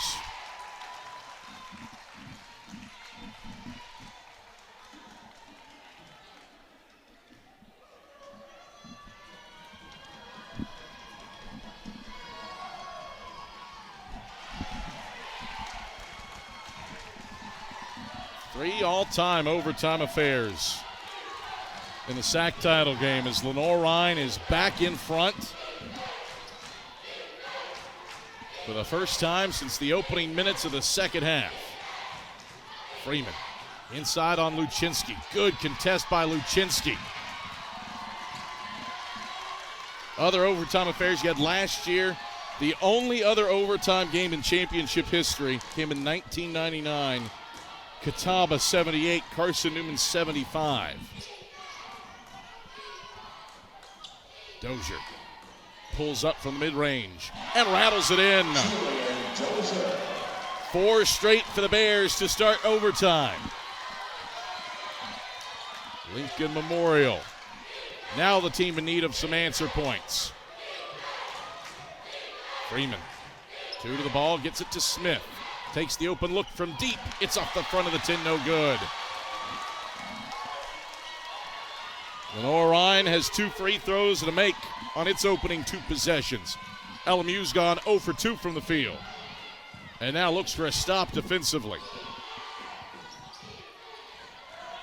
Speaker 1: Three all-time overtime affairs in the SAC title game as Lenoir Rhyne is back in front for the first time since the opening minutes of the second half. Freeman inside on Luczynski. Good contest by Luczynski. Other overtime affairs you had last year. The only other overtime game in championship history came in 1999. Catawba 78, Carson Newman 75. Dozier pulls up from the mid-range and rattles it in. 4 straight for the Bears to start overtime. Lincoln Memorial, now the team in need of some answer points. Freeman, 2 to the ball, gets it to Smith. Takes the open look from deep. It's off the front of the tin, no good. Lenoir Rhyne has 2 free throws to make on its opening 2 possessions. LMU's gone 0 for 2 from the field. And now looks for a stop defensively.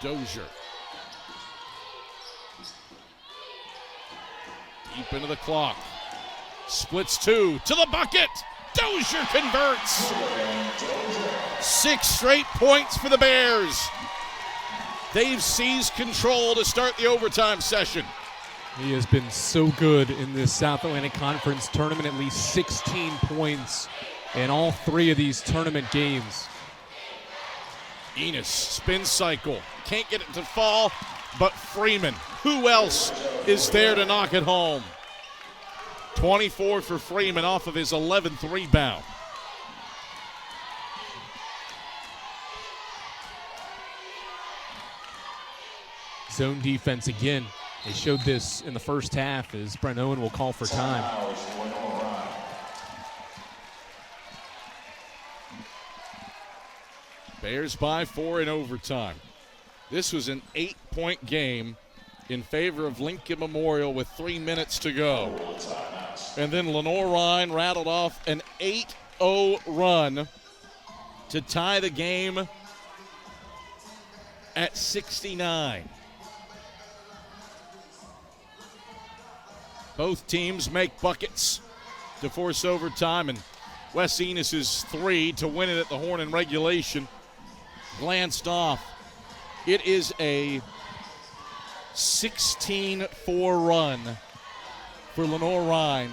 Speaker 1: Dozier. Deep into the clock. Splits 2 to the bucket. Dozier converts. 6 straight points for the Bears. They've seized control to start the overtime session.
Speaker 2: He has been so good in this South Atlantic Conference tournament, at least 16 points in all 3 of these tournament games.
Speaker 1: Enos, spin cycle, can't get it to fall, but Freeman, who else is there to knock it home? 24 for Freeman off of his 11th rebound.
Speaker 2: Zone defense again. They showed this in the first half as Brent Owen will call for time.
Speaker 1: Bears by 4 in overtime. This was an 8-point game in favor of Lincoln Memorial with 3 minutes to go. And then Rhyne rattled off an 8-0 run to tie the game at 69. Both teams make buckets to force overtime, and West Enos's 3 to win it at the Horn in regulation glanced off. It is a 16-4 run for Rhyne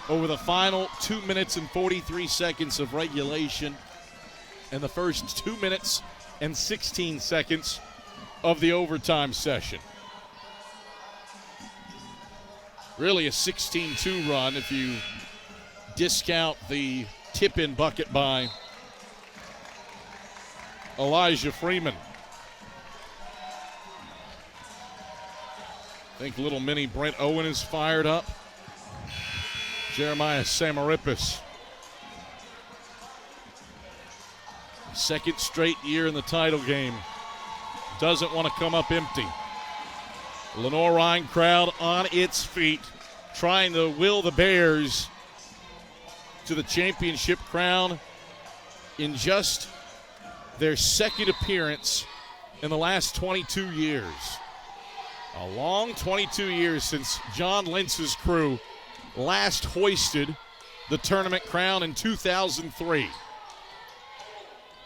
Speaker 1: over the final 2 minutes and 43 seconds of regulation and the first 2 minutes and 16 seconds of the overtime session. Really a 16-2 run if you discount the tip-in bucket by Elijah Freeman. I think little mini Brent Owen is fired up. Jeremiah Samarippis. Second straight year in the title game. Doesn't want to come up empty. Rhyne crowd on its feet, trying to will the Bears to the championship crown in just their second appearance in the last 22 years. A long 22 years since John Lintz's crew last hoisted the tournament crown in 2003.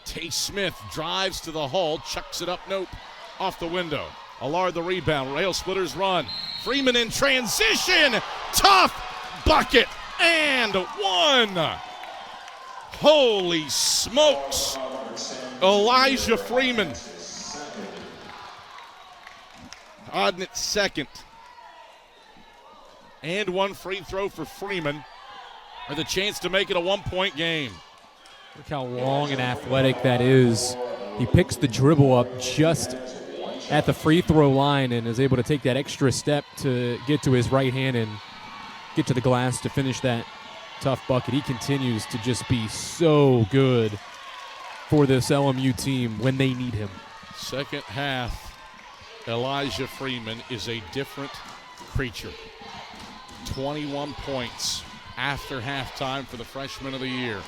Speaker 1: Tay Smith drives to the hull, chucks it up, nope, off the window. Allard the rebound, rail splitters run. Freeman in transition, tough bucket, and one. Holy smokes, Elijah Freeman. Odnett second. And one free throw for Freeman with a chance to make it a 1-point game.
Speaker 2: Look how long and athletic that is. He picks the dribble up just at the free throw line and is able to take that extra step to get to his right hand and get to the glass to finish that tough bucket. He continues to just be so good for this LMU team when they need him.
Speaker 1: Second half, Elijah Freeman is a different creature. 21 points after halftime for the freshman of the year.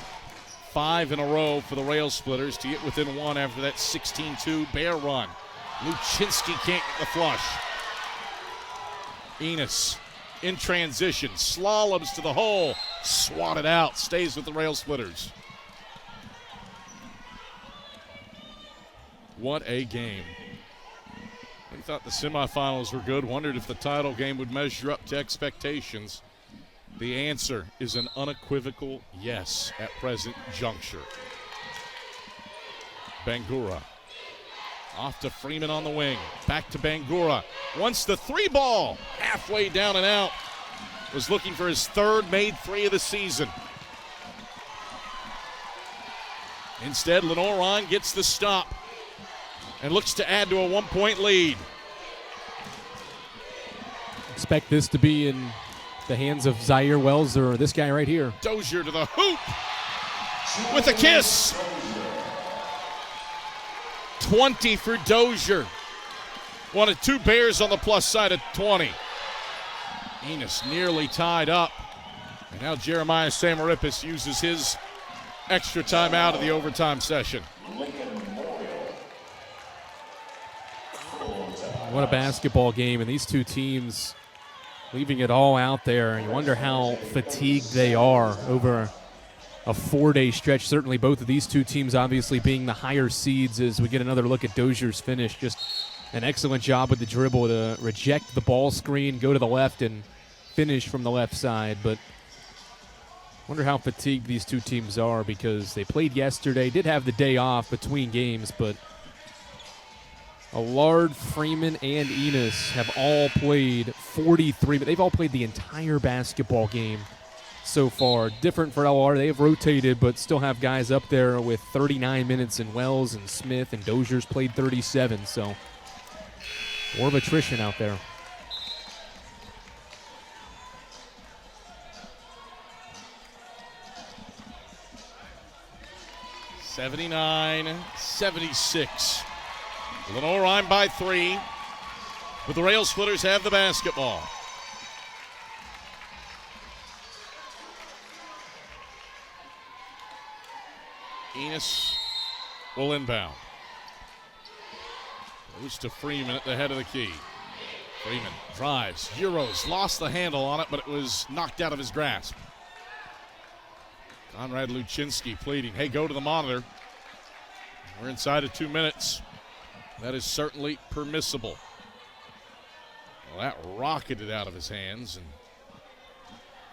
Speaker 1: 5 in a row for the Rail Splitters to get within 1 after that 16-2 Bear run. Luczynski can't get the flush. Enos in transition, slaloms to the hole, swatted out, stays with the Rail Splitters. What a game. We thought the semifinals were good, wondered if the title game would measure up to expectations. The answer is an unequivocal yes at present juncture. Bangura off to Freeman on the wing. Back to Bangura. Wants the 3 ball. Halfway down and out. Was looking for his third made 3 of the season. Instead, Rhyne gets the stop and looks to add to a 1-point lead.
Speaker 2: Expect this to be in the hands of Zaire Wells or this guy right here.
Speaker 1: Dozier to the hoop with a kiss. 20 for Dozier. One of 2 Bears on the plus side of 20. Enos nearly tied up. And now Jeremiah Samarippis uses his extra time out of the overtime session.
Speaker 2: What a basketball game, and these two teams leaving it all out there. And you wonder how fatigued they are over a 4-day stretch. Certainly both of these two teams obviously being the higher seeds as we get another look at Dozier's finish. Just an excellent job with the dribble to reject the ball screen, go to the left, and finish from the left side. But wonder how fatigued these two teams are because they played yesterday, did have the day off between games, but Allard, Freeman, and Enos have all played 43, but they've all played the entire basketball game so far. Different for LR, they have rotated, but still have guys up there with 39 minutes in Wells and Smith, and Dozier's played 37. So War of attrition out there.
Speaker 1: (79-76). Lenoir Rhyne by 3, but the Rail Splitters have the basketball. Enos will inbound. Goes to Freeman at the head of the key. Freeman drives, Euros, lost the handle on it, but it was knocked out of his grasp. Conrad Luczynski pleading, hey, go to the monitor. We're inside of 2 minutes. That is certainly permissible. Well, that rocketed out of his hands, and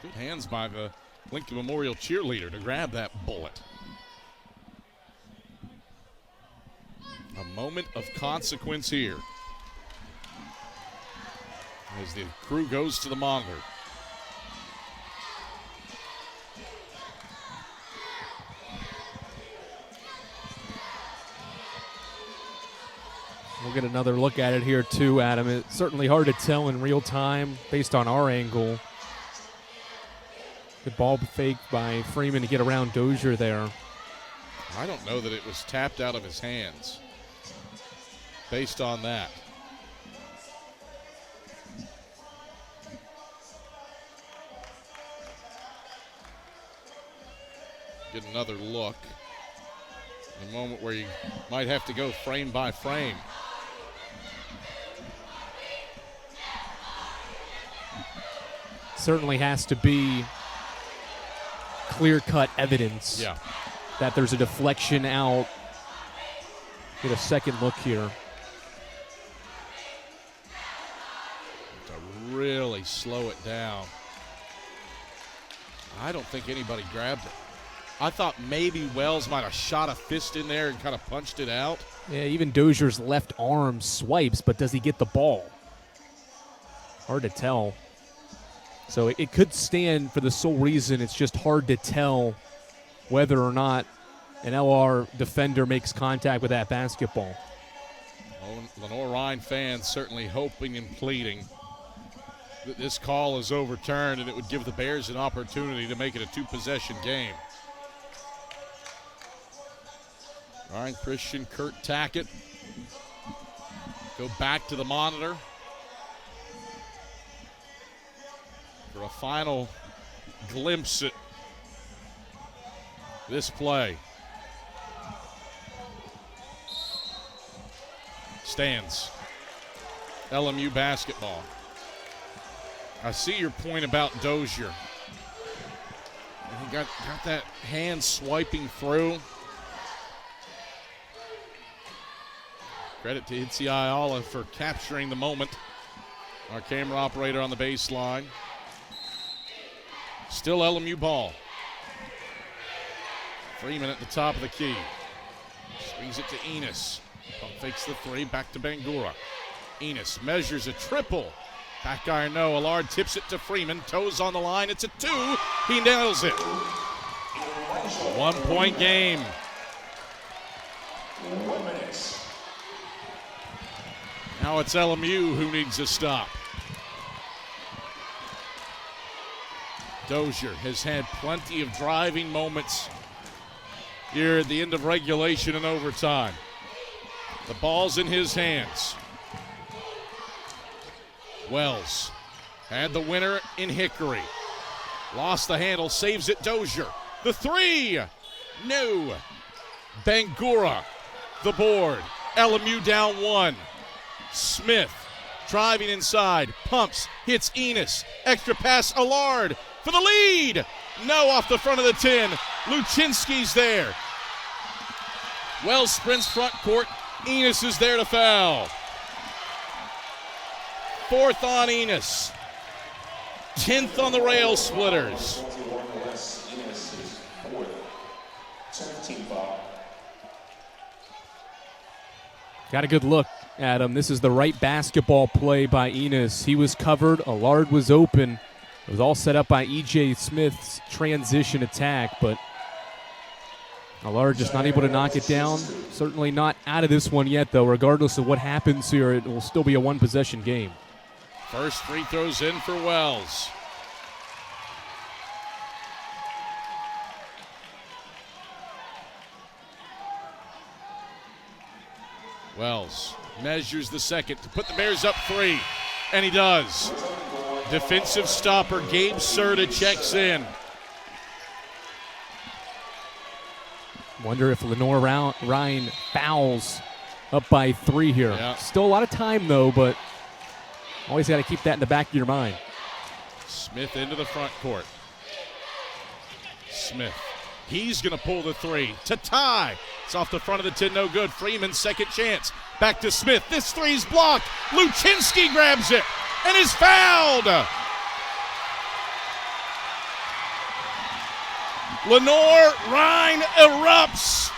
Speaker 1: good hands by the Lincoln Memorial cheerleader to grab that bullet. A moment of consequence here as the crew goes to the monitor.
Speaker 2: We'll get another look at it here too, Adam. It's certainly hard to tell in real time based on our angle. Good ball fake by Freeman to get around Dozier there.
Speaker 1: I don't know that it was tapped out of his hands based on that. Get another look. A moment where you might have to go frame by frame.
Speaker 2: Certainly has to be clear-cut evidence that there's a deflection out. Get a second look here.
Speaker 1: To really slow it down. I don't think anybody grabbed it. I thought maybe Wells might have shot a fist in there and kind of punched it out.
Speaker 2: Yeah, even Dozier's left arm swipes, but does he get the ball? Hard to tell. So it could stand for the sole reason it's just hard to tell whether or not an LR defender makes contact with that basketball.
Speaker 1: Lenoir Rhyne fans certainly hoping and pleading that this call is overturned and it would give the Bears an opportunity to make it a 2-possession game. Ryan Christian, Kurt Tackett go back to the monitor for a final glimpse at this play. Stands. LMU basketball. I see your point about Dozier. He got that hand swiping through. Credit to Itzi Ayala for capturing the moment. Our camera operator on the baseline. Still LMU ball. Freeman at the top of the key. Swings it to Enos. Pump fakes the 3, back to Bangura. Enos measures a triple. Back iron no. Allard tips it to Freeman. Toes on the line. It's a 2. He nails it. 1-point game.
Speaker 5: 1 minute.
Speaker 1: Now it's LMU who needs a stop. Dozier has had plenty of driving moments here at the end of regulation and overtime. The ball's in his hands. Wells had the winner in Hickory. Lost the handle, saves it Dozier. The 3, no. Bangura, the board. LMU down 1. Smith driving inside, pumps, hits Enos. Extra pass, Allard for the lead. No, off the front of the 10. Luczynski's there. Wells sprints front court. Enos is there to foul. 4th on Enos. 10th on the Rail Splitters.
Speaker 2: Got a good look, Adam. This is the right basketball play by Enos. He was covered. Allard was open. It was all set up by E.J. Smith's transition attack, but Allard just not able to knock it down. Certainly not out of this one yet, though. Regardless of what happens here, it will still be a one-possession game.
Speaker 1: First free throws in for Wells. Wells measures the second to put the Bears up 3, and he does. Defensive stopper Gabe Serta checks in.
Speaker 2: Wonder if Lenoir Rhyne fouls up by 3 here.
Speaker 1: Yeah.
Speaker 2: Still a lot of time, though, but always got to keep that in the back of your mind.
Speaker 1: Smith into the front court. Smith. He's going to pull the 3 to tie. It's off the front of the 10, no good. Freeman, second chance. Back to Smith. This 3's blocked. Luczynski grabs it and is fouled. Lenoir Rhyne erupts.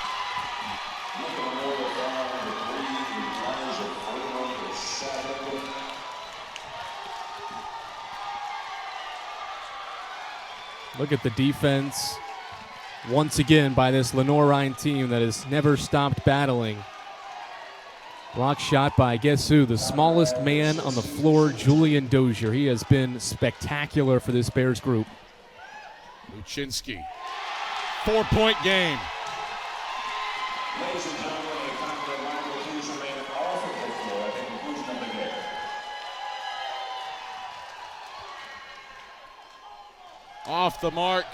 Speaker 2: Look at the defense once again by this Lenoir Rhyne team that has never stopped battling. Block shot by, guess who? The smallest man on the floor, Julian Dozier. He has been spectacular for this Bears group.
Speaker 1: Luczynski, 4-point game.
Speaker 5: Ladies and gentlemen, a confident line will please remain off of the floor at the conclusion of the game.
Speaker 1: Off the mark.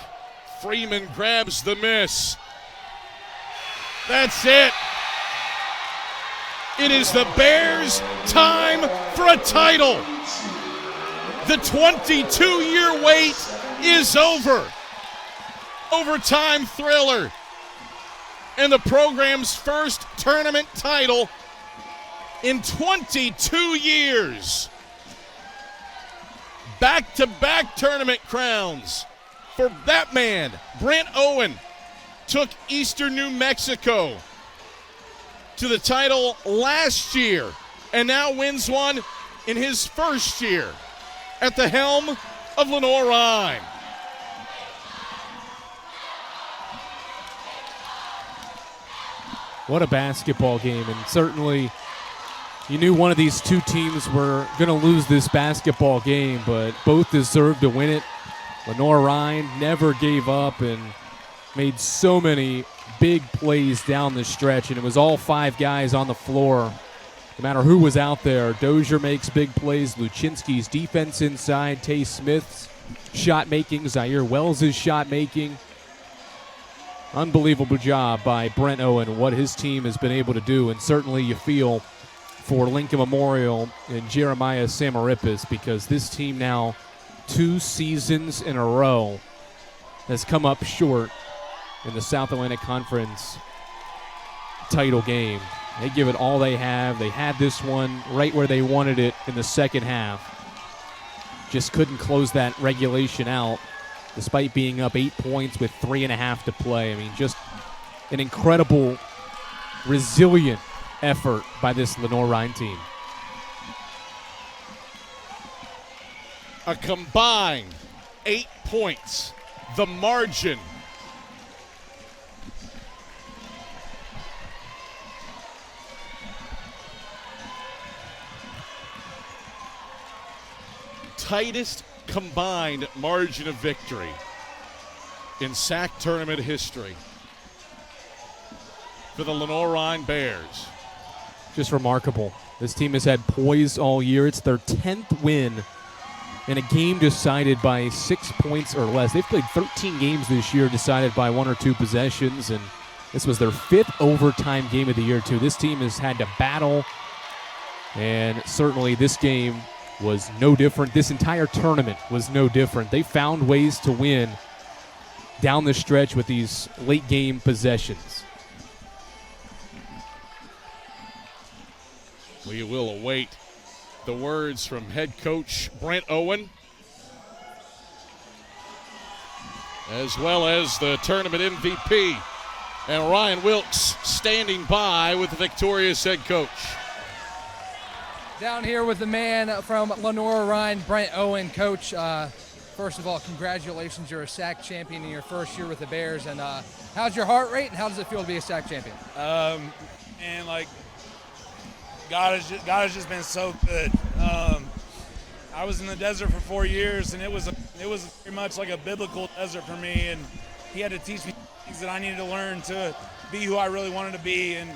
Speaker 1: Freeman grabs the miss. That's it. It is the Bears' time for a title. The 22-year wait is over. Overtime thriller. And the program's first tournament title in 22 years. Back-to-back tournament crowns for that man. Brent Owen took Eastern New Mexico to the title last year and now wins one in his first year at the helm of Lenoir Rhyne.
Speaker 2: What a basketball game, and certainly you knew one of these two teams were going to lose this basketball game, but both deserved to win it. Lenoir Rhyne never gave up and made so many big plays down the stretch, and it was all 5 guys on the floor. No matter who was out there, Dozier makes big plays, Luczynski's defense inside, Tay Smith's shot making, Zaire Wells' shot making. Unbelievable job by Brent Owen, what his team has been able to do, and certainly you feel for Lincoln Memorial and Jeremiah Samarippis, because this team now 2 seasons in a row has come up short in the South Atlantic Conference title game. They give it all they have. They had this one right where they wanted it in the second half. Just couldn't close that regulation out despite being up 8 points with 3.5 to play. I mean, just an incredible, resilient effort by this Lenoir Rhyne team.
Speaker 1: A combined 8 points. The margin. Tightest combined margin of victory in SAC tournament history for the Lenoir Rhyne Bears.
Speaker 2: Just remarkable. This team has had poise all year. It's their 10th win in a game decided by 6 points or less. They've played 13 games this year decided by 1 or 2 possessions, and this was their 5th overtime game of the year, too. This team has had to battle, and certainly this game was no different. This entire tournament was no different. They found ways to win down the stretch with these late game possessions.
Speaker 1: We will await the words from head coach Brent Owen, as well as the tournament MVP, and Ryan Wilkes standing by with the victorious head coach.
Speaker 16: Down here with the man from Lenoir Rhyne, Brent Owen. Coach, first of all, congratulations. You're a SAC champion in your first year with the Bears. And how's your heart rate, and how does it feel to be a SAC champion?
Speaker 17: And like, God has just been so good. I was in the desert for 4 years, and it was very much like a biblical desert for me. And He had to teach me things that I needed to learn to be who I really wanted to be. And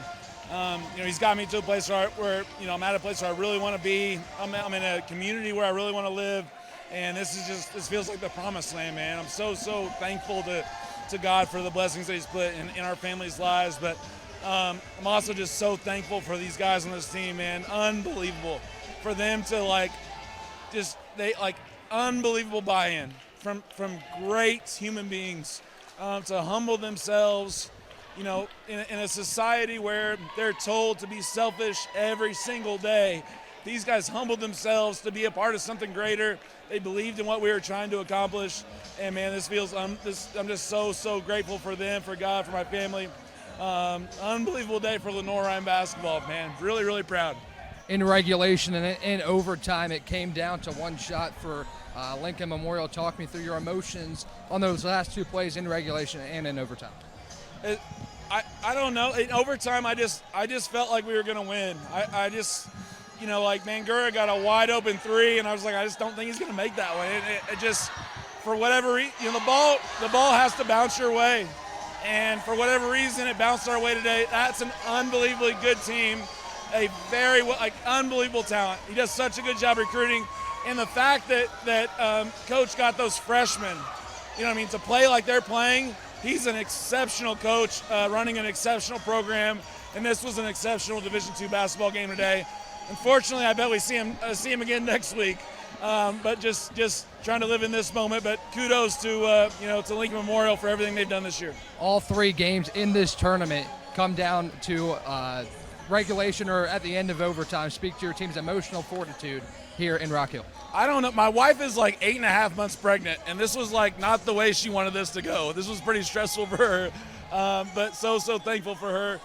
Speaker 17: He's got me to a place where I'm at a place where I really want to be. I'm in a community where I really want to live. And this feels like the promised land, man. I'm so thankful to God for the blessings that He's put in our families' lives. But I'm also just so thankful for these guys on this team, man. Unbelievable for them to unbelievable buy-in from great human beings to humble themselves. In a society where they're told to be selfish every single day, these guys humbled themselves to be a part of something greater. They believed in what we were trying to accomplish, and man, I'm just so grateful for them, for God, for my family. Unbelievable day for Lenoir Rhyne basketball, man. Really proud.
Speaker 16: In regulation and in overtime, it came down to one shot for Lincoln Memorial. Talk me through your emotions on those last two plays in regulation and in overtime.
Speaker 17: I don't know. In overtime, I just felt like we were going to win. I just, Mangura got a wide open three, and I was like, I just don't think he's going to make that one. It just, for whatever reason, the ball has to bounce your way. And for whatever reason, it bounced our way today. That's an unbelievably good team, a very unbelievable talent. He does such a good job recruiting, and the fact that Coach got those freshmen, to play like they're playing. He's an exceptional coach, running an exceptional program, and this was an exceptional Division II basketball game today. Unfortunately, I bet we see him again next week. But just trying to live in this moment. But kudos to Lincoln Memorial for everything they've done this year.
Speaker 16: All three games in this tournament come down to regulation or at the end of overtime. Speak to your team's emotional fortitude here in Rock Hill.
Speaker 17: I don't know. My wife is 8.5 months pregnant, and this was not the way she wanted this to go. This was pretty stressful for her, but so thankful for her.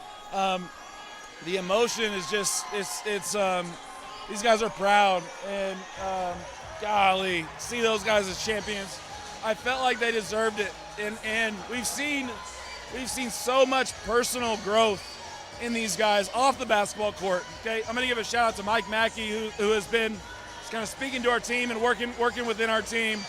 Speaker 17: The emotion is just these guys are proud, and golly, see those guys as champions. I felt like they deserved it, and we've seen so much personal growth in these guys off the basketball court. Okay, I'm going to give a shout out to Mike Mackey, who has been kind of speaking to our team and working within our team.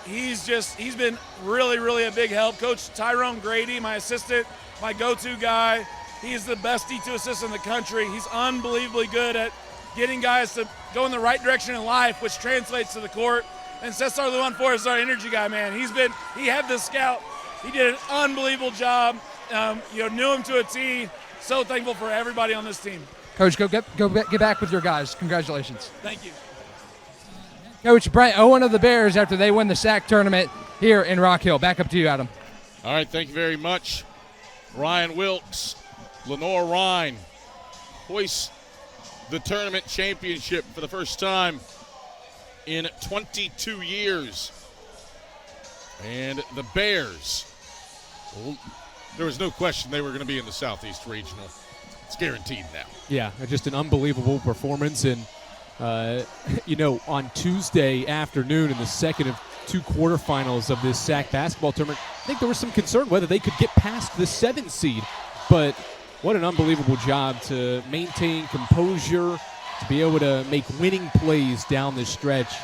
Speaker 17: He's been really a big help. Coach Tyrone Grady, my assistant, my go-to guy. He's the best D2 assistant in the country. He's unbelievably good at getting guys to go in the right direction in life, which translates to the court. And Cesar Luan-Ford is our energy guy, man. He had the scout. He did an unbelievable job. Knew him to a T. So thankful for everybody on this team.
Speaker 16: Coach, get back with your guys. Congratulations.
Speaker 17: Thank you.
Speaker 16: Coach Brent Owen of the Bears after they win the SAC tournament here in Rock Hill. Back up to you, Adam.
Speaker 1: All right, thank you very much. Ryan Wilkes, Lenoir Rhyne hoists the tournament championship for the first time in 22 years. And the Bears, there was no question they were going to be in the Southeast Regional. It's guaranteed now.
Speaker 2: Yeah, just an unbelievable performance. And, on Tuesday afternoon in the second of two quarterfinals of this SAC basketball tournament, I think there was some concern whether they could get past the 7th seed. But what an unbelievable job to maintain composure, to be able to make winning plays down the stretch.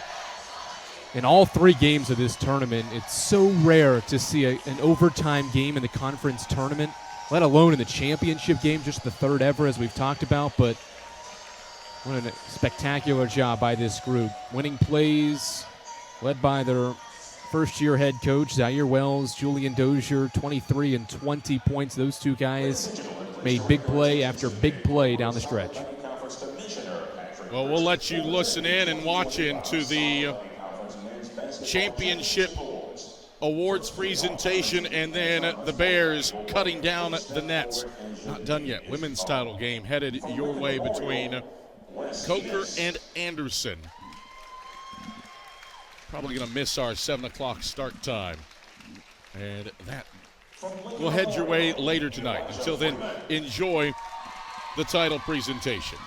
Speaker 2: In all three games of this tournament, it's so rare to see an overtime game in the conference tournament, let alone in the championship game, just the third ever, as we've talked about. But what a spectacular job by this group. Winning plays led by their first-year head coach, Zaire Wells, Julian Dozier, 23 and 20 points. Those two guys made big play after big play down the stretch.
Speaker 1: Well, we'll let you listen in and watch into the championship awards presentation, and then the Bears cutting down the nets. Not done yet. Women's title game headed your way between Coker and Anderson. Probably going to miss our 7 o'clock start time. And that will head your way later tonight. Until then, enjoy the title presentation.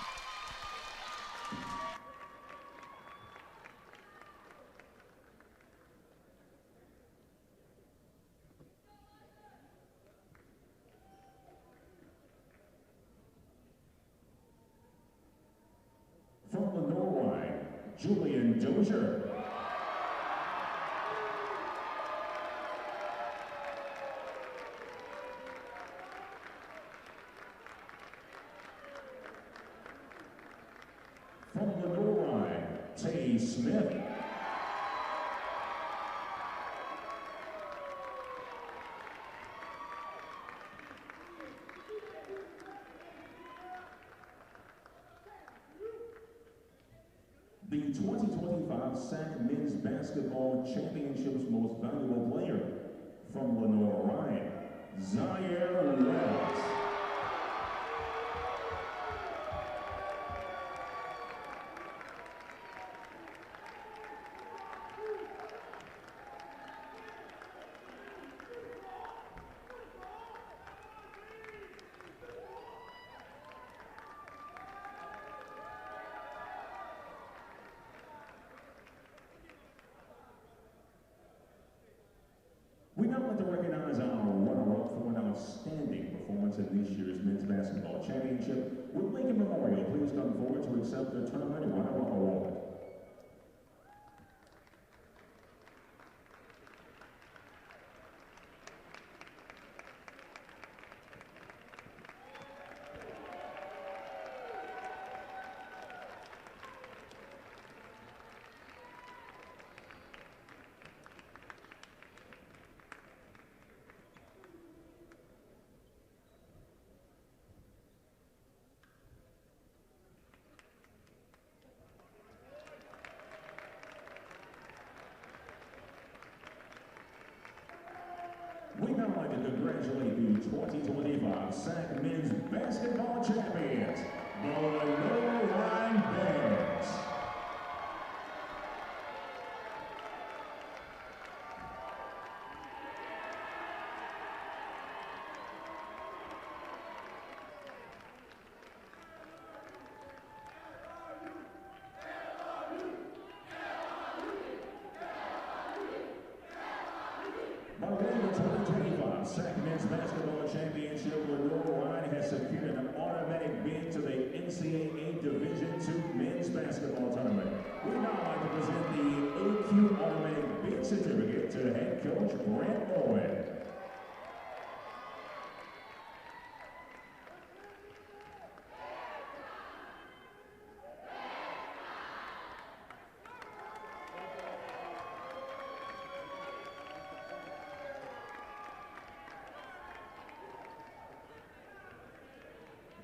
Speaker 5: Julian Dozier. From Lenoir, Tay Smith. The 2025 SAC Men's Basketball Championships Most Valuable Player from Lenoir, Rhyne, Zaire Wells. We now like to recognize our runner-up for an outstanding performance at this year's Men's Basketball Championship. With Lincoln Memorial, please come forward to accept the tournament runner-up award. We now like to congratulate the 2025 SAC Men's Basketball Champions, the Lenoir Rhyne Bears. By winning the 2025 SAC Men's Basketball Championship, Lenoir Rhyne has secured an automatic bid to the NCAA Division II Men's Basketball Tournament. We now like to present the AQ Automatic Bid Certificate to head coach Grant Owen.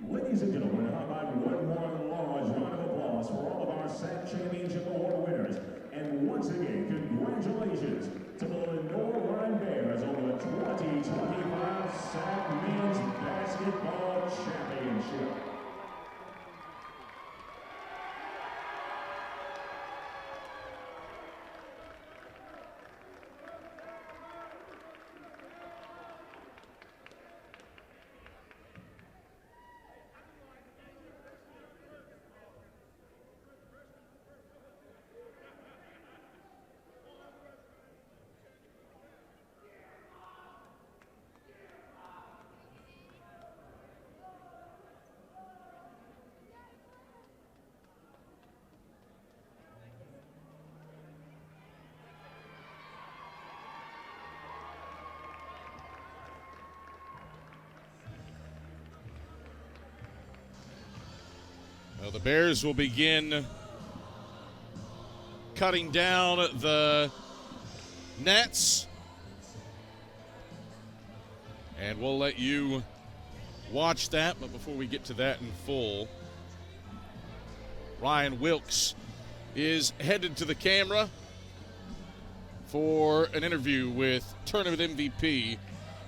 Speaker 5: Ladies and gentlemen, how about one more large round of applause for all of our SAC Championship Award winners. And once again, congratulations to the Lenoir Rhyne Bears on the 2025 SAC Men's Basketball Championship.
Speaker 1: Well, the Bears will begin cutting down the nets. And we'll let you watch that. But before we get to that in full, Ryan Wilkes is headed to the camera for an interview with tournament MVP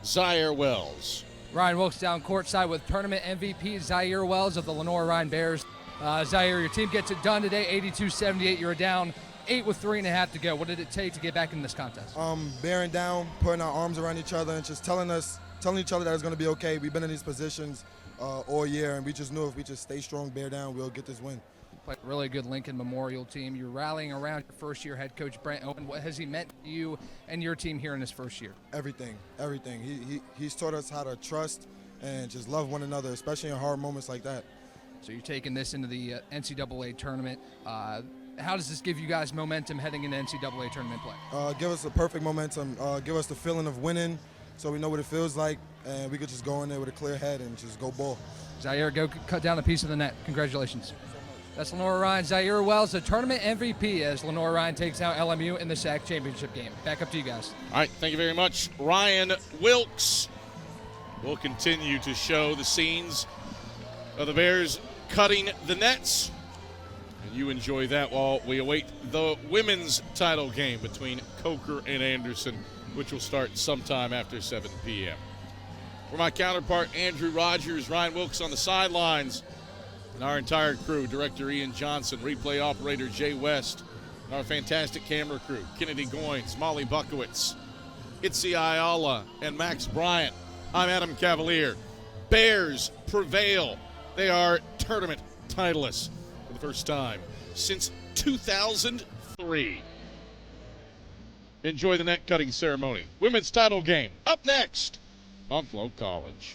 Speaker 1: Zaire Wells.
Speaker 16: Ryan Wilkes down courtside with tournament MVP Zaire Wells of the Lenoir Rhyne Bears. Zaire, your team gets it done today, 82-78. You were down 8 with 3.5 to go. What did it take to get back in this contest?
Speaker 11: Bearing down, putting our arms around each other, and just telling each other that it's going to be okay. We've been in these positions all year, and we just knew if we just stay strong, bear down, we'll get this win.
Speaker 16: Played a really good Lincoln Memorial team. You're rallying around your first-year head coach, Brent Owen. What has he meant to you and your team here in his first year?
Speaker 11: Everything. He's taught us how to trust and just love one another, especially in hard moments like that.
Speaker 16: So you're taking this into the NCAA tournament. how does this give you guys momentum heading into NCAA tournament play?
Speaker 11: Give us a perfect momentum. Give us the feeling of winning so we know what it feels like, and we could just go in there with a clear head and just go ball.
Speaker 16: Zaire, go cut down a piece of the net. Congratulations. That's Lenoir Rhyne. Zaire Wells, the tournament MVP as Lenoir Rhyne takes out LMU in the SAC championship game. Back up to you guys.
Speaker 1: All right, thank you very much. Ryan Wilkes will continue to show the scenes of the Bears cutting the nets. And you enjoy that while we await the women's title game between Coker and Anderson, which will start sometime after 7 p.m. For my counterpart, Andrew Rogers, Ryan Wilkes on the sidelines, and our entire crew, Director Ian Johnson, Replay Operator Jay West, and our fantastic camera crew, Kennedy Goins, Molly Buckowitz, Itzi Ayala, and Max Bryant. I'm Adam Cavalier. Bears prevail. They are tournament titleists for the first time since 2003. Enjoy the net cutting ceremony. Women's title game up next on Flow College.